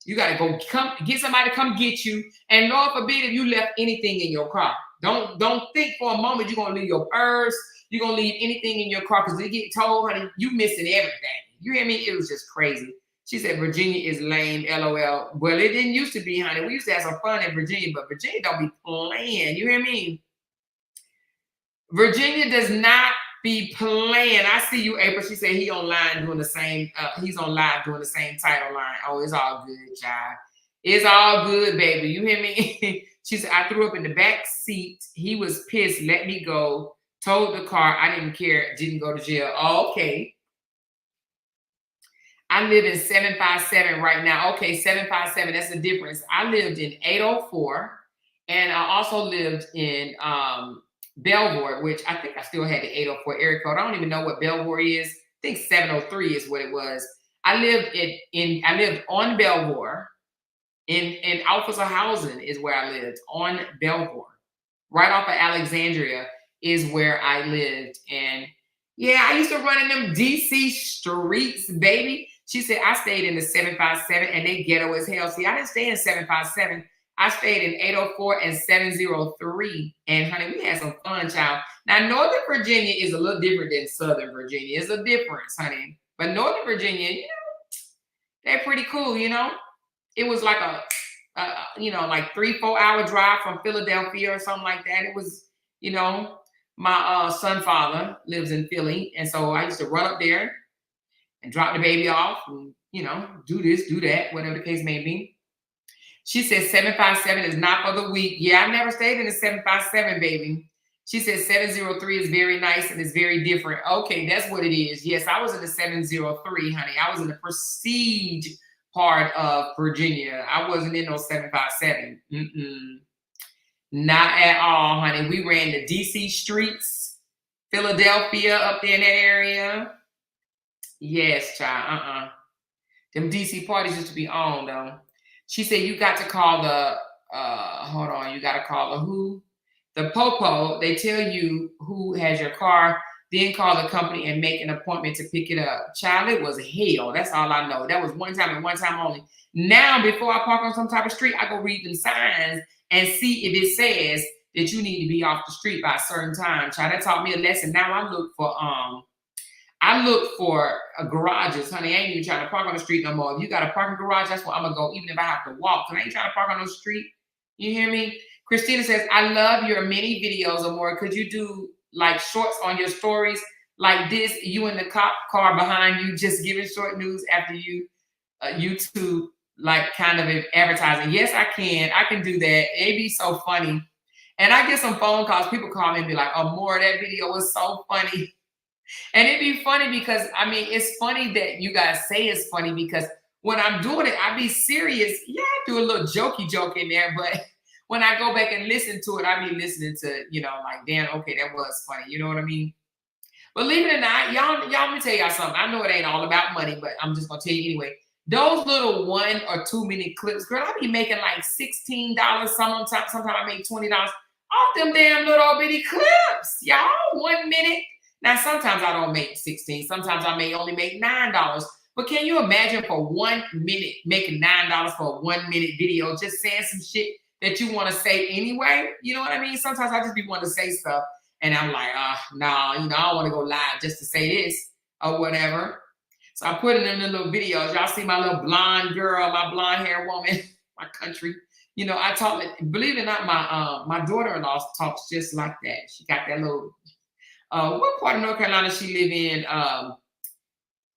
you got to come get somebody to come get you. And Lord forbid if you left anything in your car. Don't think for a moment you're going to leave your purse. You're going to leave anything in your car because they get told, honey, you missing everything. You hear me? It was just crazy. She said, Virginia is lame, LOL. Well, it didn't used to be, honey. We used to have some fun in Virginia, but Virginia don't be playing. You hear me? Virginia does not be playing. I see you, April. She said he's on live doing the same title line. Oh, it's all good, child. It's all good, baby. You hear me? She said, I threw up in the back seat. He was pissed, let me go. Told the car, I didn't care, didn't go to jail. Oh, okay. I live in 757 right now. Okay, 757, that's the difference. I lived in 804, and I also lived in Belvoir, which I think I still had the 804 area code. I don't even know what Belvoir is. I think 703 is what it was. I lived on Belvoir, in Officer Housing is where I lived, on Belvoir. Right off of Alexandria is where I lived. And yeah, I used to run in them DC streets, baby. She said, I stayed in the 757 and they ghetto as hell. See, I didn't stay in 757. I stayed in 804 and 703. And honey, we had some fun, child. Now, Northern Virginia is a little different than Southern Virginia. It's a difference, honey. But Northern Virginia, they're pretty cool, It was like you know, like 3-4 hour drive from Philadelphia or something like that. It was, you know, my son father lives in Philly. And so I used to run up there and drop the baby off and, you know, do this, do that, whatever the case may be. She said 757 is not for the weak. Yeah, I never stayed in a 757, baby. She said 703 is very nice and it's very different. Okay, that's what it is. Yes, I was in the 703, honey. I was in the Prestige part of Virginia. I wasn't in no 757. Not at all, honey. We ran the DC streets, Philadelphia, up there in that area. Yes, child. Them DC parties used to be on, though. She said you got to call the, hold on, you got to call the who? The Popo. They tell you who has your car, then call the company and make an appointment to pick it up. Child, it was hell. That's all I know. That was one time and one time only. Now, before I park on some type of street, I go read them signs and see if it says that you need to be off the street by a certain time. Child, that taught me a lesson. Now I look for garages, honey. I ain't even trying to park on the street no more. If you got a parking garage, that's where I'm gonna go, even if I have to walk. Cause I ain't trying to park on the street. You hear me? Christina says, I love your mini videos or more. Could you do like shorts on your stories like this? You in the cop car behind you, just giving short news after you YouTube, like kind of advertising. Yes, I can. I can do that. It'd be so funny. And I get some phone calls. People call me and be like, oh, more, that video was so funny. And it'd be funny because, I mean, it's funny that you guys say it's funny because when I'm doing it, I be serious. Yeah, I do a little jokey joke in there, but when I go back and listen to it, I be listening to, you know, like, damn, okay, that was funny. You know what I mean? Believe it or not, y'all, let me tell y'all something. I know it ain't all about money, but I'm just going to tell you anyway. Those little 1 or 2 minute clips, girl, I be making like $16. Sometimes I make $20 off them damn little bitty clips, y'all. 1 minute. Now, sometimes I don't make 16. Sometimes I may only make $9. But can you imagine for 1 minute making $9 for a 1 minute video, just saying some shit that you want to say anyway? You know what I mean? Sometimes I just be wanting to say stuff. And I'm like, nah, you know, I don't want to go live just to say this or whatever. So I put it in the little videos. Y'all see my little blonde girl, my blonde hair woman, my country. You know, I talk, believe it or not, my daughter-in-law talks just like that. She got that little, what part of North Carolina she live in?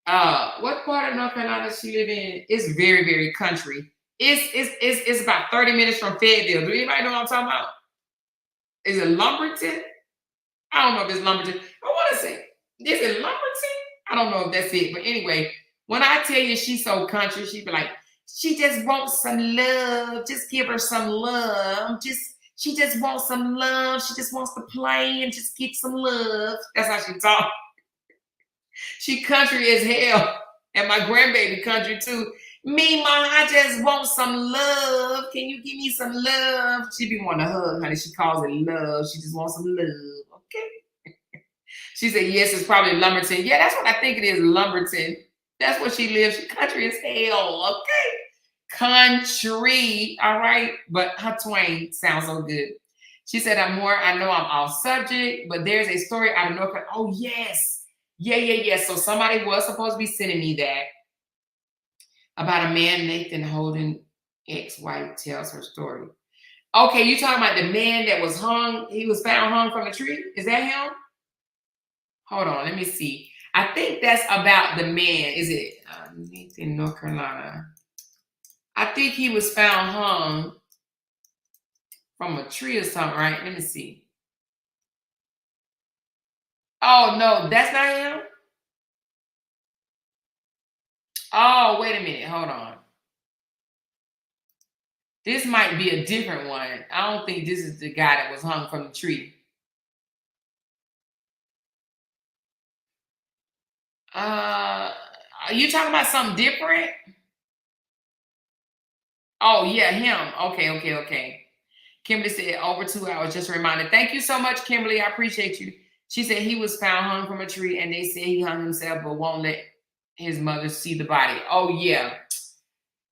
What part of North Carolina she live in? It's very, very country. It's about 30 minutes from Fayetteville. Do anybody know what I'm talking about? Is it Lumberton? I don't know if it's Lumberton. I want to say, is it Lumberton? I don't know if that's it. But anyway, when I tell you she's so country, she be like, she just wants some love. Just give her some love. She just wants some love. She just wants to play and just get some love. That's how she talk. She country as hell. And my grandbaby country too. Me, Mom, I just want some love. Can you give me some love? She be wanting a hug, honey. She calls it love. She just wants some love. Okay. She said, yes, it's probably Lumberton. Yeah, that's what I think it is, Lumberton. That's where she lives. She country as hell. Okay. Country. All right. But her twang sounds so good. She said, I know I'm off subject, but there's a story out of North Carolina. Oh, yes. Yeah. So somebody was supposed to be sending me that about a man, Nathan Holden, ex-wife tells her story. Okay, you talking about the man that was hung? He was found hung from a tree? Is that him? Hold on, let me see. I think that's about the man. Is it Nathan, North Carolina? I think he was found hung from a tree or something, right? Let me see. Oh, no, that's not him? Oh, wait a minute. Hold on. This might be a different one. I don't think this is the guy that was hung from the tree. Are you talking about something different? Oh, yeah, him. Okay. Kimberly said over 2 hours. Just a reminder. Thank you so much, Kimberly. I appreciate you. She said he was found hung from a tree and they said he hung himself but won't let his mother see the body. Oh, yeah.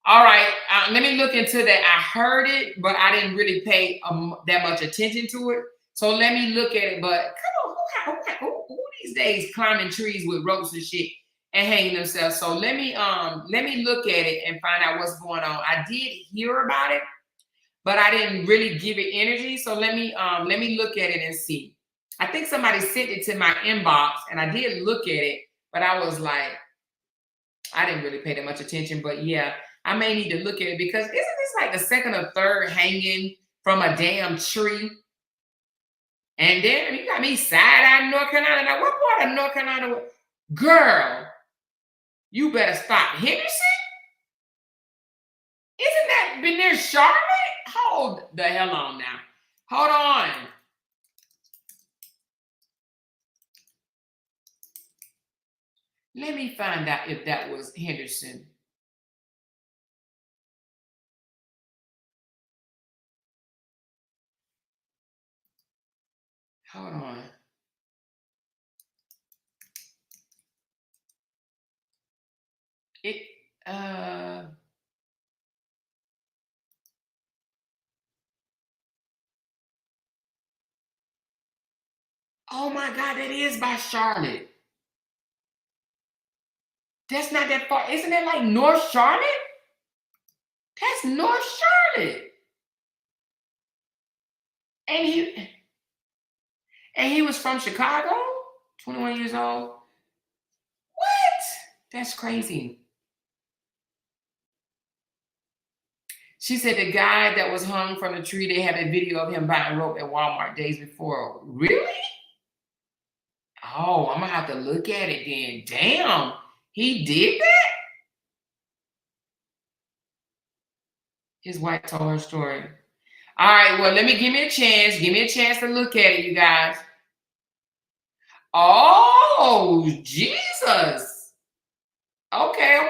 All right. Let me look into that. I heard it, but I didn't really pay that much attention to it. So let me look at it. But come on, who these days climbing trees with ropes and shit and hanging themselves? So let me look at it and find out what's going on. I did hear about it, but I didn't really give it energy. So let me look at it and see. I think somebody sent it to my inbox, and I did look at it, but I was like, I didn't really pay that much attention. But yeah, I may need to look at it because isn't this like the second or third hanging from a damn tree? And then you got me side-eyeing North Carolina. Now, what part of North Carolina? Girl, you better stop. Henderson? Isn't that been near Charlotte? Hold the hell on now. Hold on. Let me find out if that was Henderson. Hold on. Oh my God, that is by Charlotte. That's not that far. Isn't that like North Charlotte? That's North Charlotte. And he was from Chicago, 21 years old. What? That's crazy. She said the guy that was hung from the tree, they had a video of him buying rope at Walmart days before. Really? Oh, I'm gonna have to look at it then. Damn, he did that? His wife told her story. All right, well, give me a chance. Give me a chance to look at it, you guys. Oh, Jesus. Okay.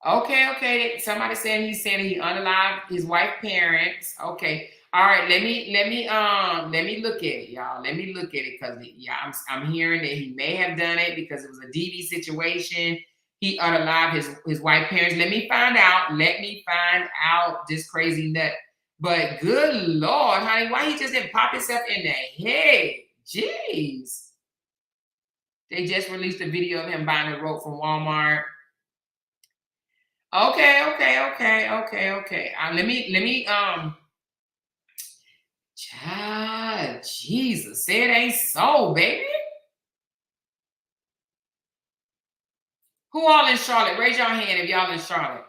Okay. Somebody saying he's saying he unalived his wife's parents. Okay. All right. Let me look at it, y'all. Let me look at it because I'm hearing that he may have done it because it was a Diddy situation. He unalived his wife's parents. Let me find out. This crazy nut. But good Lord, honey, why he just didn't pop himself in the head? Jeez. They just released a video of him buying a rope from Walmart. Okay. Let me child, Jesus, say it ain't so, baby. Who all in Charlotte? Raise your hand if y'all in Charlotte.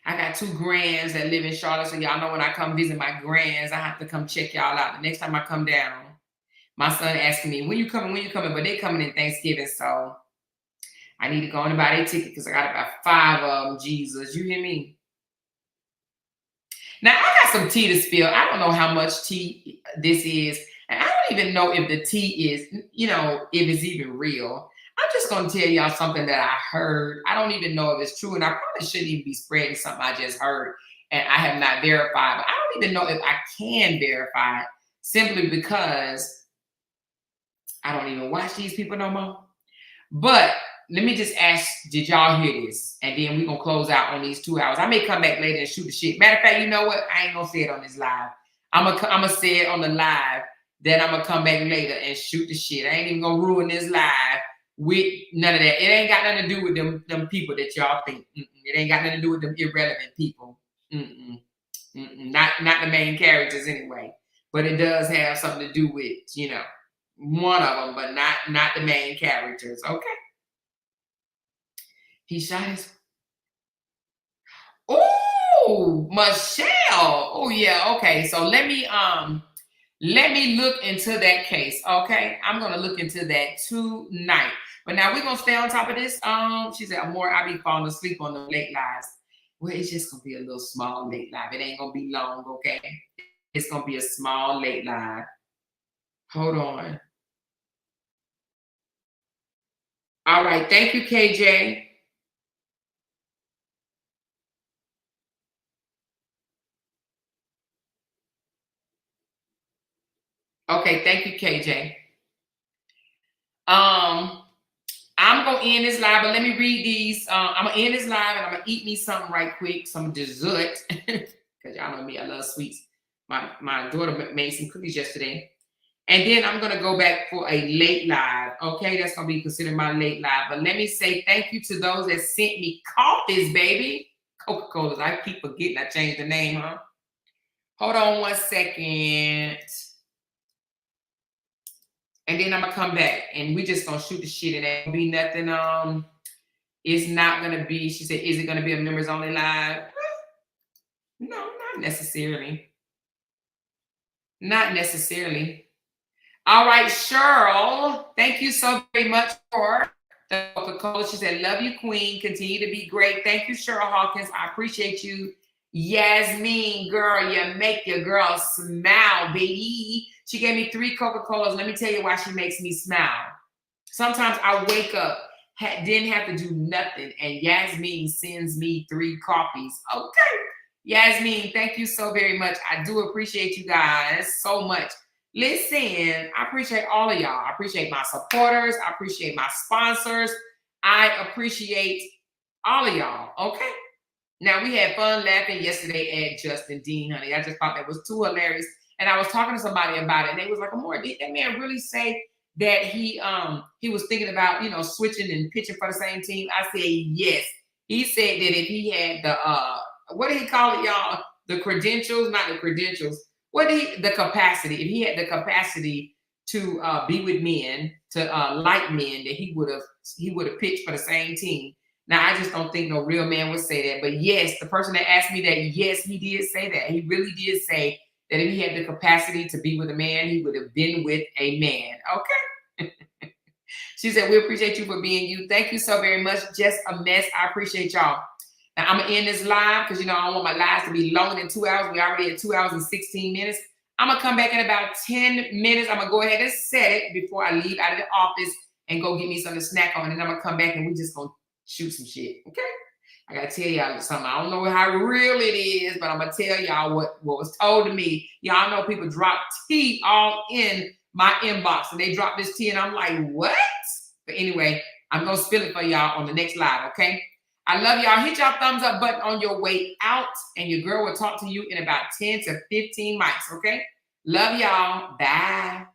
I got 2 grands that live in Charlotte, so y'all know when I come visit my grands, I have to come check y'all out. The next time I come down, my son asking me, when you coming? But they coming in Thanksgiving, so I need to go and buy their ticket because I got about 5 of them, Jesus. You hear me? Now, I got some tea to spill. I don't know how much tea this is. And I don't even know if the tea is, if it's even real. I'm just going to tell y'all something that I heard. I don't even know if it's true. And I probably shouldn't even be spreading something I just heard and I have not verified. But I don't even know if I can verify it simply because I don't even watch these people no more. But let me just ask, did y'all hear this? And then we're going to close out on these 2 hours. I may come back later and shoot the shit. Matter of fact, you know what? I ain't going to say it on this live. I'm going to say it on the live. Then I'm going to come back later and shoot the shit. I ain't even going to ruin this live with none of that. It ain't got nothing to do with them people that y'all think. It ain't got nothing to do with them irrelevant people. Not the main characters anyway. But it does have something to do with, one of them, but not the main characters. Okay. He shot his. Oh, Michelle. Oh yeah. Okay. So let me look into that case. Okay. I'm gonna look into that tonight. But now we're gonna stay on top of this. She said, "More, I be falling asleep on the late lives." Well, it's just gonna be a little small late live. It ain't gonna be long. Okay. It's gonna be a small late live. Hold on. All right. Thank you, KJ. Okay, thank you, KJ. I'm gonna end this live, but let me read these. I'm gonna end this live and I'm gonna eat me something right quick, some dessert. Because y'all know me, I love sweets. My daughter made some cookies yesterday. And then I'm going to go back for a late live. Okay, that's going to be considered my late live. But let me say thank you to those that sent me coffees, baby. Coca-Cola. I keep forgetting I changed the name, huh? Hold on 1 second. And then I'm going to come back. And we just going to shoot the shit. And there won't be nothing. It's not going to be, she said, is it going to be a members only live? No, not necessarily. Not necessarily. All right, Cheryl, thank you so very much for the Coca-Cola. She said, love you, queen. Continue to be great. Thank you, Cheryl Hawkins. I appreciate you. Yasmin, girl, you make your girl smile, baby. She gave me 3 Coca-Colas. Let me tell you why she makes me smile. Sometimes I wake up, didn't have to do nothing, and Yasmin sends me 3 coffees. Okay. Yasmin, thank you so very much. I do appreciate you guys so much. Listen, I appreciate all of y'all. I appreciate my supporters. I appreciate my sponsors. I appreciate all of y'all, okay? Now, we had fun laughing yesterday at Justin Dean, honey. I just thought that was too hilarious. And I was talking to somebody about it, and they was like, Amor, did that man really say that he was thinking about, you know, switching and pitching for the same team? I said, yes. He said that if he had the, what did he call it, y'all? The credentials, not the credentials. The capacity, if he had the capacity to be with men, to like men, that he would have pitched for the same team. Now, I just don't think no real man would say that. But yes, the person that asked me that, yes, he did say that. He really did say that if he had the capacity to be with a man, he would have been with a man. Okay. She said, we appreciate you for being you. Thank you so very much. Just a mess. I appreciate y'all. Now, I'm going to end this live because, you know, I don't want my lives to be longer than 2 hours. We already at 2 hours and 16 minutes. I'm going to come back in about 10 minutes. I'm going to go ahead and set it before I leave out of the office and go get me something to snack on. And then I'm going to come back and we just going to shoot some shit, okay? I got to tell y'all something. I don't know how real it is, but I'm going to tell y'all what was told to me. Y'all know people drop tea all in my inbox. And they drop this tea and I'm like, what? But anyway, I'm going to spill it for y'all on the next live, okay? I love y'all. Hit y'all thumbs up button on your way out, and your girl will talk to you in about 10 to 15 mics, okay? Love y'all. Bye.